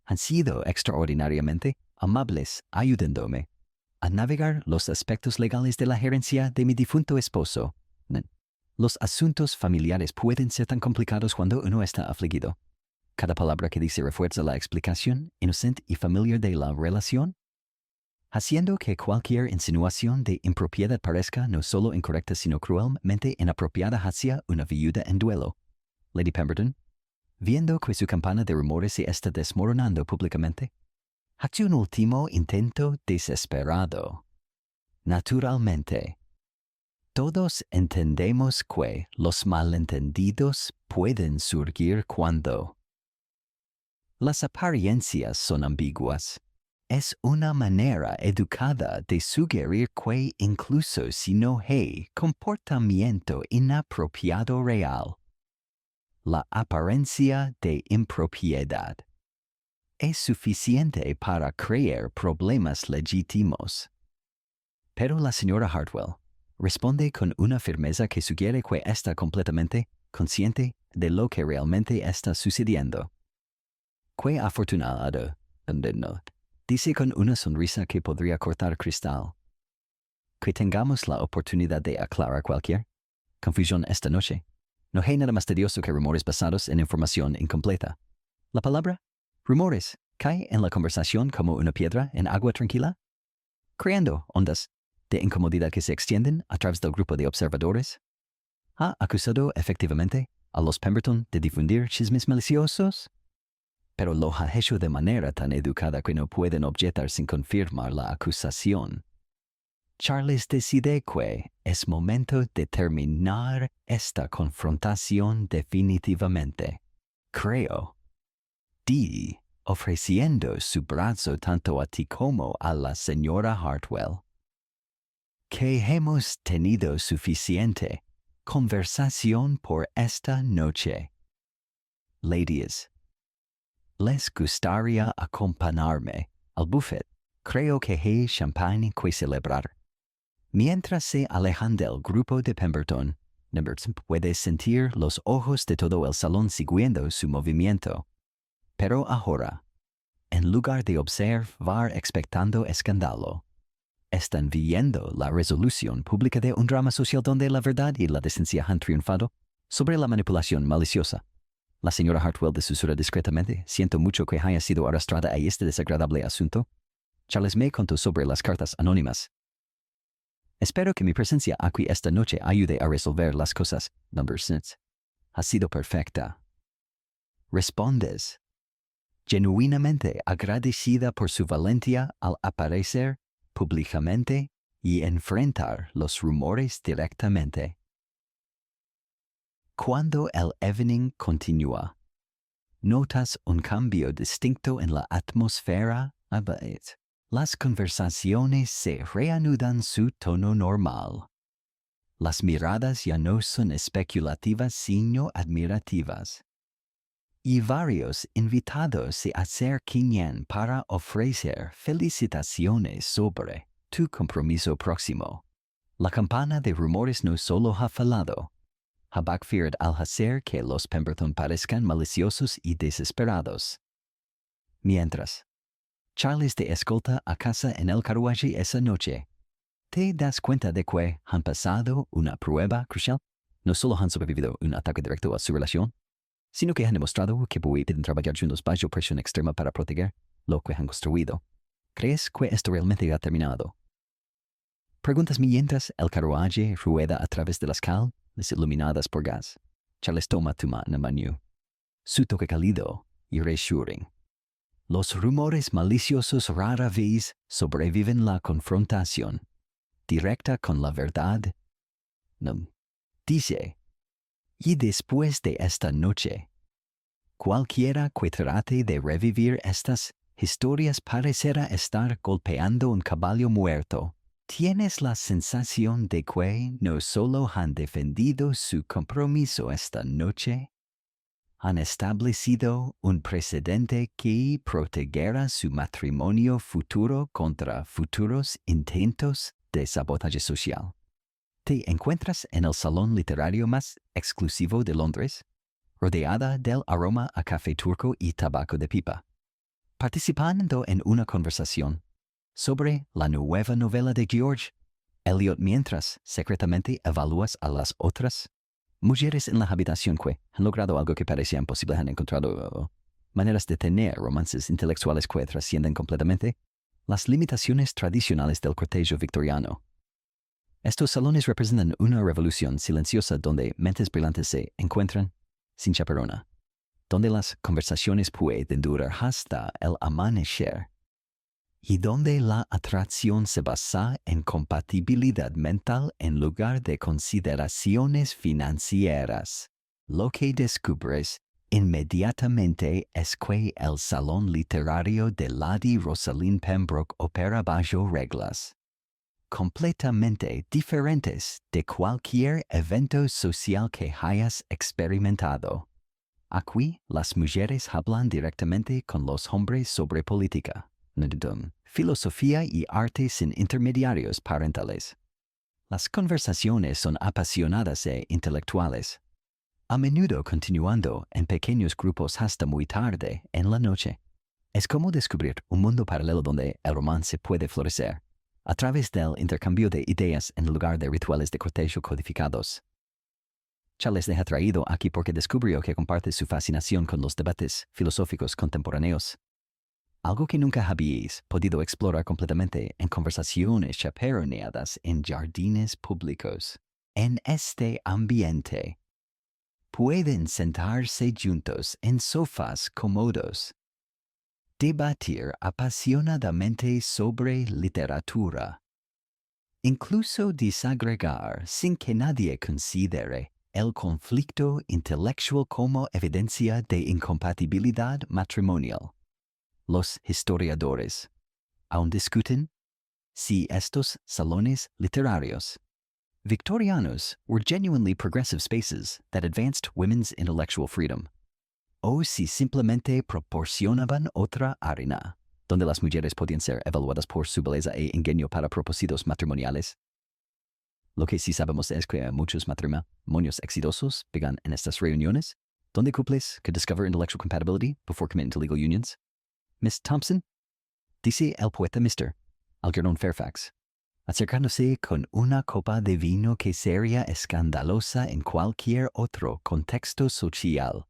han sido extraordinariamente amables ayudándome a navegar los aspectos legales de la gerencia de mi difunto esposo. Los asuntos familiares pueden ser tan complicados cuando uno está afligido. Cada palabra que dice refuerza la explicación inocente y familiar de la relación, haciendo que cualquier insinuación de impropiedad parezca no solo incorrecta sino cruelmente inapropiada hacia una viuda en duelo. Lady Pemberton, viendo que su campana de rumores se está desmoronando públicamente, hace un último intento desesperado. Naturalmente, todos entendemos que los malentendidos pueden surgir cuando las apariencias son ambiguas. Es una manera educada de sugerir que incluso si no hay comportamiento inapropiado real, la apariencia de impropiedad es suficiente para crear problemas legítimos. Pero la señora Hartwell responde con una firmeza que sugiere que está completamente consciente de lo que realmente está sucediendo. Qué afortunado, no, dice con una sonrisa que podría cortar cristal. Que tengamos la oportunidad de aclarar cualquier confusión esta noche. No hay nada más tedioso que rumores basados en información incompleta. La palabra rumores cae en la conversación como una piedra en agua tranquila, creando ondas de incomodidad que se extienden a través del grupo de observadores. ¿Ha acusado efectivamente a los Pemberton de difundir chismes maliciosos? Pero lo ha hecho de manera tan educada que no pueden objetar sin confirmar la acusación. Charles decide que es momento de terminar esta confrontación definitivamente. Creo, ofreciendo su brazo tanto a ti como a la señora Hartwell, que hemos tenido suficiente conversación por esta noche. Ladies, ¿les gustaría acompañarme al buffet? Creo que hay champagne que celebrar. Mientras se alejan del grupo de Pemberton, puede sentir los ojos de todo el salón siguiendo su movimiento. Pero ahora, en lugar de observar expectando escándalo, están viendo la resolución pública de un drama social donde la verdad y la decencia han triunfado sobre la manipulación maliciosa. La señora Hartwell susurra discretamente: siento mucho que haya sido arrastrada a este desagradable asunto. Charles me contó sobre las cartas anónimas. Espero que mi presencia aquí esta noche ayude a resolver las cosas. Number 6. Ha sido perfecta. Respondes, genuinamente agradecida por su valentía al aparecer públicamente y enfrentar los rumores directamente. Cuando el evening continúa, notas un cambio distinto en la atmósfera. Las conversaciones se reanudan su tono normal. Las miradas ya no son especulativas sino admirativas. Y varios invitados se acercan para ofrecer felicitaciones sobre tu compromiso próximo. La campana de rumores no solo ha falado, ha backfired al hacer que los Pemberton parezcan maliciosos y desesperados. Mientras Charles te escolta a casa en el carruaje esa noche, te das cuenta de que han pasado una prueba crucial. No solo han sobrevivido un ataque directo a su relación, sino que han demostrado que pueden trabajar juntos bajo presión extrema para proteger lo que han construido. ¿Crees que esto realmente ha terminado? Preguntas mientras el carruaje rueda a través de las calles iluminadas por gas. Charles toma tu mano. Su toque cálido y reassuring. Los rumores maliciosos rara vez sobreviven la confrontación directa con la verdad. No. Dice, y después de esta noche, cualquiera que trate de revivir estas historias parecerá estar golpeando un caballo muerto. ¿Tienes la sensación de que no solo han defendido su compromiso esta noche, han establecido un precedente que protegerá su matrimonio futuro contra futuros intentos de sabotaje social? ¿Te encuentras en el salón literario más exclusivo de Londres, rodeada del aroma a café turco y tabaco de pipa, participando en una conversación sobre la nueva novela de George Eliot mientras secretamente evalúas a las otras mujeres en la habitación que han logrado algo que parecía imposible? Han encontrado maneras de tener romances intelectuales que trascienden completamente las limitaciones tradicionales del cortejo victoriano. Estos salones representan una revolución silenciosa donde mentes brillantes se encuentran sin chaperona, donde las conversaciones pueden durar hasta el amanecer, y donde la atracción se basa en compatibilidad mental en lugar de consideraciones financieras. Lo que descubres inmediatamente es que el salón literario de Lady Rosalind Pembroke opera bajo reglas completamente diferentes de cualquier evento social que hayas experimentado. Aquí las mujeres hablan directamente con los hombres sobre política, filosofía y arte sin intermediarios parentales. Las conversaciones son apasionadas e intelectuales, a menudo continuando en pequeños grupos hasta muy tarde en la noche. Es como descubrir un mundo paralelo donde el romance puede florecer a través del intercambio de ideas en lugar de rituales de cortejo codificados. Charles les ha traído aquí porque descubrió que comparte su fascinación con los debates filosóficos contemporáneos, algo que nunca habíais podido explorar completamente en conversaciones chaperoneadas en jardines públicos. En este ambiente, pueden sentarse juntos en sofás cómodos, debatir apasionadamente sobre literatura, incluso desagregar sin que nadie considere el conflicto intelectual como evidencia de incompatibilidad matrimonial. Los historiadores aún discuten si estos salones literarios victorianos were genuinely progressive spaces that advanced women's intellectual freedom, o si simplemente proporcionaban otra arena donde las mujeres podían ser evaluadas por su belleza e ingenio para propósitos matrimoniales. Lo que sí sabemos es que muchos matrimonios exitosos began en estas reuniones, donde couples could discover intellectual compatibility before committing to legal unions. Miss Thompson, dice el poeta Mr. Algernon Fairfax, acercándose con una copa de vino que sería escandalosa en cualquier otro contexto social.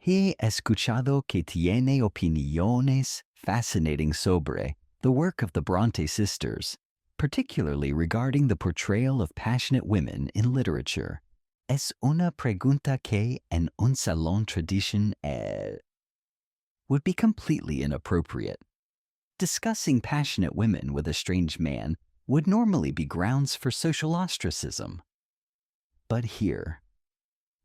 He escuchado que tiene opiniones fascinating sobre the work of the Bronte sisters, particularly regarding the portrayal of passionate women in literature. Es una pregunta que en un salón tradition would be completely inappropriate. Discussing passionate women with a strange man would normally be grounds for social ostracism. But here,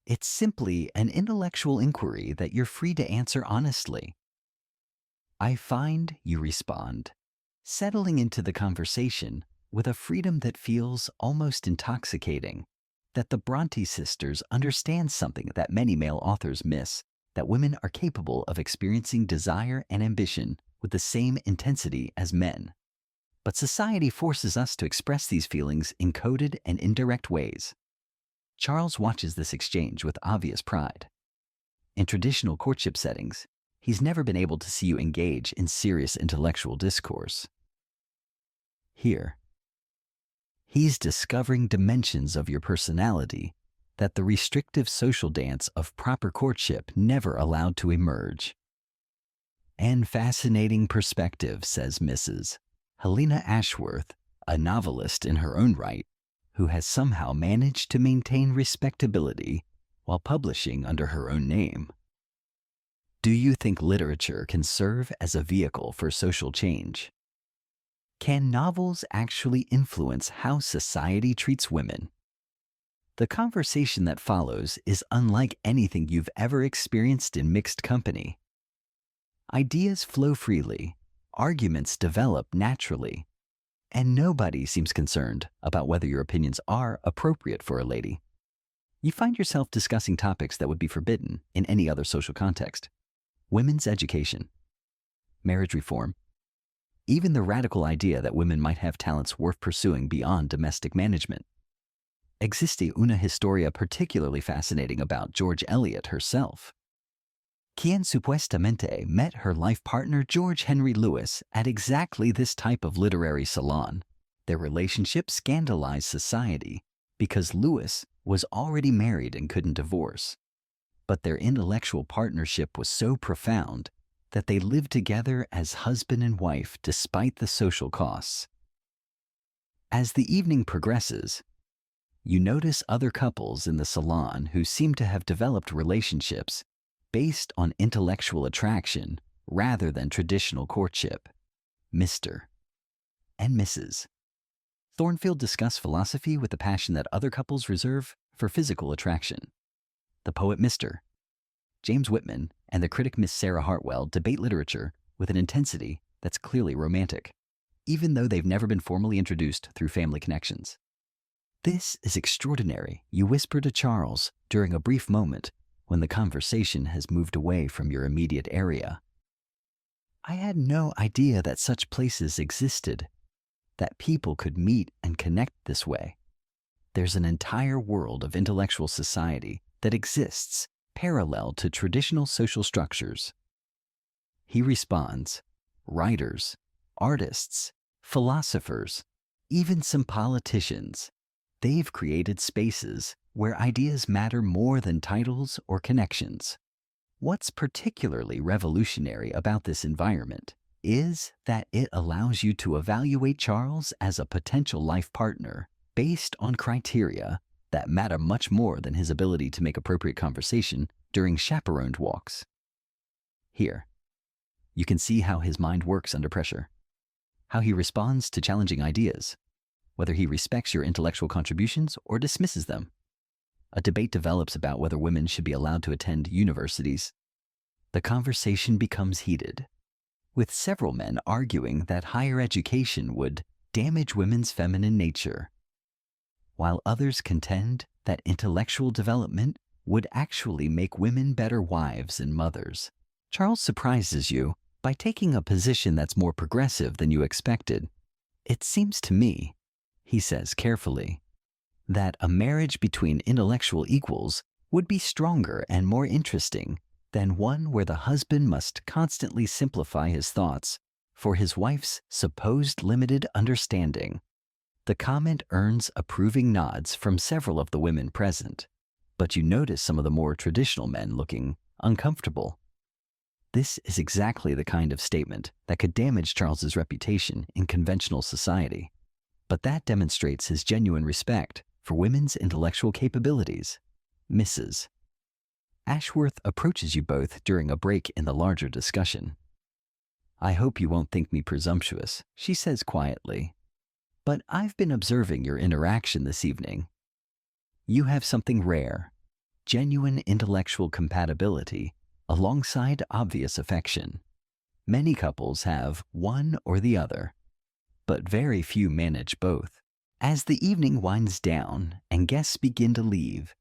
it's simply an intellectual inquiry that you're free to answer honestly. I find you respond, settling into the conversation with a freedom that feels almost intoxicating, that the Bronte sisters understand something that many male authors miss, that women are capable of experiencing desire and ambition with the same intensity as men. But society forces us to express these feelings in coded and indirect ways. Charles watches this exchange with obvious pride. In traditional courtship settings, he's never been able to see you engage in serious intellectual discourse. Here, he's discovering dimensions of your personality that the restrictive social dance of proper courtship never allowed to emerge. "And fascinating perspective," says Mrs. Helena Ashworth, a novelist in her own right, who has somehow managed to maintain respectability while publishing under her own name. Do you think literature can serve as a vehicle for social change? Can novels actually influence how society treats women? The conversation that follows is unlike anything you've ever experienced in mixed company. Ideas flow freely, arguments develop naturally, and nobody seems concerned about whether your opinions are appropriate for a lady. You find yourself discussing topics that would be forbidden in any other social context. Women's education, marriage reform, even the radical idea that women might have talents worth pursuing beyond domestic management. Existe una historia particularly fascinating about George Eliot herself, quien supuestamente met her life partner George Henry Lewis at exactly this type of literary salon. Their relationship scandalized society because Lewis was already married and couldn't divorce. But their intellectual partnership was so profound that they lived together as husband and wife despite the social costs. As the evening progresses, you notice other couples in the salon who seem to have developed relationships based on intellectual attraction rather than traditional courtship. Mr. and Mrs. Thornfield discuss philosophy with the passion that other couples reserve for physical attraction. The poet Mr. James Whitman and the critic Miss Sarah Hartwell debate literature with an intensity that's clearly romantic, even though they've never been formally introduced through family connections. "This is extraordinary," you whisper to Charles during a brief moment when the conversation has moved away from your immediate area. "I had no idea that such places existed, that people could meet and connect this way. There's an entire world of intellectual society that exists parallel to traditional social structures." He responds, "Writers, artists, philosophers, even some politicians, they've created spaces where ideas matter more than titles or connections. What's particularly revolutionary about this environment is that it allows you to evaluate Charles as a potential life partner based on criteria that matter much more than his ability to make appropriate conversation during chaperoned walks." Here, you can see how his mind works under pressure, how he responds to challenging ideas, whether he respects your intellectual contributions or dismisses them. A debate develops about whether women should be allowed to attend universities. The conversation becomes heated, with several men arguing that higher education would damage women's feminine nature, while others contend that intellectual development would actually make women better wives and mothers. Charles surprises you by taking a position that's more progressive than you expected. "It seems to me," he says carefully, "that a marriage between intellectual equals would be stronger and more interesting than one where the husband must constantly simplify his thoughts for his wife's supposed limited understanding." The comment earns approving nods from several of the women present, but you notice some of the more traditional men looking uncomfortable. This is exactly the kind of statement that could damage Charles's reputation in conventional society, but that demonstrates his genuine respect for women's intellectual capabilities. Mrs. Ashworth approaches you both during a break in the larger discussion. "I hope you won't think me presumptuous," she says quietly, "but I've been observing your interaction this evening. You have something rare, genuine intellectual compatibility alongside obvious affection. Many couples have one or the other, but very few manage both." As the evening winds down and guests begin to leave,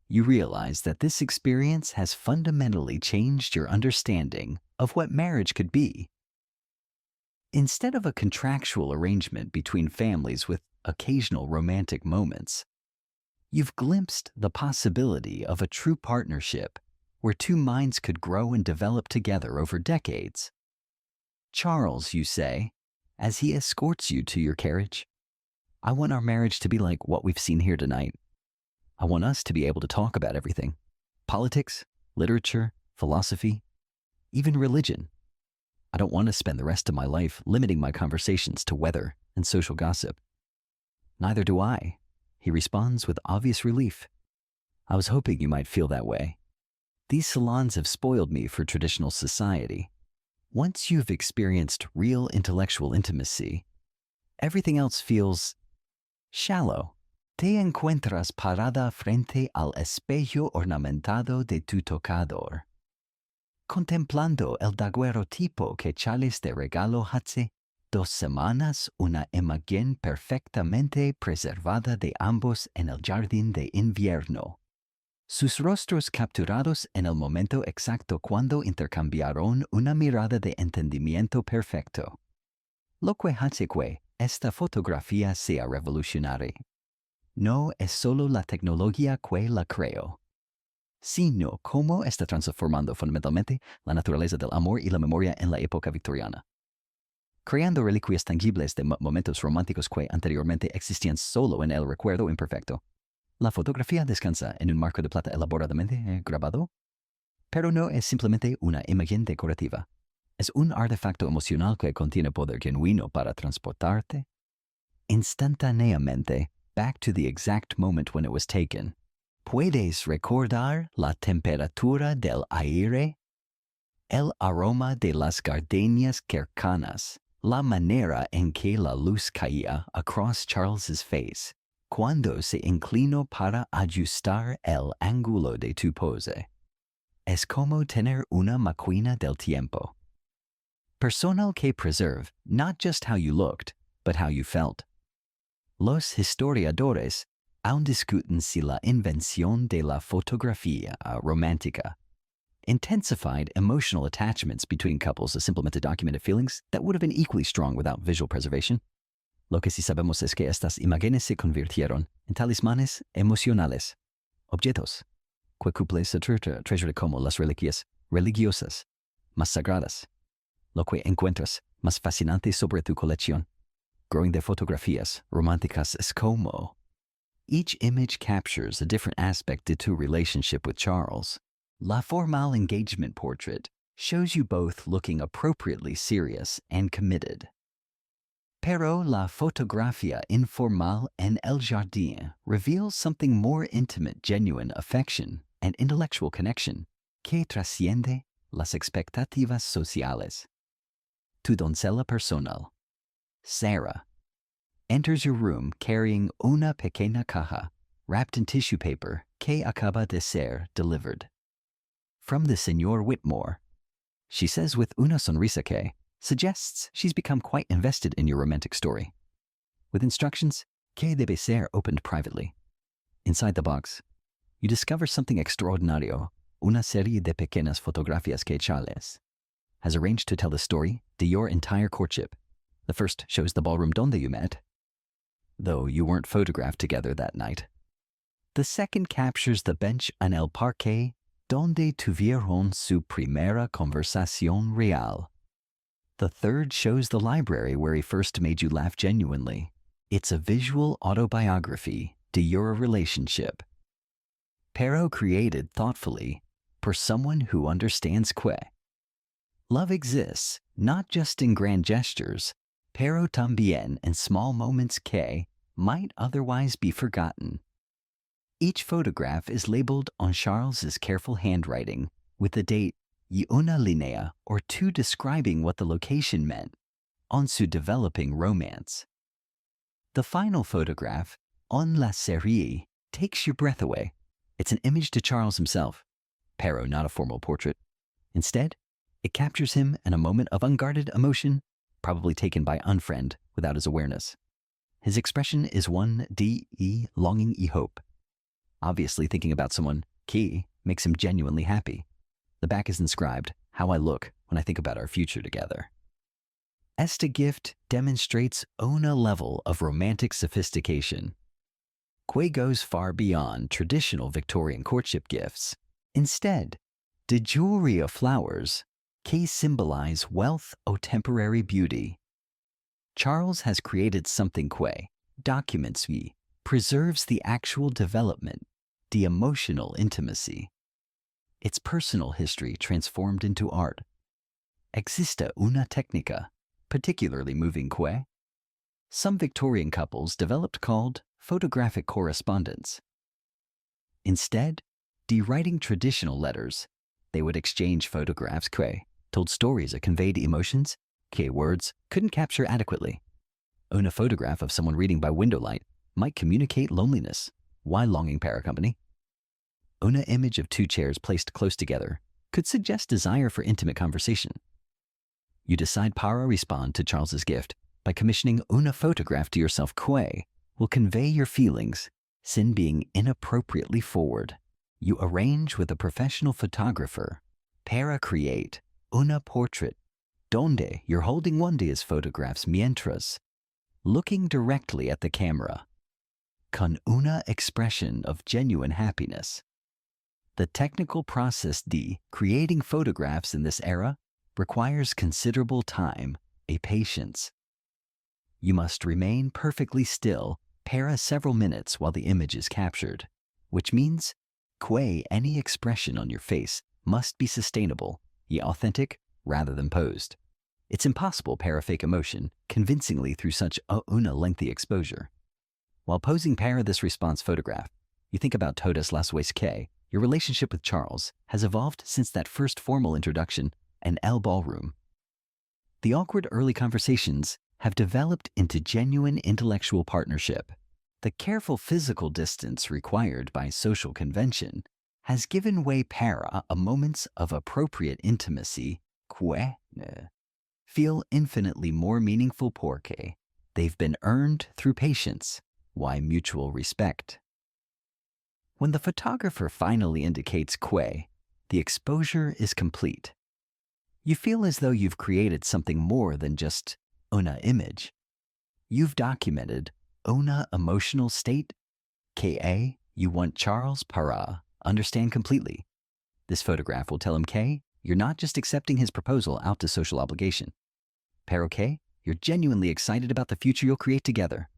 you realize that this experience has fundamentally changed your understanding of what marriage could be. Instead of a contractual arrangement between families with occasional romantic moments, you've glimpsed the possibility of a true partnership where two minds could grow and develop together over decades. Charles, you say, as he escorts you to your carriage. I want our marriage to be like what we've seen here tonight. I want us to be able to talk about everything. Politics, literature, philosophy, even religion. I don't want to spend the rest of my life limiting my conversations to weather and social gossip. Neither do I, he responds with obvious relief. I was hoping you might feel that way. These salons have spoiled me for traditional society. Once you've experienced real intellectual intimacy, everything else feels shallow. Te encuentras parada frente al espejo ornamentado de tu tocador, contemplando el daguerrotipo que Charles de regalo hace 2 semanas, una imagen perfectamente preservada de ambos en el jardín de invierno. Sus rostros capturados en el momento exacto cuando intercambiaron una mirada de entendimiento perfecto. Lo que hace que esta fotografía sea revolucionaria no es solo la tecnología que la creó, sino cómo está transformando fundamentalmente la naturaleza del amor y la memoria en la época victoriana, creando reliquias tangibles de momentos románticos que anteriormente existían solo en el recuerdo imperfecto. La fotografía descansa en un marco de plata elaboradamente grabado, pero no es simplemente una imagen decorativa. Es un artefacto emocional que contiene poder genuino para transportarte instantáneamente back to the exact moment when it was taken. ¿Puedes recordar la temperatura del aire, el aroma de las gardenias cercanas, la manera en que la luz caía across Charles's face cuando se inclinó para ajustar el ángulo de tu pose? Es como tener una máquina del tiempo personal que preserve not just how you looked, but how you felt. Los historiadores aún discuten si la invención de la fotografía romántica intensified emotional attachments between couples as simplemente documented feelings that would have been equally strong without visual preservation. Lo que sí sabemos es que estas imágenes se convirtieron en talismanes emocionales, objetos que cumplen su treasure como las reliquias religiosas más sagradas. Lo que encuentras más fascinante sobre tu colección growing de fotografías románticas es como each image captures a different aspect to your relationship with Charles. La formal engagement portrait shows you both looking appropriately serious and committed. Pero la fotografía informal en el jardín reveals something more intimate, genuine affection and intellectual connection que trasciende las expectativas sociales. Tu doncella personal, Sarah, enters your room carrying una pequeña caja wrapped in tissue paper que acaba de ser delivered. From the Señor Whitmore, she says with una sonrisa que suggests she's become quite invested in your romantic story. With instructions que debe ser opened privately. Inside the box, you discover something extraordinario, una serie de pequeñas fotografías que Charles has arranged to tell the story de your entire courtship. The first shows the ballroom donde you met, though you weren't photographed together that night. The second captures the bench en el parque donde tuvieron su primera conversación real. The third shows the library where he first made you laugh genuinely. It's a visual autobiography to your relationship, pero created thoughtfully for someone who understands que love exists not just in grand gestures, pero también in small moments que might otherwise be forgotten. Each photograph is labeled on Charles's careful handwriting with the date y una línea or two describing what the location meant on su developing romance. The final photograph, en la serie, takes your breath away. It's an image to Charles himself, pero not a formal portrait. Instead, it captures him in a moment of unguarded emotion, probably taken by unfriend without his awareness. His expression is one de longing y hope. Obviously thinking about someone, que makes him genuinely happy. The back is inscribed, how I look when I think about our future together. Esta gift demonstrates una level of romantic sophistication que goes far beyond traditional Victorian courtship gifts. Instead, The jewelry of flowers, que symbolize wealth or temporary beauty. Charles has created something que documents we, preserves the actual development, the emotional intimacy. Its personal history transformed into art. Existe una técnica, particularly moving que some Victorian couples developed called photographic correspondence. Instead, de writing traditional letters, they would exchange photographs que told stories that conveyed emotions que words couldn't capture adequately. Una photograph of someone reading by window light might communicate loneliness while longing para company. Una image of two chairs placed close together could suggest desire for intimate conversation. You decide para respond to Charles's gift by commissioning una photograph to yourself que will convey your feelings, sin being inappropriately forward. You arrange with a professional photographer para create una portrait, donde you're holding one de his photographs mientras, looking directly at the camera, con una expression of genuine happiness. The technical process de creating photographs in this era requires considerable time, a patience. You must remain perfectly still para several minutes while the image is captured, which means que any expression on your face must be sustainable, ye authentic, rather than posed. It's impossible para fake emotion convincingly through such una lengthy exposure. While posing para this response photograph, you think about todas las veces que your relationship with Charles has evolved since that first formal introduction and El Ballroom. The awkward early conversations have developed into genuine intellectual partnership. The careful physical distance required by social convention has given way para a moments of appropriate intimacy que feel infinitely more meaningful porque they've been earned through patience, why mutual respect. When the photographer finally indicates que, the exposure is complete. You feel as though you've created something more than just una image. You've documented una emotional state que you want Charles para understand completely. This photograph will tell him que you're not just accepting his proposal out to social obligation, pero que you're genuinely excited about the future you'll create together.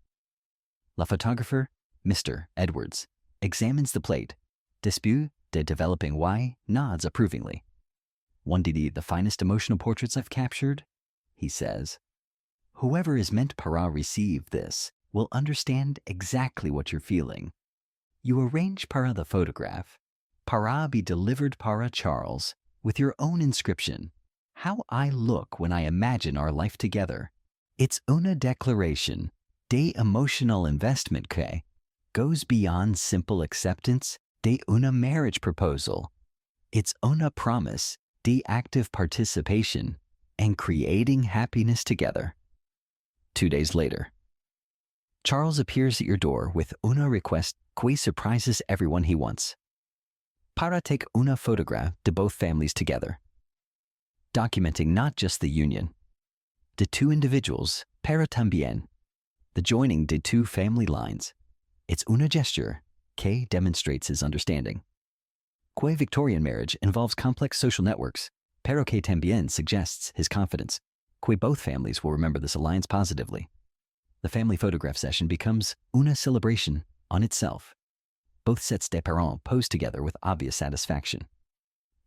La photographer, Mr. Edwards, examines the plate. Después de developing why, nods approvingly. One de the finest emotional portraits I've captured, he says. Whoever is meant para receive this will understand exactly what you're feeling. You arrange para the photograph. Para be delivered para Charles with your own inscription. How I look when I imagine our life together. It's una declaration de emotional investment que goes beyond simple acceptance de una marriage proposal. It's una promise de active participation and creating happiness together. 2 days later, Charles appears at your door with una request que surprises everyone he wants. Para take una photograph de both families together, documenting not just the union, de two individuals, para también, the joining de two family lines. It's una gesture que demonstrates his understanding. Que Victorian marriage involves complex social networks, pero que también suggests his confidence. Que both families will remember this alliance positively. The family photograph session becomes una celebration on itself. Both sets de parents pose together with obvious satisfaction,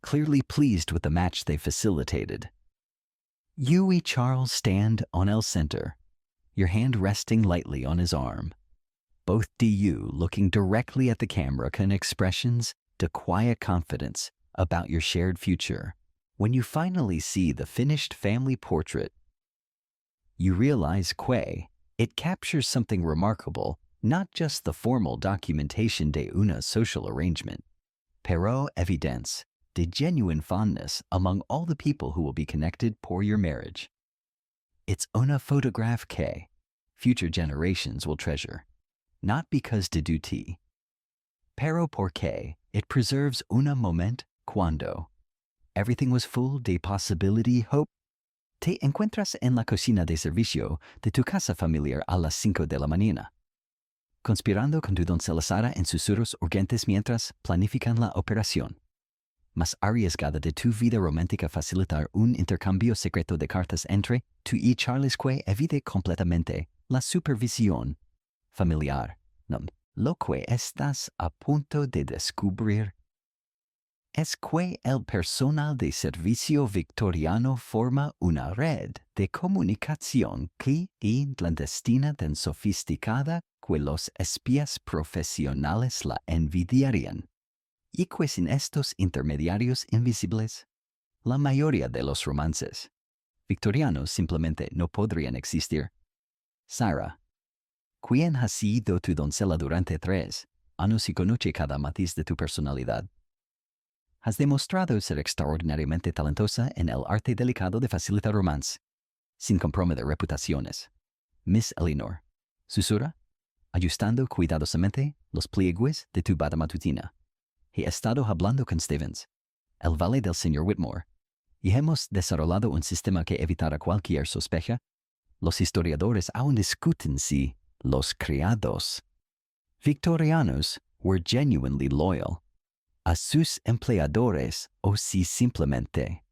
clearly pleased with the match they facilitated. You and Charles stand on el center, your hand resting lightly on his arm. Both de you looking directly at the camera con expressions de quiet confidence about your shared future. When you finally see the finished family portrait, you realize que it captures something remarkable, not just the formal documentation de una social arrangement, pero evidence de genuine fondness among all the people who will be connected por your marriage. It's una photograph que future generations will treasure, not because de duty, pero porque it preserves una moment cuando everything was full de possibility, hope. Te encuentras en la cocina de servicio de tu casa familiar a las 5 de la mañana, conspirando con tu doncella Sara en susurros urgentes mientras planifican la operación. más arriesgada de tu vida romántica facilitar un intercambio secreto de cartas entre tú y Charles que evite completamente la supervisión familiar. No, lo que estás a punto de descubrir es que el personal de servicio victoriano forma una red de comunicación que es clandestina tan sofisticada que los espías profesionales la envidiarían. Y que sin estos intermediarios invisibles, la mayoría de los romances victorianos simplemente no podrían existir. Ciera, quien ha sido tu doncella durante 3 años y conoce cada matiz de tu personalidad, has demostrado ser extraordinariamente talentosa en el arte delicado de facilitar romance, sin comprometer reputaciones. Miss Eleanor, susurra, ajustando cuidadosamente los pliegues de tu bata matutina. He estado hablando con Stevens, el valet del señor Whitmore, y hemos desarrollado un sistema que evitará cualquier sospecha. Los historiadores aún discuten si los criados victorianos were genuinely loyal a sus empleadores o si simplemente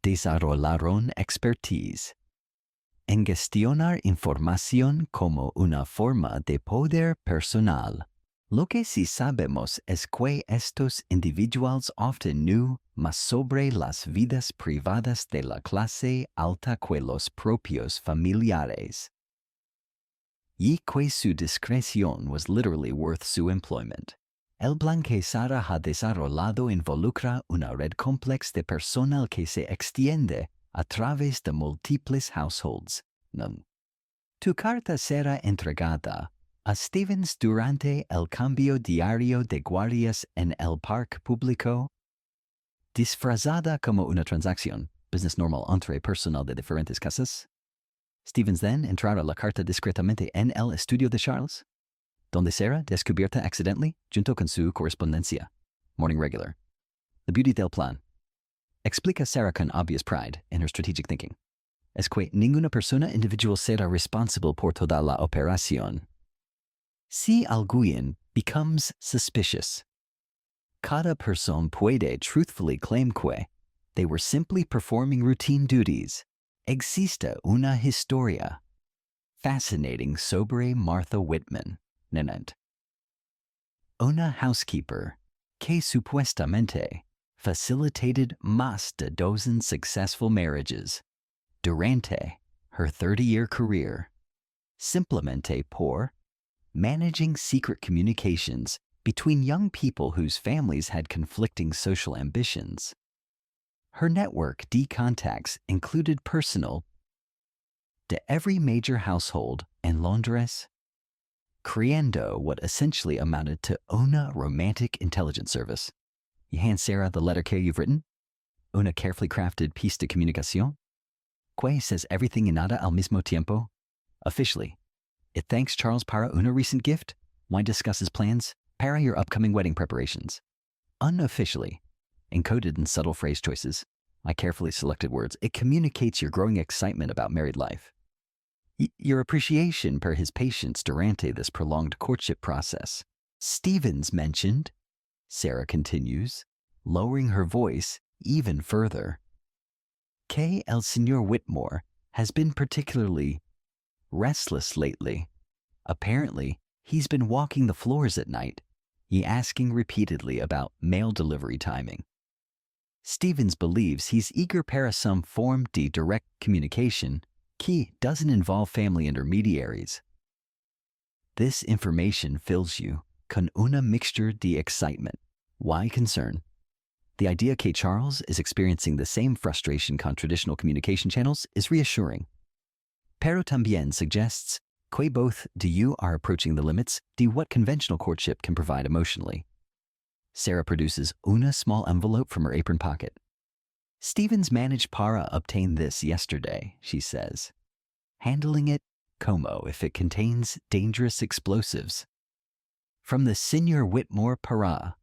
desarrollaron expertise en gestionar información como una forma de poder personal. Lo que sí sabemos es que estos individuos often knew más sobre las vidas privadas de la clase alta que los propios familiares, y que su discreción was literally worth su employment. El plan que Sara ha desarrollado involucra una red compleja de personal que se extiende a través de múltiples households. Tu carta será entregada a Stevens durante el cambio diario de guardias en el parque público, disfrazada como una transacción, business normal entre personal de diferentes casas. Stevens then entrará la carta discretamente en el estudio de Charles, donde será descubierta accidentally junto con su correspondencia. Morning regular. The beauty del plan. Explica Sarah con obvious pride in her strategic thinking. Es que ninguna persona individual será responsable por toda la operación. Si alguien becomes suspicious, cada persona puede truthfully claim que they were simply performing routine duties. Existe una historia fascinating sobre Martha Whitman, Nenant. Una housekeeper que supuestamente facilitated más de dozen successful marriages durante her 30-year career, simplemente por managing secret communications between young people whose families had conflicting social ambitions. Her network de contacts included personal to every major household in Londres, creando what essentially amounted to una romantic intelligence service. You hand Sarah the letter K you've written, una carefully crafted piece de comunicación, que says everything y nada al mismo tiempo. Officially, it thanks Charles para una recent gift, why discusses plans para your upcoming wedding preparations. Unofficially, encoded in subtle phrase choices, my carefully selected words, it communicates your growing excitement about married life. Your appreciation per his patience durante this prolonged courtship process. Stevens mentioned, Sarah continues, lowering her voice even further, que el señor Whitmore has been particularly restless lately. Apparently, he's been walking the floors at night, asking repeatedly about mail delivery timing. Stevens believes he's eager para some form de direct communication que doesn't involve family intermediaries. This information fills you con una mixture de excitement. Why concern? The idea que Charles is experiencing the same frustration con traditional communication channels is reassuring. Pero también suggests que both de you are approaching the limits de what conventional courtship can provide emotionally. Sarah produces una small envelope from her apron pocket. Stevens managed para obtain this yesterday, she says, handling it como if it contains dangerous explosives. From the Senior Whitmore para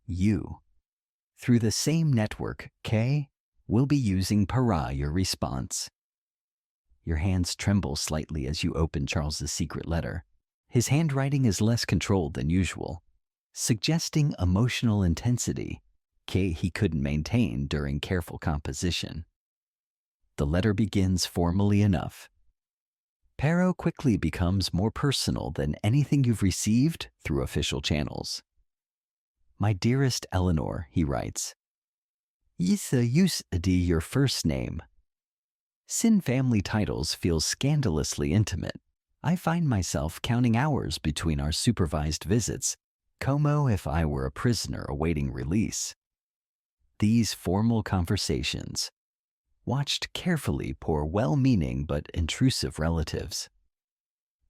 you. Through the same network, K will be using para your response. Your hands tremble slightly as you open Charles's secret letter. His handwriting is less controlled than usual, suggesting emotional intensity he couldn't maintain during careful composition. The letter begins formally enough. Pero quickly becomes more personal than anything you've received through official channels. My dearest Eleanor, he writes, Yisa use di your first name. Sin family titles feel scandalously intimate. I find myself counting hours between our supervised visits, como if I were a prisoner awaiting release. These formal conversations, watched carefully por well-meaning but intrusive relatives,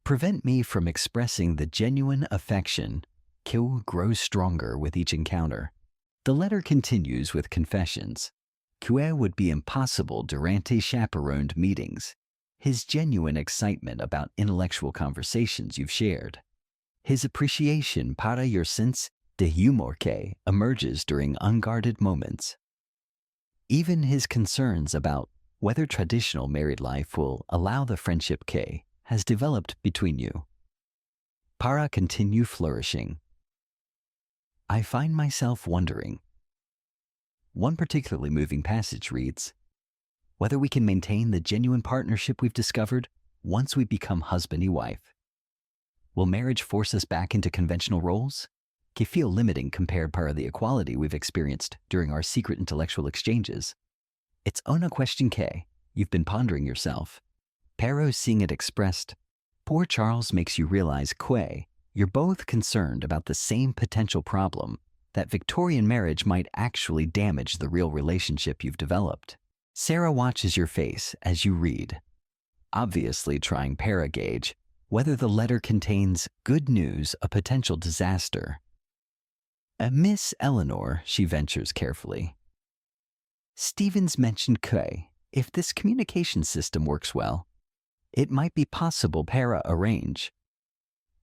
prevent me from expressing the genuine affection que grows stronger with each encounter. The letter continues with confessions. Que would be impossible durante chaperoned meetings. His genuine excitement about intellectual conversations you've shared. His appreciation para your sense de humor que emerges during unguarded moments. Even his concerns about whether traditional married life will allow the friendship que has developed between you. Para continue flourishing. I find myself wondering. One particularly moving passage reads, whether we can maintain the genuine partnership we've discovered once we become husband and wife. Will marriage force us back into conventional roles? Que feel limiting compared para the equality we've experienced during our secret intellectual exchanges. It's una question que you've been pondering yourself. Pero seeing it expressed, poor Charles makes you realize que you're both concerned about the same potential problem, that Victorian marriage might actually damage the real relationship you've developed. Sarah watches your face as you read, obviously trying para gauge whether the letter contains good news, a potential disaster. Miss Eleanor, she ventures carefully. Stevens mentioned que, if this communication system works well, it might be possible para arrange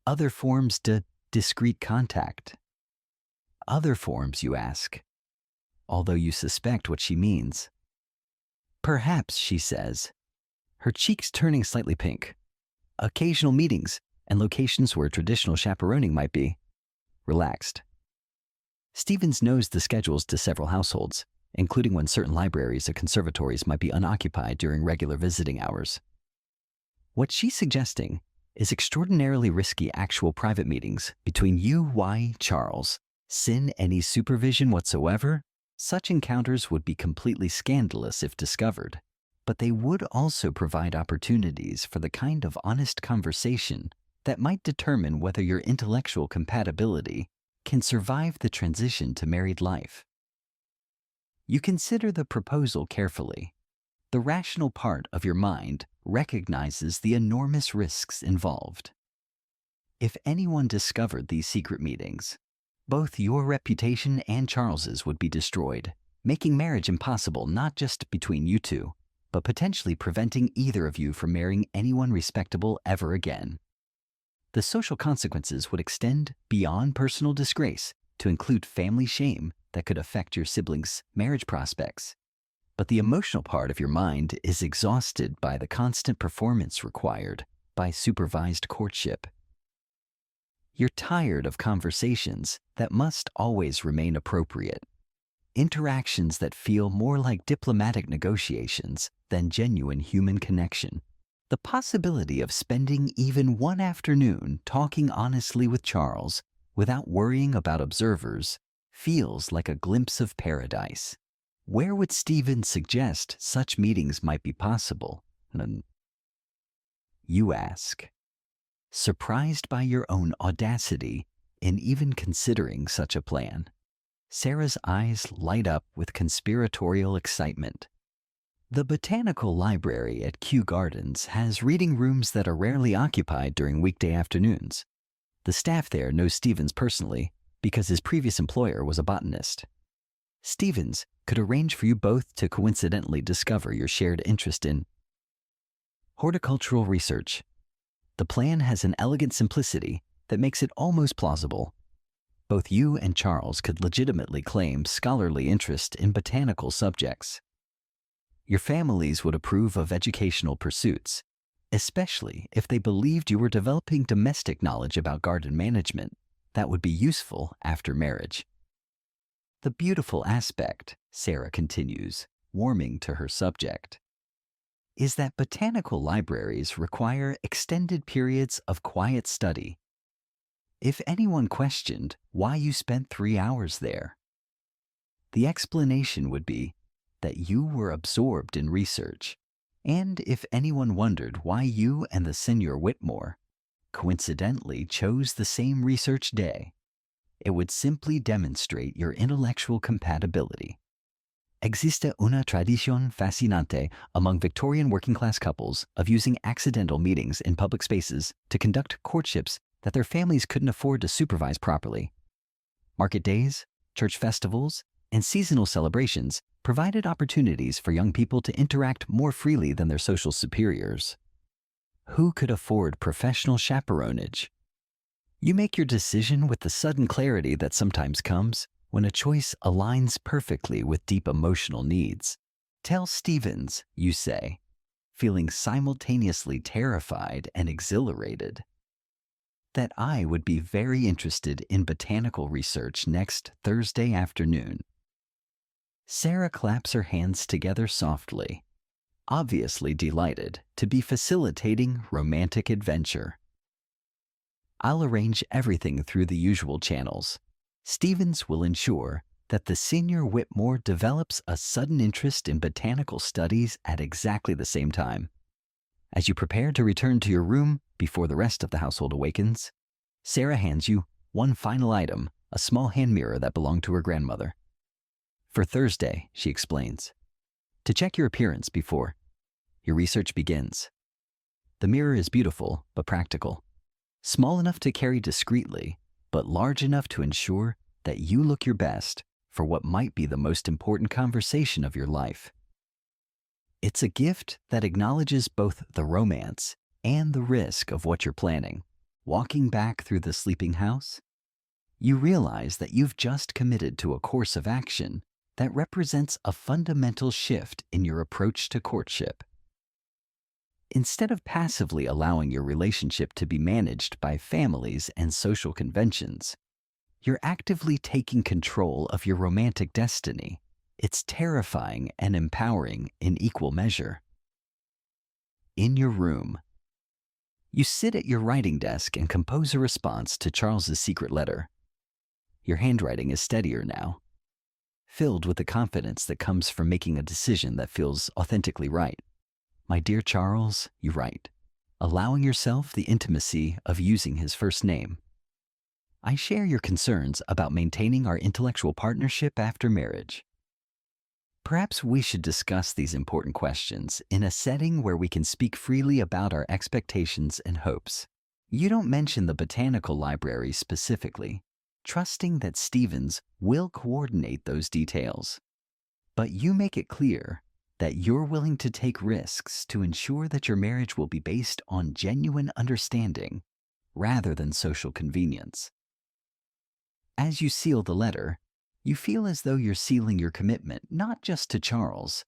other forms de discreet contact. Other forms, you ask, although you suspect what she means. Perhaps, she says, her cheeks turning slightly pink. Occasional meetings and locations where traditional chaperoning might be. Relaxed. Stevens knows the schedules to several households, including when certain libraries or conservatories might be unoccupied during regular visiting hours. What she's suggesting is extraordinarily risky actual private meetings between you, Charles, sin any supervision whatsoever. Such encounters would be completely scandalous if discovered, but they would also provide opportunities for the kind of honest conversation that might determine whether your intellectual compatibility can survive the transition to married life. You consider the proposal carefully. The rational part of your mind recognizes the enormous risks involved. If anyone discovered these secret meetings, both your reputation and Charles's would be destroyed, making marriage impossible not just between you two, but potentially preventing either of you from marrying anyone respectable ever again. The social consequences would extend beyond personal disgrace to include family shame that could affect your siblings' marriage prospects. But the emotional part of your mind is exhausted by the constant performance required by supervised courtship. You're tired of conversations that must always remain appropriate, interactions that feel more like diplomatic negotiations than genuine human connection. The possibility of spending even one afternoon talking honestly with Charles without worrying about observers feels like a glimpse of paradise. Where would Stephen suggest such meetings might be possible? You ask, surprised by your own audacity in even considering such a plan. Sarah's eyes light up with conspiratorial excitement. The Botanical Library at Kew Gardens has reading rooms that are rarely occupied during weekday afternoons. The staff there knows Stevens personally because his previous employer was a botanist. Stevens could arrange for you both to coincidentally discover your shared interest in horticultural research. The plan has an elegant simplicity that makes it almost plausible. Both you and Charles could legitimately claim scholarly interest in botanical subjects. Your families would approve of educational pursuits, especially if they believed you were developing domestic knowledge about garden management that would be useful after marriage. The beautiful aspect, Sarah continues, warming to her subject, is that botanical libraries require extended periods of quiet study. If anyone questioned why you spent 3 hours there, the explanation would be that you were absorbed in research. And if anyone wondered why you and the Senior Whitmore coincidentally chose the same research day, it would simply demonstrate your intellectual compatibility. Existe una tradición fascinante among Victorian working-class couples of using accidental meetings in public spaces to conduct courtships that their families couldn't afford to supervise properly. Market days, church festivals, and seasonal celebrations provided opportunities for young people to interact more freely than their social superiors. Who could afford professional chaperonage? You make your decision with the sudden clarity that sometimes comes when a choice aligns perfectly with deep emotional needs. Tell Stevens, you say, feeling simultaneously terrified and exhilarated, that I would be very interested in botanical research next Thursday afternoon. Sarah claps her hands together softly, obviously delighted to be facilitating romantic adventure. I'll arrange everything through the usual channels. Stevens will ensure that the Senior Whitmore develops a sudden interest in botanical studies at exactly the same time. As you prepare to return to your room before the rest of the household awakens, Sarah hands you one final item, a small hand mirror that belonged to her grandmother. For Thursday, she explains, to check your appearance before your research begins. The mirror is beautiful but practical, small enough to carry discreetly, but large enough to ensure that you look your best for what might be the most important conversation of your life. It's a gift that acknowledges both the romance and the risk of what you're planning. Walking back through the sleeping house, you realize that you've just committed to a course of action that represents a fundamental shift in your approach to courtship. Instead of passively allowing your relationship to be managed by families and social conventions, you're actively taking control of your romantic destiny. It's terrifying and empowering in equal measure. In your room, you sit at your writing desk and compose a response to Charles's secret letter. Your handwriting is steadier now, filled with the confidence that comes from making a decision that feels authentically right. My dear Charles, you write, allowing yourself the intimacy of using his first name. I share your concerns about maintaining our intellectual partnership after marriage. Perhaps we should discuss these important questions in a setting where we can speak freely about our expectations and hopes. You don't mention the botanical library specifically, trusting that Stevens will coordinate those details. But you make it clear that you're willing to take risks to ensure that your marriage will be based on genuine understanding rather than social convenience. As you seal the letter, you feel as though you're sealing your commitment not just to Charles,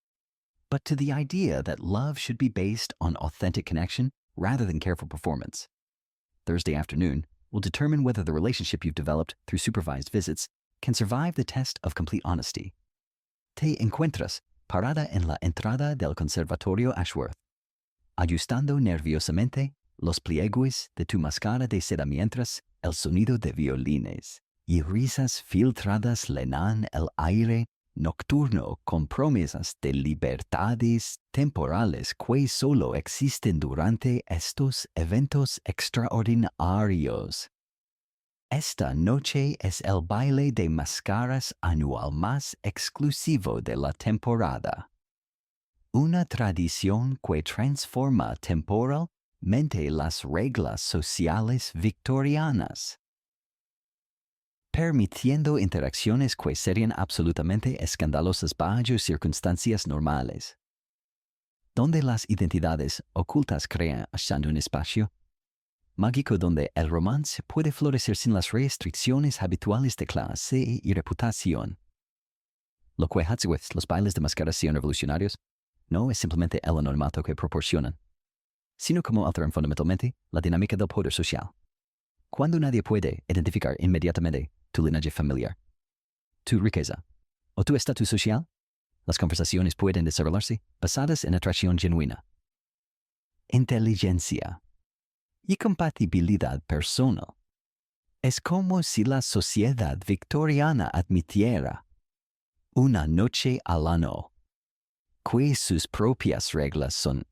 but to the idea that love should be based on authentic connection rather than careful performance. Thursday afternoon will determine whether the relationship you've developed through supervised visits can survive the test of complete honesty. Te encuentras parada en la entrada del conservatorio Ashworth, ajustando nerviosamente los pliegues de tu máscara de seda mientras el sonido de violines y risas filtradas llenan el aire nocturno con promesas de libertades temporales que solo existen durante estos eventos extraordinarios. Esta noche es el baile de máscaras anual más exclusivo de la temporada. Una tradición que transforma temporalmente las reglas sociales victorianas, permitiendo interacciones que serían absolutamente escandalosas bajo circunstancias normales, donde las identidades ocultas crean un espacio mágico donde el romance puede florecer sin las restricciones habituales de clase y reputación. Lo que hace los bailes de máscaras sean revolucionarios no es simplemente el anonimato que proporcionan, sino como alteran fundamentalmente la dinámica del poder social. Cuando nadie puede identificar inmediatamente tu linaje familiar, tu riqueza o tu estatus social, las conversaciones pueden desarrollarse basadas en atracción genuina. Inteligencia y compatibilidad personal. Es como si la sociedad victoriana admitiera una noche al año, que sus propias reglas son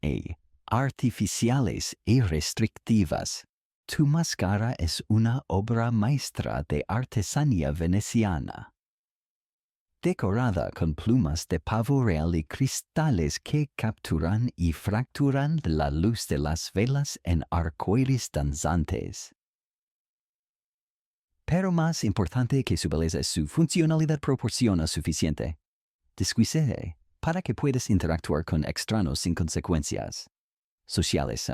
artificiales y restrictivas. Tu máscara es una obra maestra de artesanía veneciana, decorada con plumas de pavo real y cristales que capturan y fracturan la luz de las velas en arcoíris danzantes. Pero más importante que su belleza es su funcionalidad proporciona suficiente disquisición para que puedas interactuar con extraños sin consecuencias sociales,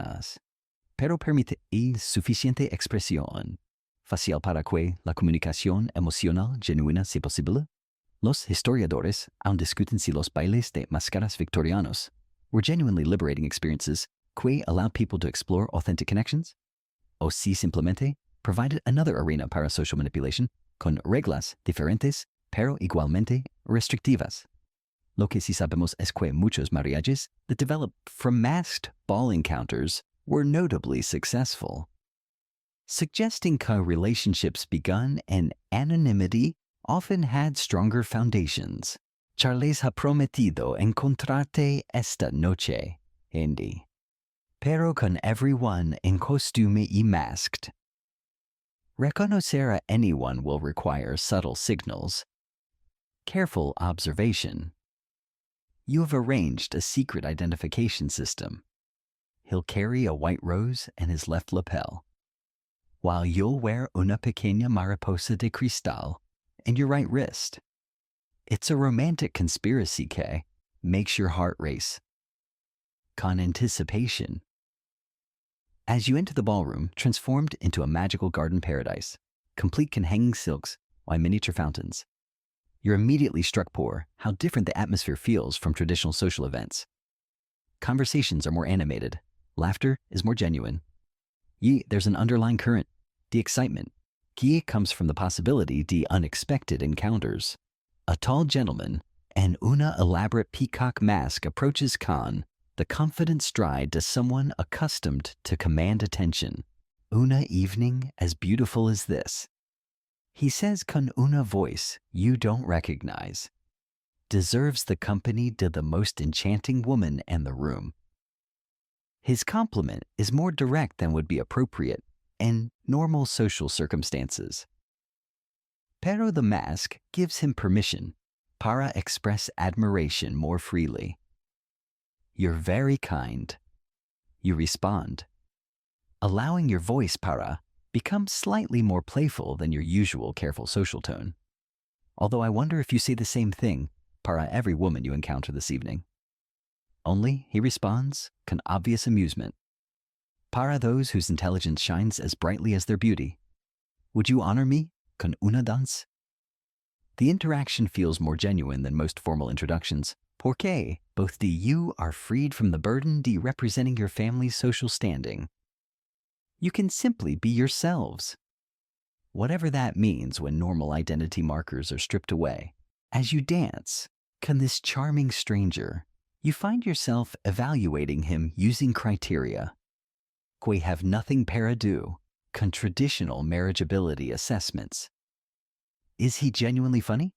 pero permite suficiente expresión facial para que la comunicación emocional genuina sea posible. Los historiadores aún discuten si los bailes de máscaras victorianos were genuinely liberating experiences que allowed people to explore authentic connections, o si simplemente provided another arena para social manipulation con reglas diferentes pero igualmente restrictivas. Lo que sí sabemos es que muchos mariages that developed from masked ball encounters were notably successful, suggesting que relationships begun in anonymity often had stronger foundations. Charles ha prometido encontrarte esta noche, Andy, pero con everyone in costume y masked. Reconocer a anyone will require subtle signals, careful observation. You have arranged a secret identification system. He'll carry a white rose in his left lapel, while you'll wear una pequeña mariposa de cristal in your right wrist. It's a romantic conspiracy que makes your heart race. Con anticipation. As you enter the ballroom, transformed into a magical garden paradise, complete with hanging silks and miniature fountains, you're immediately struck by how different the atmosphere feels from traditional social events. Conversations are more animated, laughter is more genuine. There's an underlying current, the excitement. Comes from the possibility the unexpected encounters. A tall gentleman and una elaborate peacock mask approaches Khan, the confident stride to someone accustomed to command attention. Una evening as beautiful as this, he says con una voice you don't recognize, deserves the company to the most enchanting woman in the room. His compliment is more direct than would be appropriate in normal social circumstances. Pero the mask gives him permission para express admiration more freely. You're very kind. You respond, allowing your voice para become slightly more playful than your usual careful social tone. Although I wonder if you say the same thing para every woman you encounter this evening. Only, he responds, con obvious amusement. Para those whose intelligence shines as brightly as their beauty. Would you honor me con una danza? The interaction feels more genuine than most formal introductions, porque both the you are freed from the burden de representing your family's social standing. You can simply be yourselves. Whatever that means when normal identity markers are stripped away. As you dance, con this charming stranger, you find yourself evaluating him using criteria que have nothing para do con traditional marriageability assessments. Is he genuinely funny?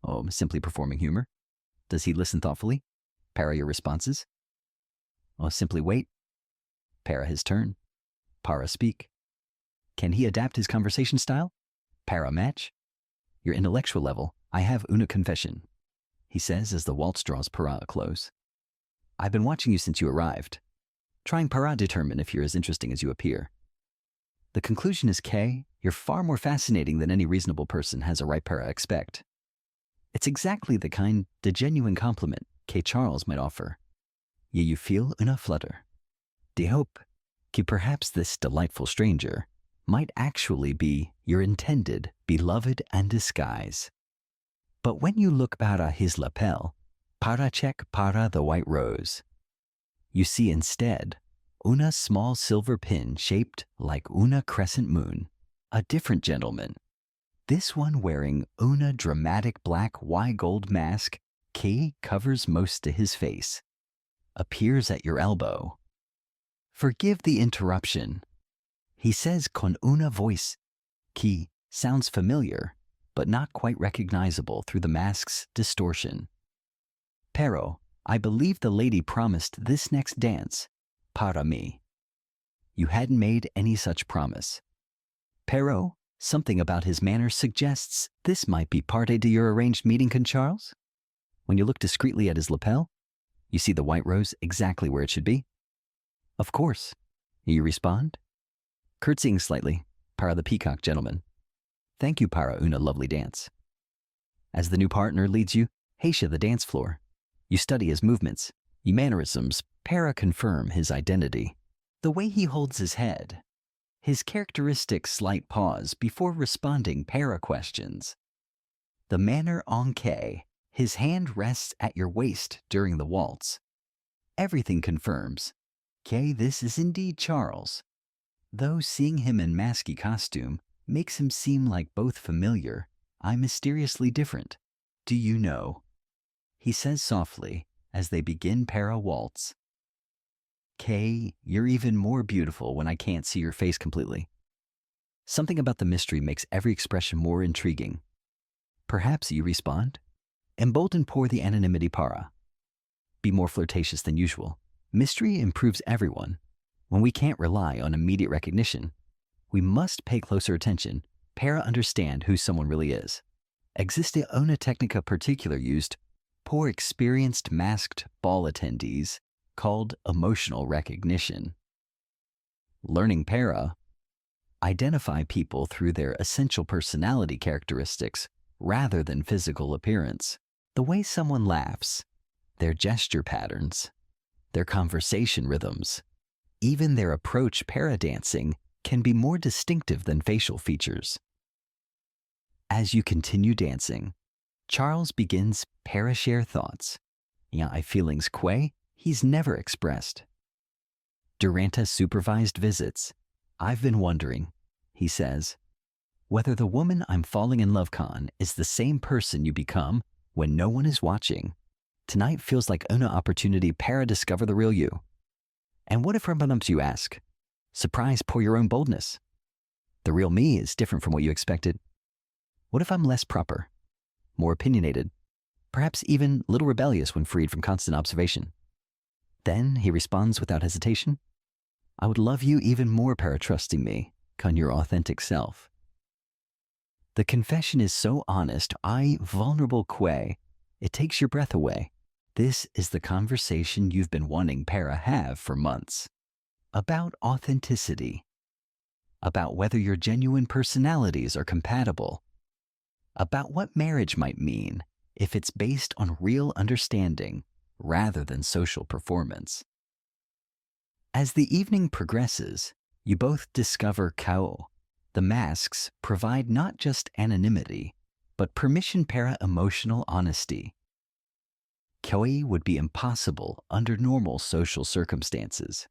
Oh, simply performing humor. Does he listen thoughtfully? Para your responses. Oh, simply wait. Para his turn. Para speak. Can he adapt his conversation style? Para match. Your intellectual level, I have una confession, he says as the waltz draws para a close. I've been watching you since you arrived, trying para determine if you're as interesting as you appear. The conclusion is que you're far more fascinating than any reasonable person has a right para expect. It's exactly the kind de genuine compliment que Charles might offer. You feel una flutter. De hope que perhaps this delightful stranger might actually be your intended beloved and disguise. But when you look para his lapel, para check para the white rose, you see instead una small silver pin shaped like una crescent moon. A different gentleman, This one wearing una dramatic black Y-gold mask, que covers most of his face, appears at your elbow. Forgive the interruption. He says con una voz que sounds familiar, but not quite recognizable through the mask's distortion. Pero, I believe the lady promised this next dance para mí. You hadn't made any such promise. Pero, something about his manner suggests this might be parte de your arranged meeting con Charles. When you look discreetly at his lapel, you see the white rose exactly where it should be. Of course, you respond, curtsying slightly, para the peacock gentleman. Thank you para una lovely dance. As the new partner leads you, hacia the dance floor, you study his movements, your mannerisms, para confirm his identity. The way he holds his head, his characteristic slight pause before responding para questions. The manner en que his hand rests at your waist during the waltz. Everything confirms que this is indeed Charles, though seeing him in masky costume makes him seem like both familiar and mysteriously different. Do you know? He says softly as they begin para waltz. Kay, you're even more beautiful when I can't see your face completely. Something about the mystery makes every expression more intriguing. Perhaps you respond, emboldened por the anonymity para. Be more flirtatious than usual. Mystery improves everyone. When we can't rely on immediate recognition, we must pay closer attention para understand who someone really is. Existe una técnica particular used por experienced masked ball attendees called emotional recognition. Learning para, identify people through their essential personality characteristics rather than physical appearance. The way someone laughs, their gesture patterns, their conversation rhythms, even their approach para dancing can be more distinctive than facial features. As you continue dancing, Charles begins para share thoughts. I feelings que he's never expressed. Durante supervised visits, I've been wondering, he says, whether the woman I'm falling in love con is the same person you become when no one is watching. Tonight feels like una opportunity para discover the real you. And what if perhaps you ask, surprised por your own boldness? The real me is different from what you expected. What if I'm less proper, more opinionated, perhaps even a little rebellious when freed from constant observation? Then he responds without hesitation, I would love you even more para trusting me, con your authentic self. The confession is so honest, vulnerable que, it takes your breath away. This is the conversation you've been wanting para have for months. About authenticity. About whether your genuine personalities are compatible. About what marriage might mean if it's based on real understanding rather than social performance. As the evening progresses, you both discover cao. The masks provide not just anonymity, but permission para emotional honesty. Koi would be impossible under normal social circumstances.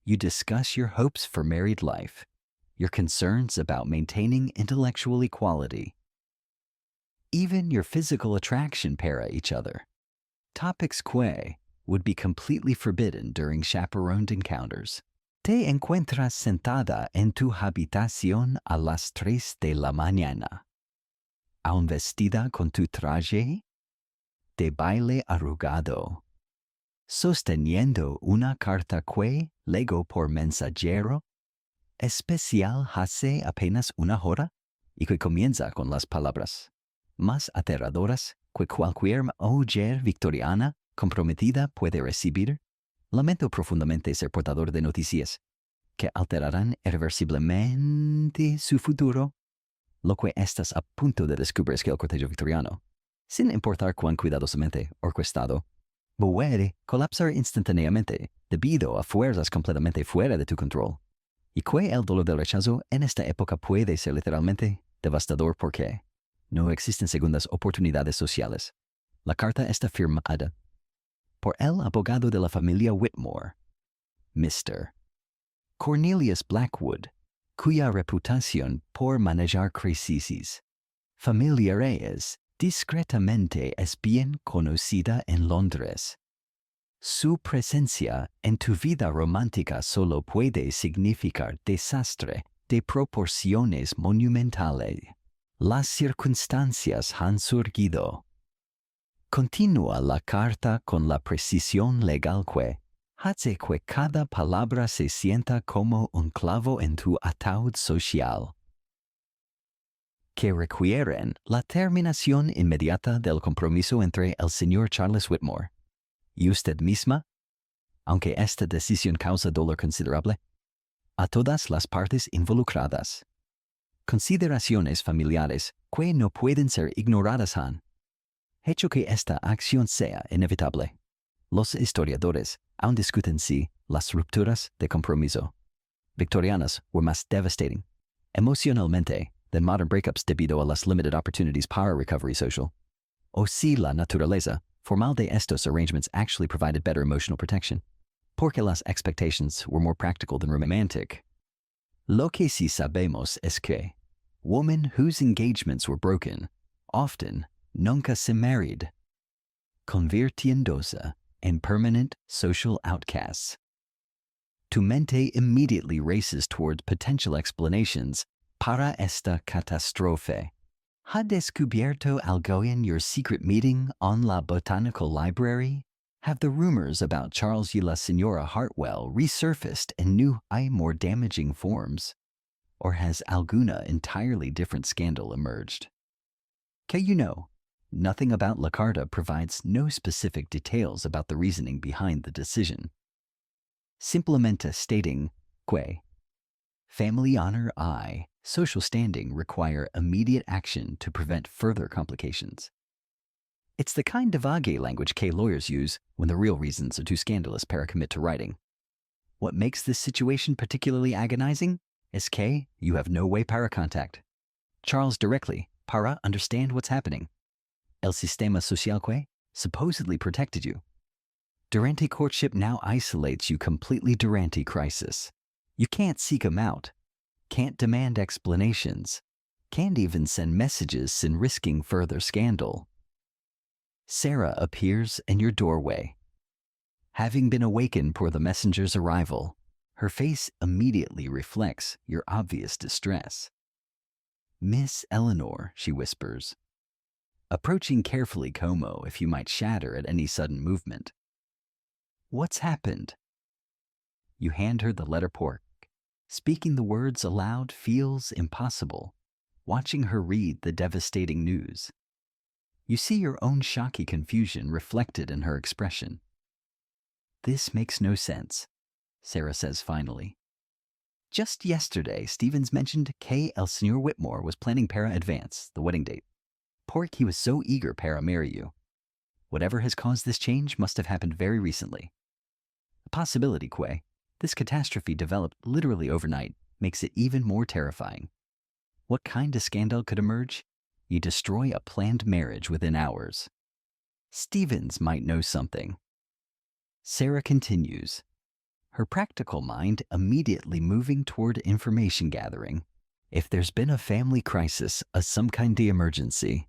You discuss your hopes for married life, your concerns about maintaining intellectual equality, even your physical attraction para each other. Topics que would be completely forbidden during chaperoned encounters. Te encuentras sentada en tu habitación a las 3 de la mañana. Aún vestida con tu traje de baile arrugado, sosteniendo una carta que legó por mensajero especial hace apenas una hora y que comienza con las palabras más aterradoras que cualquier mujer victoriana comprometida puede recibir. Lamento profundamente ser portador de noticias que alterarán irreversiblemente su futuro. Lo que estás a punto de descubrir es que el cortejo victoriano, sin importar cuán cuidadosamente orquestado, puede colapsar instantáneamente debido a fuerzas completamente fuera de tu control. Y que el dolor del rechazo en esta época puede ser literalmente devastador porque no existen segundas oportunidades sociales. La carta está firmada por el abogado de la familia Whitmore, Mr. Cornelius Blackwood, cuya reputación por manejar crisis familiares discretamente es bien conocida en Londres. Su presencia en tu vida romántica solo puede significar desastre de proporciones monumentales. Las circunstancias han surgido. Continúa la carta con la precisión legal que hace que cada palabra se sienta como un clavo en tu ataúd social, que requieren la terminación inmediata del compromiso entre el señor Charles Whitmore y usted misma, aunque esta decisión causa dolor considerable a todas las partes involucradas. Consideraciones familiares que no pueden ser ignoradas han hecho que esta acción sea inevitable. Los historiadores aún discuten si las rupturas de compromiso victorianas were más devastating emocionalmente than modern breakups debido a las limited opportunities para recovery social, o si la naturaleza formal de estos arrangements actually provided better emotional protection, porque las expectations were more practical than romantic. Lo que sí sabemos es que women whose engagements were broken often nunca se married, convirtiéndose en permanent social outcasts. Tu mente immediately races toward potential explanations para esta catástrofe. ¿Ha descubierto algo en your secret meeting on la Botanical Library? Have the rumors about Charles y la Señora Hartwell resurfaced in new, more damaging forms? Or has alguna entirely different scandal emerged? Que you know, nothing about La Carta provides no specific details about the reasoning behind the decision. Simplemente stating que family honor y social standing require immediate action to prevent further complications. It's the kind of vague language que lawyers use when the real reasons are too scandalous para commit to writing. What makes this situation particularly agonizing is que you have no way para contact Charles directly para understand what's happening. El sistema social que supposedly protected you durante courtship now isolates you completely durante crisis. You can't seek him out, can't demand explanations, can't even send messages in risking further scandal. Sarah appears in your doorway. Having been awakened for the messenger's arrival, her face immediately reflects your obvious distress. Miss Eleanor, she whispers, approaching carefully como if you might shatter at any sudden movement. What's happened? You hand her the letter pork. Speaking the words aloud feels impossible. Watching her read the devastating news, you see your own shocky confusion reflected in her expression. This makes no sense, Sarah says finally. Just yesterday, Stevens mentioned que el señor Whitmore was planning para advance the wedding date. Pork, he was so eager para marry you. Whatever has caused this change must have happened very recently. The possibility que this catastrophe developed literally overnight makes it even more terrifying. What kind of scandal could emerge? You destroy a planned marriage within hours. Stevens might know something. Sarah continues, her practical mind immediately moving toward information gathering. If there's been a family crisis, some kind of emergency,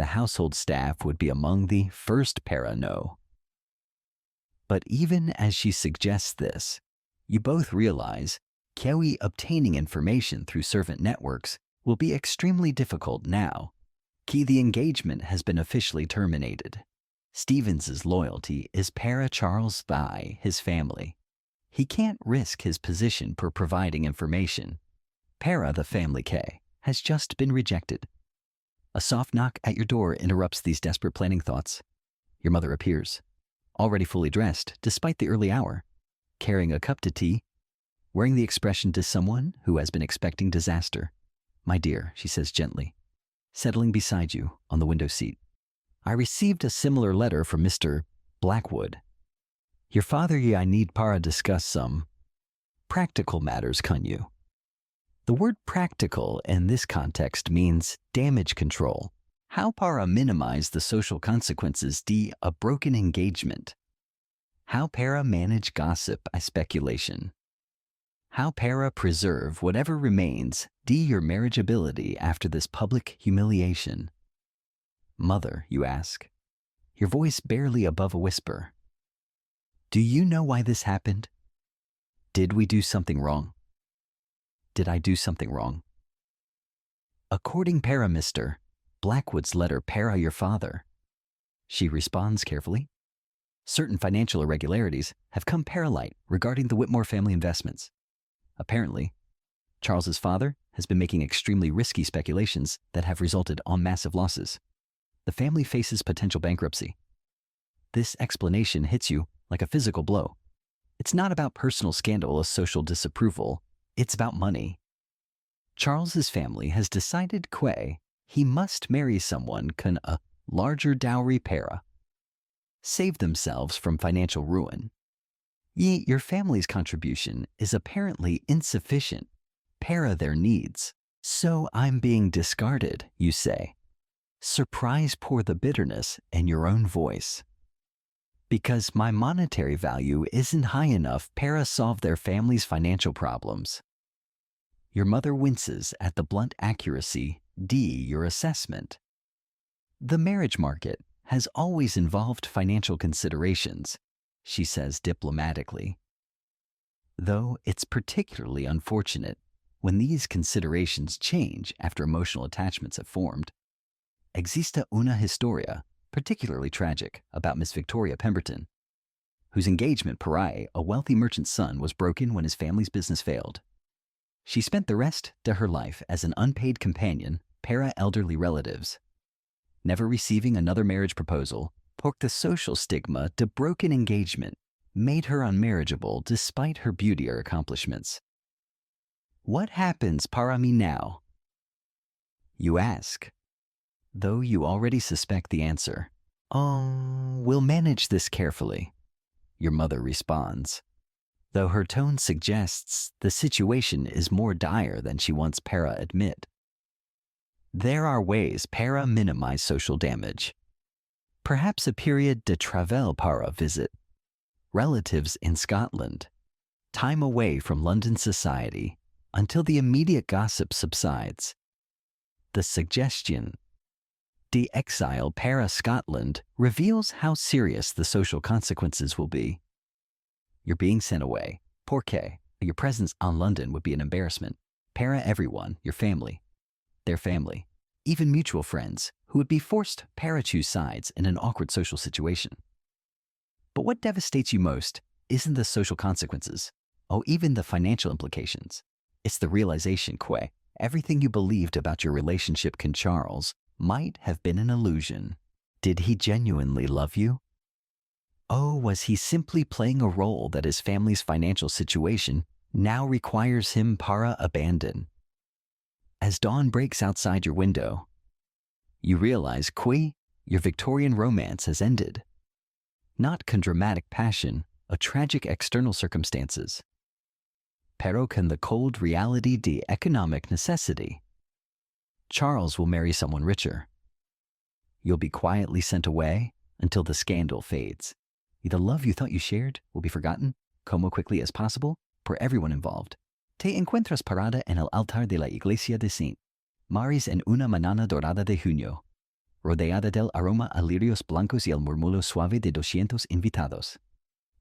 the household staff would be among the first para know. But even as she suggests this, you both realize que obtaining information through servant networks will be extremely difficult now. Que the engagement has been officially terminated. Stevens's loyalty is para Charles by his family. He can't risk his position for providing information. Para the family que has just been rejected. A soft knock at your door interrupts these desperate planning thoughts. Your mother appears, already fully dressed despite the early hour, carrying a cup to tea, wearing the expression to someone who has been expecting disaster. My dear, she says gently, settling beside you on the window seat. I received a similar letter from Mr. Blackwood. Your father y I need para discuss some practical matters, can you? The word practical in this context means damage control. How para minimize the social consequences de a broken engagement? How para manage gossip, speculation? How para preserve whatever remains your marriageability after this public humiliation. Mother, you ask, your voice barely above a whisper. Do you know why this happened? Did we do something wrong? Did I do something wrong? According para Mr. Blackwood's letter para your father. She responds carefully. Certain financial irregularities have come paralight regarding the Whitmore family investments. Apparently, Charles's father has been making extremely risky speculations that have resulted on massive losses. The family faces potential bankruptcy. This explanation hits you like a physical blow. It's not about personal scandal or social disapproval. It's about money. Charles's family has decided he must marry someone can a larger dowry para. Save themselves from financial ruin. Yet your family's contribution is apparently insufficient para their needs. So I'm being discarded, you say. Surprise pour the bitterness in your own voice. Because my monetary value isn't high enough para solve their family's financial problems. Your mother winces at the blunt accuracy your assessment. The marriage market has always involved financial considerations, she says diplomatically. Though it's particularly unfortunate when these considerations change after emotional attachments have formed. Existe una historia, particularly tragic, about Miss Victoria Pemberton, whose engagement pariah, a wealthy merchant's son, was broken when his family's business failed. She spent the rest of her life as an unpaid companion para elderly relatives. Never receiving another marriage proposal, the social stigma to broken engagement made her unmarriageable despite her beauty or accomplishments. What happens para me now? You ask, though you already suspect the answer. Oh, we'll manage this carefully, your mother responds, though her tone suggests the situation is more dire than she wants para admit. There are ways para minimize social damage. Perhaps a period de travail para visit. Relatives in Scotland. Time away from London society until the immediate gossip subsides. The suggestion, de exile para Scotland, reveals how serious the social consequences will be. You're being sent away. Porque your presence on London would be an embarrassment. Para everyone, your family, their family, even mutual friends who would be forced para choose sides in an awkward social situation. But what devastates you most isn't the social consequences, or even the financial implications. It's the realization everything you believed about your relationship con Charles might have been an illusion. Did he genuinely love you? Oh, was he simply playing a role that his family's financial situation now requires him para abandon? As dawn breaks outside your window, you realize your Victorian romance has ended. Not con dramatic passion, a tragic external circumstances. Pero con the cold reality de economic necessity. Charles will marry someone richer. You'll be quietly sent away until the scandal fades. The love you thought you shared will be forgotten, como quickly as possible, for everyone involved. Te encuentras parada en el altar de la iglesia de St. Mary's en una mañana dorada de junio, rodeada del aroma a lirios blancos y el murmullo suave de 200 invitados.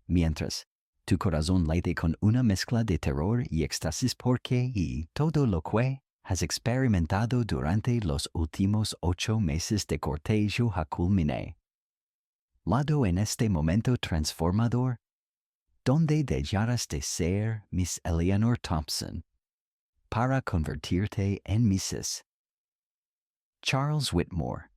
Mientras, tu corazón late con una mezcla de terror y éxtasis porque todo lo que has experimentado durante los últimos 8 meses de cortejo ha culminé. Lado en este momento transformador, donde dejarás de ser Miss Eleanor Thompson, para convertirte en Mrs. Charles Whitmore.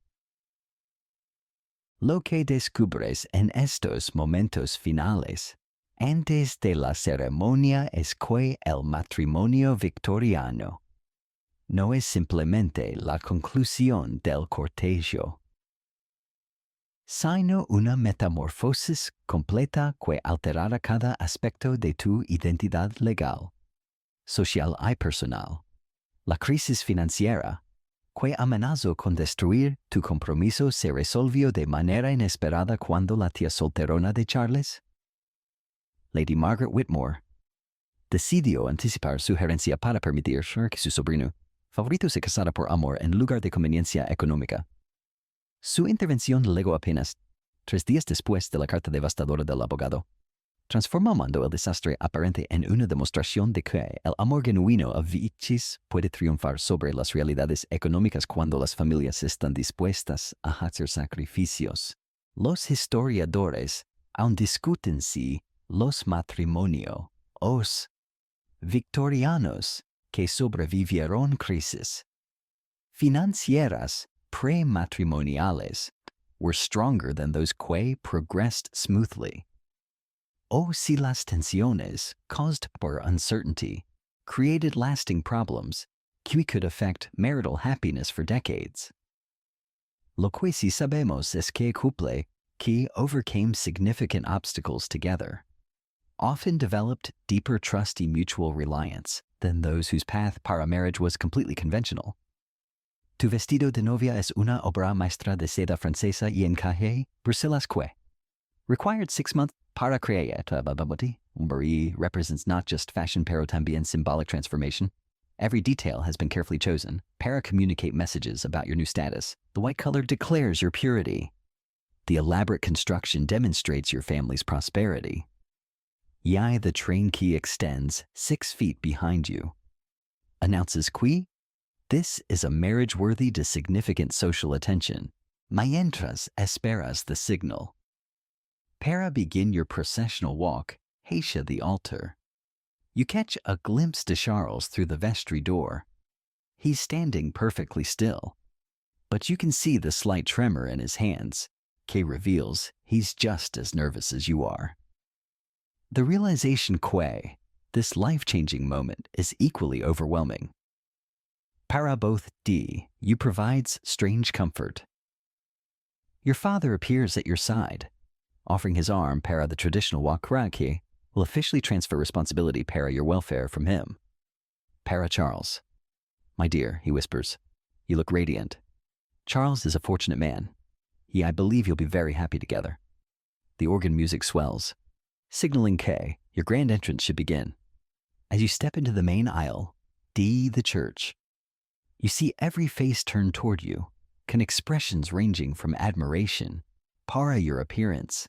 Lo que descubres en estos momentos finales, antes de la ceremonia, es que el matrimonio victoriano no es simplemente la conclusión del cortejo, sino una metamorfosis completa que alterará cada aspecto de tu identidad legal, social y personal. La crisis financiera, que amenazó con destruir tu compromiso, se resolvió de manera inesperada cuando la tía solterona de Charles, Lady Margaret Whitmore, decidió anticipar su herencia para permitir que su sobrino favorito se casara por amor en lugar de conveniencia económica. Su intervención llegó apenas 3 días después de la carta devastadora del abogado, transformando el desastre aparente en una demostración de que el amor genuino a veces puede triunfar sobre las realidades económicas cuando las familias están dispuestas a hacer sacrificios. Los historiadores aún discuten si los matrimonios victorianos que sobrevivieron crisis financieras prematrimoniales were stronger than those que progressed smoothly, o si las tensiones caused por uncertainty created lasting problems que could affect marital happiness for decades. Lo que sí sabemos es que couple que overcame significant obstacles together often developed deeper trust and mutual reliance than those whose path para marriage was completely conventional. Tu vestido de novia es una obra maestra de seda francesa y encaje, Bruselas que required 6 months para crear. Marie represents not just fashion pero también symbolic transformation. Every detail has been carefully chosen. Para communicate messages about your new status. The white color declares your purity. The elaborate construction demonstrates your family's prosperity. Y the train key extends 6 feet behind you. Announces que this is a marriage worthy de significant social attention. Mientras esperas the signal. Para begin your processional walk, hacia the altar. You catch a glimpse de Charles through the vestry door. He's standing perfectly still, but you can see the slight tremor in his hands, que reveals he's just as nervous as you are. The realization que this life-changing moment is equally overwhelming. Para both you provides strange comfort. Your father appears at your side, offering his arm para the traditional walk que will officially transfer responsibility para your welfare from him. Para Charles. My dear, he whispers, you look radiant. Charles is a fortunate man. I believe you'll be very happy together. The organ music swells, signaling que your grand entrance should begin. As you step into the main aisle, the church, you see every face turned toward you, con expressions ranging from admiration, para your appearance,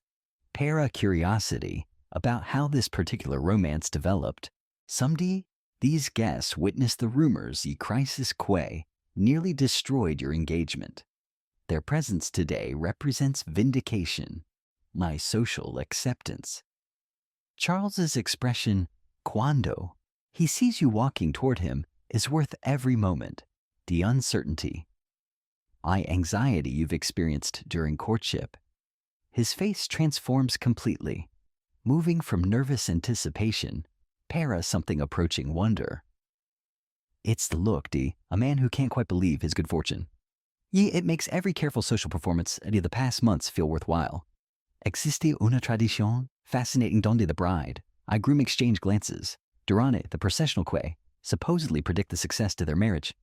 para curiosity about how this particular romance developed. Someday, these guests witnessed the rumors y crisis que nearly destroyed your engagement. Their presence today represents vindication, my social acceptance. Charles's expression, cuando, he sees you walking toward him, is worth every moment. The uncertainty, anxiety you've experienced during courtship. His face transforms completely, moving from nervous anticipation, para something approaching wonder. It's the look, a man who can't quite believe his good fortune. It makes every careful social performance of the past months feel worthwhile. Existe una tradición fascinating donde the bride, groom exchange glances, durante the processional que supposedly predict the success to their marriage.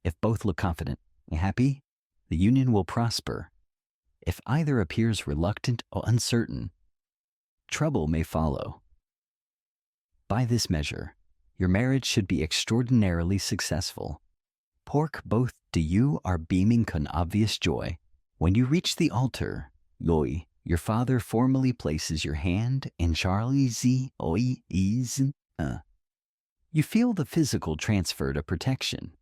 If both look confident and happy, the union will prosper. If either appears reluctant or uncertain, trouble may follow. By this measure, your marriage should be extraordinarily successful. Both you are beaming con obvious joy. When you reach the altar, your father formally places your hand in Charlie's You feel the physical transfer to protection.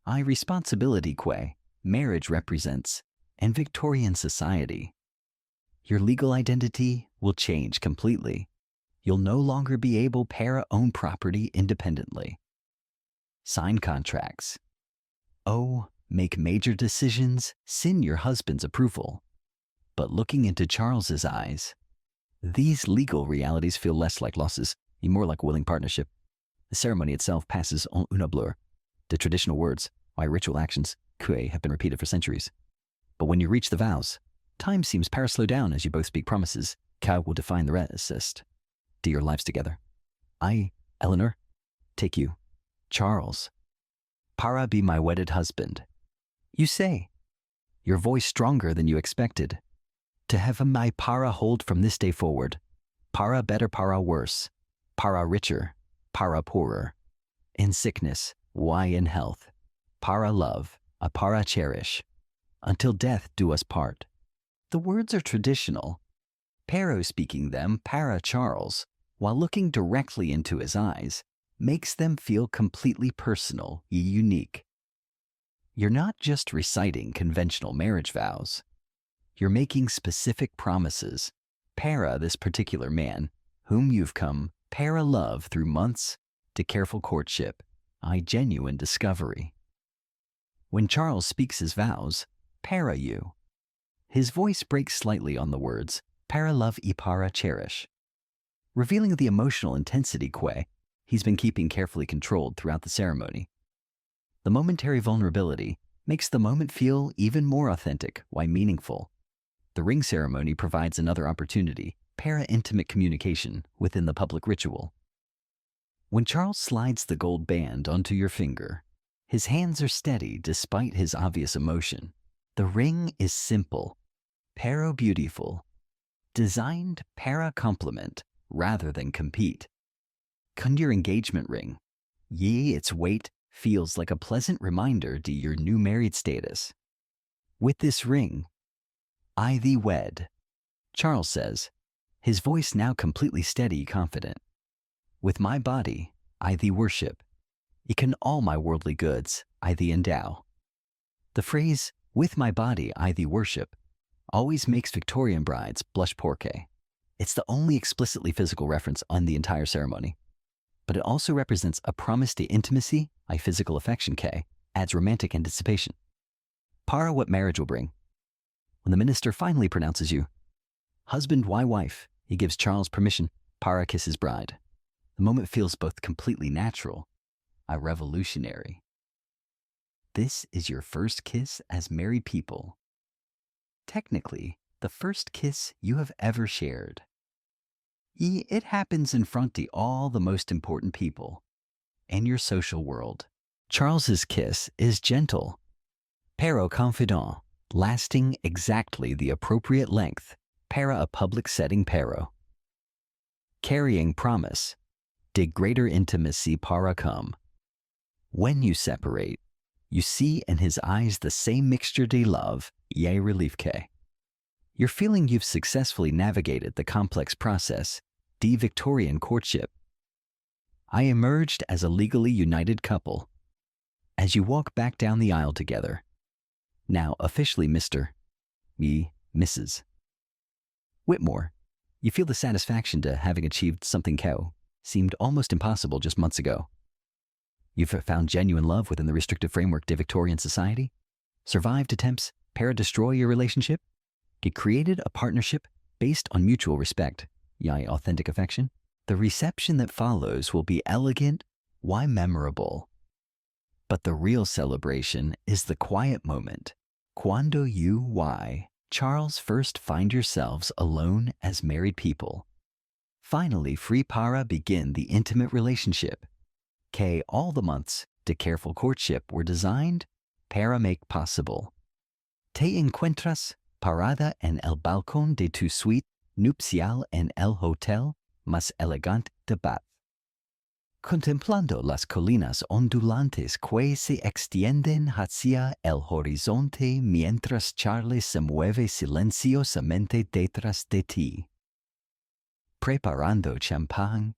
Responsibility que marriage represents in Victorian society. Your legal identity will change completely. You'll no longer be able para own property independently. Sign contracts. Make major decisions, sin your husband's approval. But looking into Charles's eyes, these legal realities feel less like losses and more like willing partnership. The ceremony itself passes en una blur. The traditional words, ritual actions, que have been repeated for centuries. But when you reach the vows, time seems para slow down as you both speak promises. Ka will define the rest. To your lives together. I, Eleanor, take you, Charles, para be my wedded husband. You say, your voice stronger than you expected. To have my para hold from this day forward. Para better, para worse. para richer, para poorer. In sickness, why in health? Para love, a para cherish. Until death do us part. The words are traditional. Pero speaking them para Charles, while looking directly into his eyes, makes them feel completely personal and unique. You're not just reciting conventional marriage vows. You're making specific promises. Para this particular man, whom you've come para love through months to careful courtship, genuine discovery. When Charles speaks his vows, para you. His voice breaks slightly on the words, para love y para cherish, revealing the emotional intensity he's been keeping carefully controlled throughout the ceremony. The momentary vulnerability makes the moment feel even more authentic, meaningful. The ring ceremony provides another opportunity, para intimate communication within the public ritual. When Charles slides the gold band onto your finger, his hands are steady despite his obvious emotion. The ring is simple, pero beautiful, designed para complement rather than compete. Your engagement ring, its weight feels like a pleasant reminder to your new married status. With this ring, I thee wed, Charles says, his voice now completely steady, confident. With my body, I thee worship. It can all my worldly goods, I thee endow. The phrase, with my body, I thee worship, always makes Victorian brides blush porque. It's the only explicitly physical reference on the entire ceremony. But it also represents a promise to intimacy, physical affection, adds romantic anticipation. Para what marriage will bring. When the minister finally pronounces you husband, wife, he gives Charles permission, para kiss his bride. The moment feels both completely natural, revolutionary. This is your first kiss as married people. Technically, the first kiss you have ever shared. It happens in front of all the most important people in your social world. Charles's kiss is gentle, pero confident, lasting exactly the appropriate length, para a public setting pero. Carrying promise, de greater intimacy para come. When you separate, you see in his eyes the same mixture de love, relief que. You're feeling you've successfully navigated the complex process, de Victorian courtship. I emerged as a legally united couple. As you walk back down the aisle together, now officially Mr. Mrs. Whitmore, you feel the satisfaction to having achieved something seemed almost impossible just months ago. You've found genuine love within the restrictive framework de Victorian society, survived attempts destroy your relationship, get created a partnership based on mutual respect, authentic affection. The reception that follows will be elegant, memorable. But the real celebration is the quiet moment, cuando you, Charles first find yourselves alone as married people. Finally free para begin the intimate relationship. All the months de careful courtship were designed para make possible. Te encuentras parada en el balcón de tu suite nupcial en el hotel más elegante de Bath, contemplando las colinas ondulantes que se extienden hacia el horizonte mientras Charles se mueve silenciosamente detrás de ti, preparando champán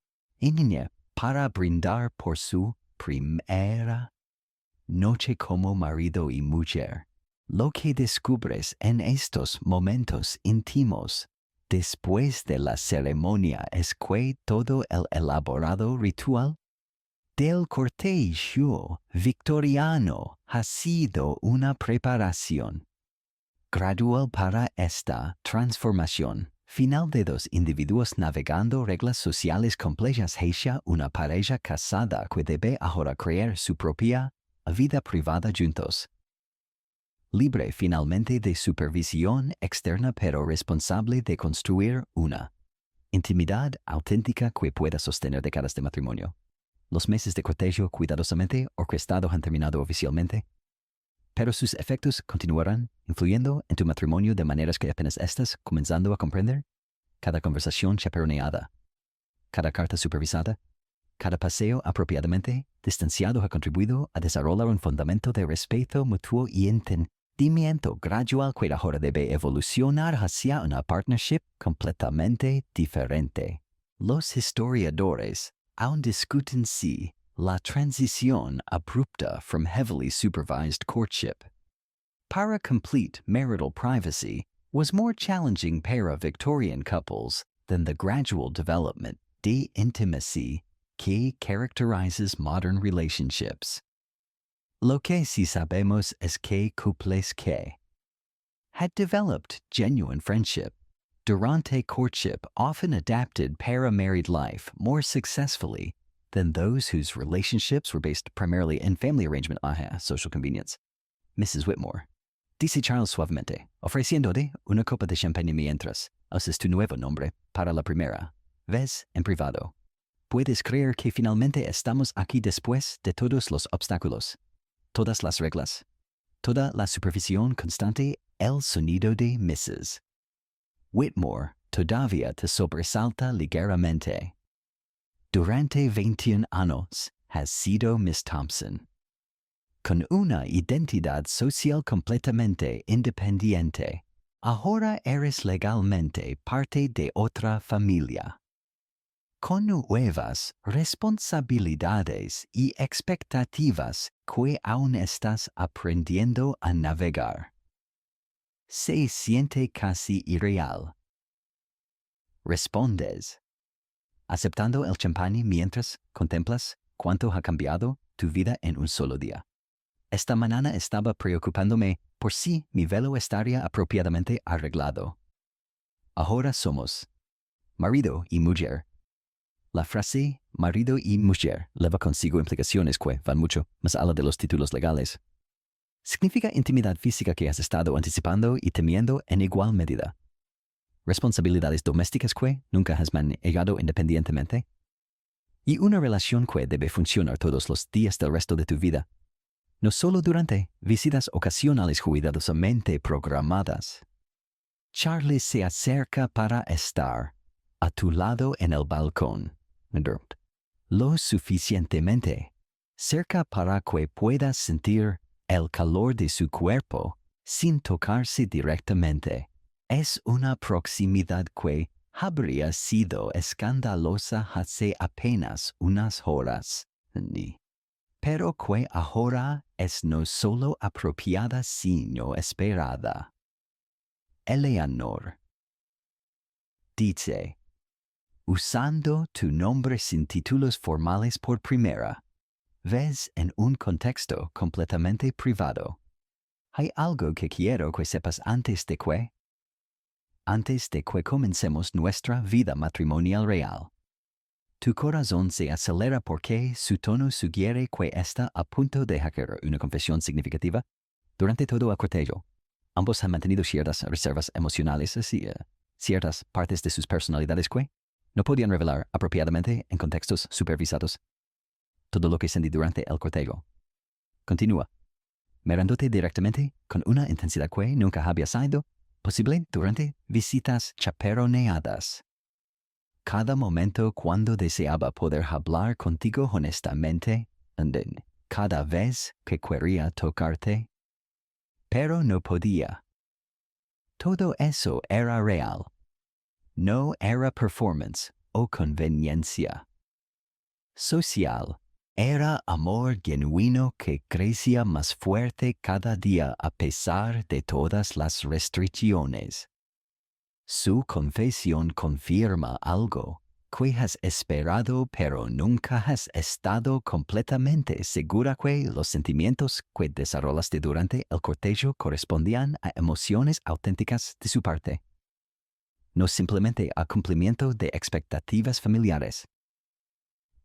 para brindar por su primera noche como marido y mujer. Lo que descubres en estos momentos íntimos después de la ceremonia es que todo el elaborado ritual del cortejo victoriano ha sido una preparación gradual para esta transformación final de dos individuos navegando reglas sociales complejas hacia una pareja casada que debe ahora crear su propia vida privada juntos. Libre finalmente de supervisión externa pero responsable de construir una intimidad auténtica que pueda sostener décadas de matrimonio. Los meses de cortejo cuidadosamente orquestados han terminado oficialmente, pero sus efectos continuarán influyendo en tu matrimonio de maneras que apenas estás comenzando a comprender. Cada conversación chaperoneada, cada carta supervisada, cada paseo apropiadamente distanciado ha contribuido a desarrollar un fundamento de respeto mutuo y entendimiento gradual que ahora debe evolucionar hacia una partnership completamente diferente. Los historiadores aún discuten si la transición abrupta from heavily supervised courtship para complete marital privacy was more challenging para Victorian couples than the gradual development de intimacy que characterizes modern relationships. Lo que sí sabemos es que couples que had developed genuine friendship durante courtship often adapted para married life more successfully than those whose relationships were based primarily in family arrangement, social convenience. Mrs. Whitmore. Dice Charles suavemente, ofreciéndote una copa de champagne mientras usas tu nuevo nombre para la primera vez en privado. ¿Puedes creer que finalmente estamos aquí después de todos los obstáculos, todas las reglas, toda la supervisión constante, el sonido de Mrs. Whitmore todavía te sobresalta ligeramente? Durante 21 años has sido Miss Thompson. Con una identidad social completamente independiente, ahora eres legalmente parte de otra familia. Con nuevas responsabilidades y expectativas que aún estás aprendiendo a navegar. Se siente casi irreal. Respondes, aceptando el champán mientras contemplas cuánto ha cambiado tu vida en un solo día. Esta mañana estaba preocupándome por si mi velo estaría apropiadamente arreglado. Ahora somos marido y mujer. La frase marido y mujer lleva consigo implicaciones que van mucho más allá de los títulos legales. Significa intimidad física que has estado anticipando y temiendo en igual medida. Responsabilidades domésticas que nunca has manejado independientemente. Y una relación que debe funcionar todos los días del resto de tu vida. No solo durante visitas ocasionales cuidadosamente programadas. Charlie se acerca para estar a tu lado en el balcón, lo suficientemente cerca para que puedas sentir el calor de su cuerpo sin tocarse directamente. Es una proximidad que habría sido escandalosa hace apenas unas horas, pero que ahora es no solo apropiada sino esperada. Eleanor dice, usando tu nombre sin títulos formales por primera vez en un contexto completamente privado. Hay algo que quiero que sepas antes de que comencemos nuestra vida matrimonial real. Tu corazón se acelera porque su tono sugiere que está a punto de hacer una confesión significativa. Durante todo el cortejo, ambos han mantenido ciertas reservas emocionales y ciertas partes de sus personalidades que no podían revelar apropiadamente en contextos supervisados. Todo lo que sentí durante el cortejo. Continúa, mirándote directamente con una intensidad que nunca había sido posible durante visitas chaperoneadas. Cada momento cuando deseaba poder hablar contigo honestamente, cada vez que quería tocarte, pero no podía. Todo eso era real. No era performance o conveniencia. Social. Era amor genuino que crecía más fuerte cada día a pesar de todas las restricciones. Su confesión confirma algo que has esperado pero nunca has estado completamente segura que los sentimientos que desarrollaste durante el cortejo correspondían a emociones auténticas de su parte, no simplemente a cumplimiento de expectativas familiares.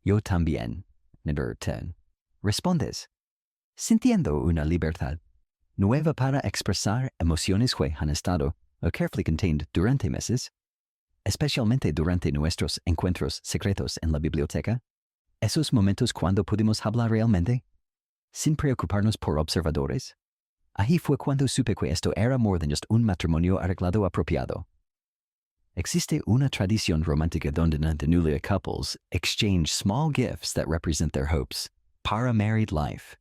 Yo también, respondes, sintiendo una libertad nueva para expresar emociones que han estado carefully contained durante meses, especialmente durante nuestros encuentros secretos en la biblioteca, esos momentos cuando pudimos hablar realmente, sin preocuparnos por observadores. Ahí fue cuando supe que esto era more than just un matrimonio arreglado apropiado. Existe una tradición romántica donde the newly couples exchange small gifts that represent their hopes para married life.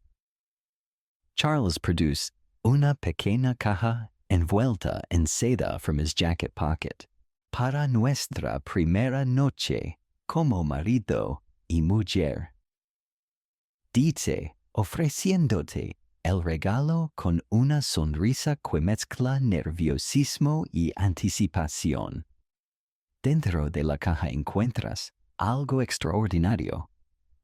Charles produced una pequeña caja envuelta en seda from his jacket pocket. Para nuestra primera noche como marido y mujer. Dice, ofreciéndote el regalo con una sonrisa que mezcla nerviosismo y anticipación. Dentro de la caja encuentras algo extraordinario,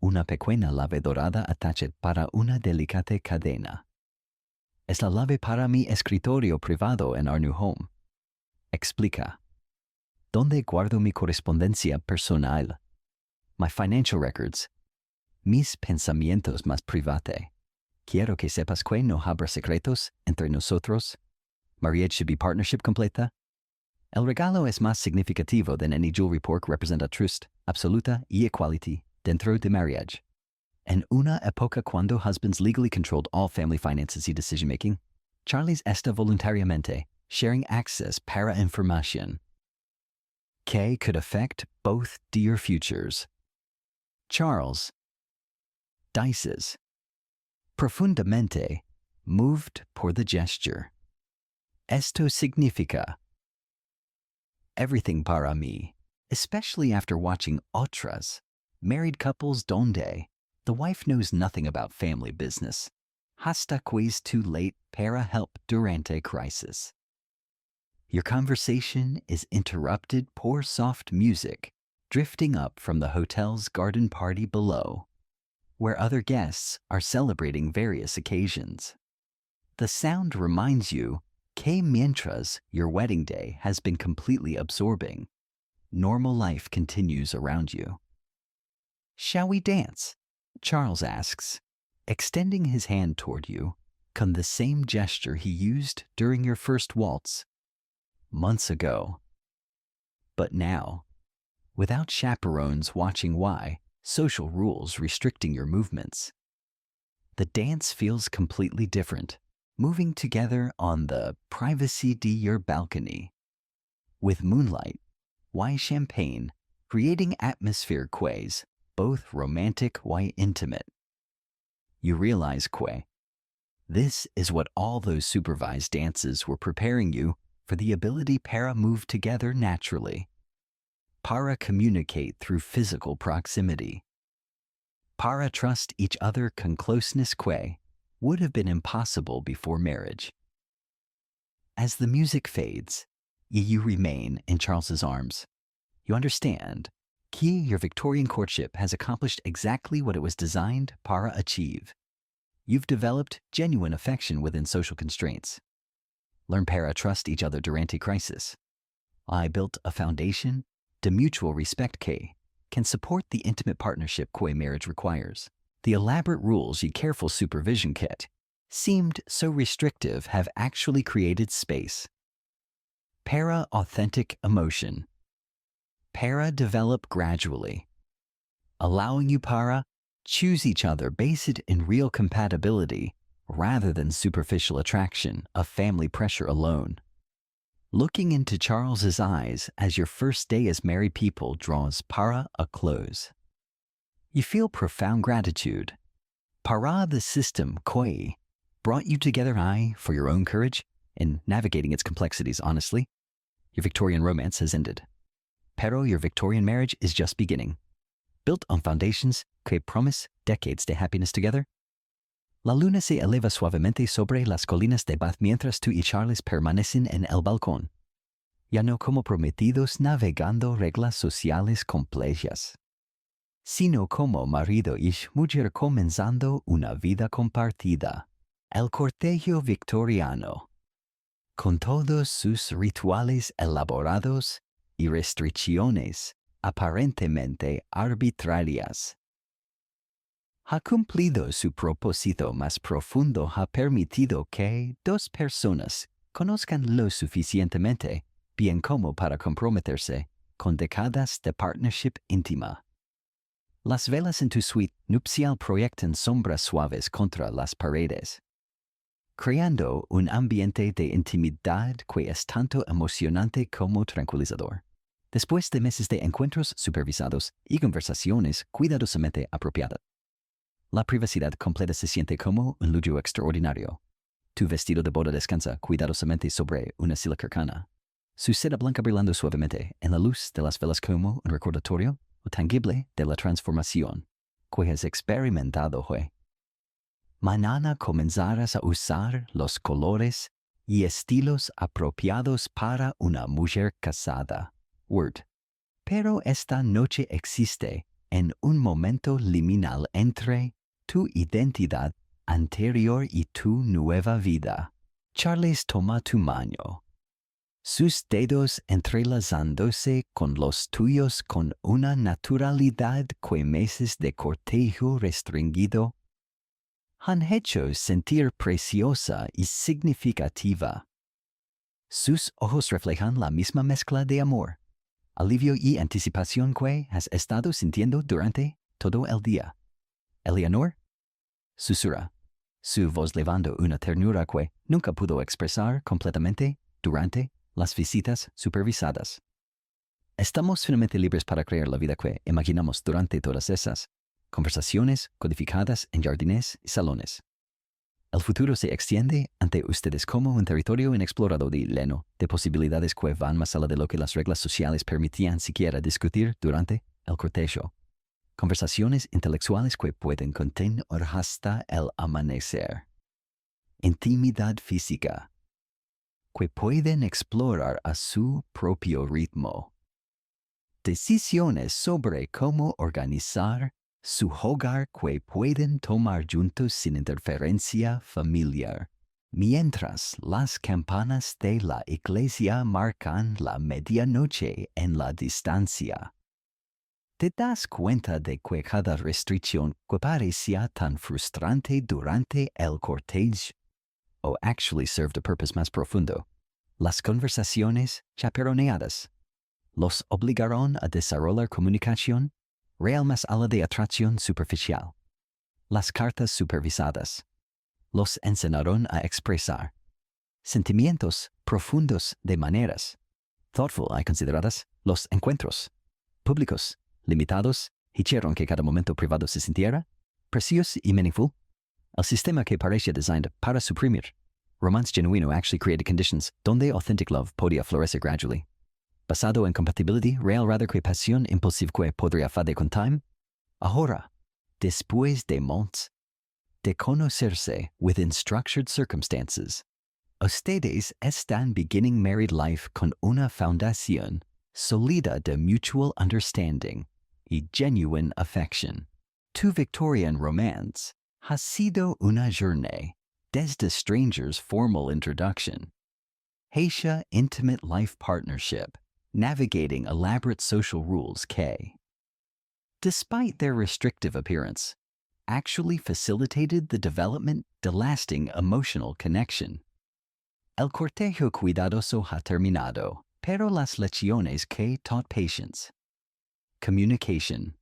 una pequeña llave dorada attached para una delicada cadena. Es la llave para mi escritorio privado en our new home. Explica. ¿Dónde guardo mi correspondencia personal? My financial records. Mis pensamientos más privados. Quiero que sepas que no habrá secretos entre nosotros. Marriage should be partnership completa. El regalo es más significativo than any jewelry porque representa trust absoluta y equality dentro de marriage. En una época cuando husbands legally controlled all family finances y decision making, Charles está voluntariamente sharing access para información que could affect both dear futures. Charles dices, profundamente moved por the gesture. Esto significa everything para mí, especially after watching otras married couples donde the wife knows nothing about family business. Hasta que es too late para help durante crisis. Your conversation is interrupted por soft music drifting up from the hotel's garden party below, where other guests are celebrating various occasions. The sound reminds you que mientras your wedding day has been completely absorbing, normal life continues around you. Shall we dance? Charles asks, extending his hand toward you, con the same gesture he used during your first waltz months ago. But now, without chaperones watching why, social rules restricting your movements, the dance feels completely different, moving together on the privacy de your balcony. With moonlight, why champagne, creating atmosphere quays, both romantic why intimate. You realize que this is what all those supervised dances were preparing you for the ability para move together naturally, para communicate through physical proximity, para trust each other con closeness que would have been impossible before marriage. As the music fades, you remain in Charles's arms. You understand que your Victorian courtship has accomplished exactly what it was designed para achieve. You've developed genuine affection within social constraints. Learn para trust each other durante crisis. I built a foundation de mutual respect que can support the intimate partnership que marriage requires. The elaborate rules y careful supervision kit seemed so restrictive have actually created space. Para authentic emotion. Para develop gradually, allowing you para choose each other based in real compatibility rather than superficial attraction of family pressure alone. Looking into Charles's eyes as your first day as married people draws para a close. You feel profound gratitude. Para the system que brought you together for your own courage in navigating its complexities honestly. Your Victorian romance has ended. Pero your Victorian marriage is just beginning. Built on foundations que promise decades de happiness together. La luna se eleva suavemente sobre las colinas de Bath mientras tú y Charles permanecen en el balcón. Ya no como prometidos navegando reglas sociales complejas, sino como marido y mujer comenzando una vida compartida. El cortejo victoriano, con todos sus rituales elaborados y restricciones aparentemente arbitrarias, ha cumplido su propósito más profundo, ha permitido que dos personas conozcan lo suficientemente bien como para comprometerse con décadas de partnership íntima. Las velas en tu suite nupcial proyectan sombras suaves contra las paredes, creando un ambiente de intimidad que es tanto emocionante como tranquilizador. Después de meses de encuentros supervisados y conversaciones cuidadosamente apropiadas, la privacidad completa se siente como un lujo extraordinario. Tu vestido de boda descansa cuidadosamente sobre una silla cercana. Su seda blanca brillando suavemente en la luz de las velas como un recordatorio tangible de la transformación que has experimentado hoy. Mañana comenzarás a usar los colores y estilos apropiados para una mujer casada. Word. Pero esta noche existe en un momento liminal entre tu identidad anterior y tu nueva vida. Charles toma tu mano, sus dedos entrelazándose con los tuyos con una naturalidad que meses de cortejo restringido han hecho sentir preciosa y significativa. Sus ojos reflejan la misma mezcla de amor, alivio y anticipación que has estado sintiendo durante todo el día. Eleanor susurra, su voz levando una ternura que nunca pudo expresar completamente durante las visitas supervisadas. Estamos finalmente libres para crear la vida que imaginamos durante todas esas conversaciones codificadas en jardines y salones. El futuro se extiende ante ustedes como un territorio inexplorado y lleno de posibilidades que van más allá de lo que las reglas sociales permitían siquiera discutir durante el cortejo. Conversaciones intelectuales que pueden continuar hasta el amanecer. Intimidad física que pueden explorar a su propio ritmo. Decisiones sobre cómo organizar su hogar que pueden tomar juntos sin interferencia familiar, mientras las campanas de la iglesia marcan la medianoche en la distancia. Te das cuenta de que cada restricción que parecía tan frustrante durante el cortejo actually served a purpose más profundo. Las conversaciones chaperoneadas los obligaron a desarrollar comunicación real más allá de atracción superficial. Las cartas supervisadas los enseñaron a expresar sentimientos profundos de maneras thoughtful y consideradas. Los encuentros públicos limitados hicieron que cada momento privado se sintiera precioso y meaningful. El sistema que parecía designed para suprimir romance genuino actually created conditions donde authentic love podía florecer gradually. Basado en compatibility real rather que pasión impulsiva que podría fade con time. Ahora, después de months de conocerse within structured circumstances, ustedes están beginning married life con una foundación sólida de mutual understanding y genuine affection. Tu Victorian romance ha sido una journey desde strangers' formal introduction, hacia intimate life partnership, navigating elaborate social rules que, despite their restrictive appearance, actually facilitated the development de lasting emotional connection. El cortejo cuidadoso ha terminado, pero las lecciones que taught patience, communication,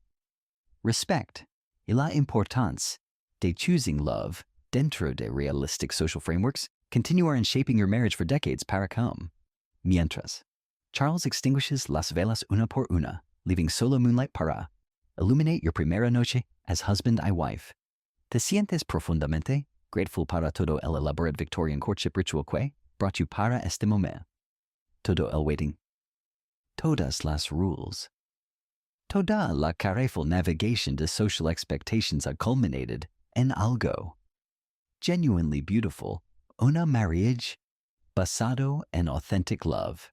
respect, y la importancia de choosing love dentro de realistic social frameworks continuarán shaping your marriage for decades para come. Mientras, Charles extinguishes las velas una por una, leaving solo moonlight para illuminate your primera noche as husband y wife. Te sientes profundamente grateful para todo el elaborate Victorian courtship ritual que brought you para este momento. Todo el waiting. Todas las rules. Toda la careful navigation de social expectations ha culminated en algo genuinely beautiful, una marriage basado en authentic love,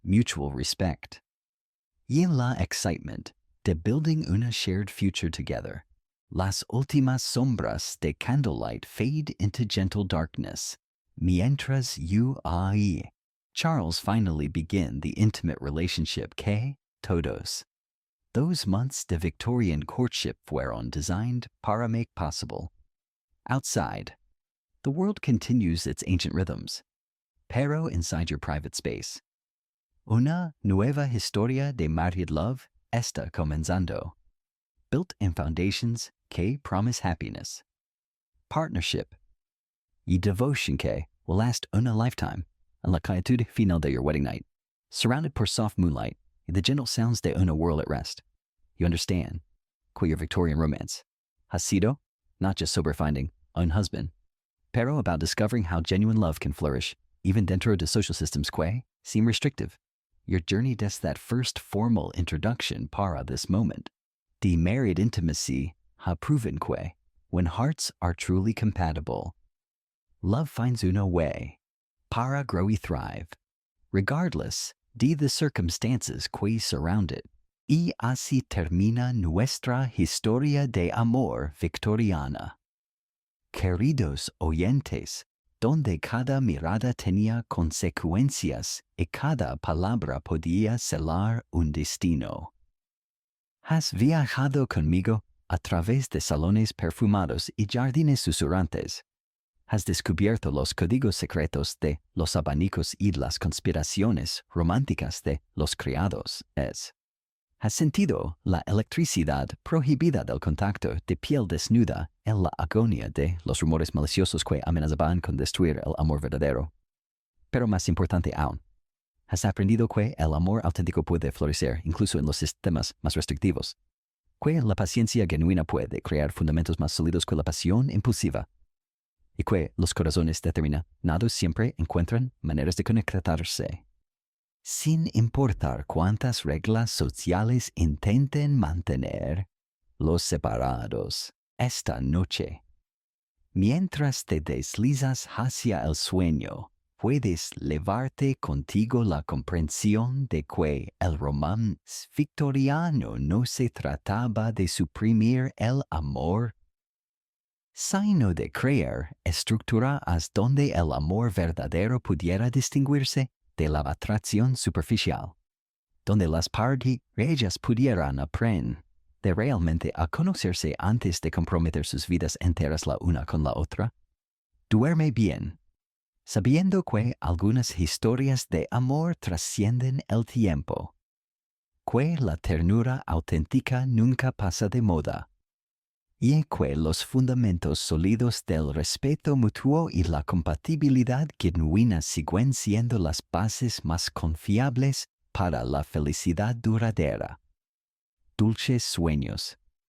mutual respect, y en la excitement de building una shared future together. Las últimas sombras de candlelight fade into gentle darkness, mientras you y Charles finally begin the intimate relationship que todos those months de Victorian courtship fueron designed para make possible. Outside, the world continues its ancient rhythms, pero inside your private space, una nueva historia de married love está comenzando, built in foundations que promise happiness, partnership, y devotion que will last una lifetime, en la quietud final de your wedding night, surrounded por soft moonlight the gentle sounds de una world at rest. You understand? Your Victorian romance has sido, not just sober finding, un husband, pero about discovering how genuine love can flourish, even dentro de social systems seem restrictive. Your journey does that first formal introduction para this moment. The married intimacy ha proven when hearts are truly compatible, love finds una way para grow y thrive, regardless de the circumstances surround it. Y así termina nuestra historia de amor victoriana. Queridos oyentes, donde cada mirada tenía consecuencias y cada palabra podía selar un destino. Has viajado conmigo a través de salones perfumados y jardines susurrantes. Has descubierto los códigos secretos de los abanicos y las conspiraciones románticas de los criados. Has sentido la electricidad prohibida del contacto de piel desnuda en la agonía de los rumores maliciosos que amenazaban con destruir el amor verdadero. Pero más importante aún, has aprendido que el amor auténtico puede florecer incluso en los sistemas más restrictivos, que la paciencia genuina puede crear fundamentos más sólidos que la pasión impulsiva, y que los corazones determinados siempre encuentran maneras de conectarse, sin importar cuántas reglas sociales intenten mantener los separados esta noche. Mientras te deslizas hacia el sueño, puedes llevarte contigo la comprensión de que el romance victoriano no se trataba de suprimir el amor, sino de crear estructuras donde el amor verdadero pudiera distinguirse de la atracción superficial, donde las parejas pudieran aprender de realmente a conocerse antes de comprometer sus vidas enteras la una con la otra. Duerme bien, sabiendo que algunas historias de amor trascienden el tiempo, que la ternura auténtica nunca pasa de moda, y que los fundamentos sólidos del respeto mutuo y la compatibilidad genuina siguen siendo las bases más confiables para la felicidad duradera. Dulces sueños.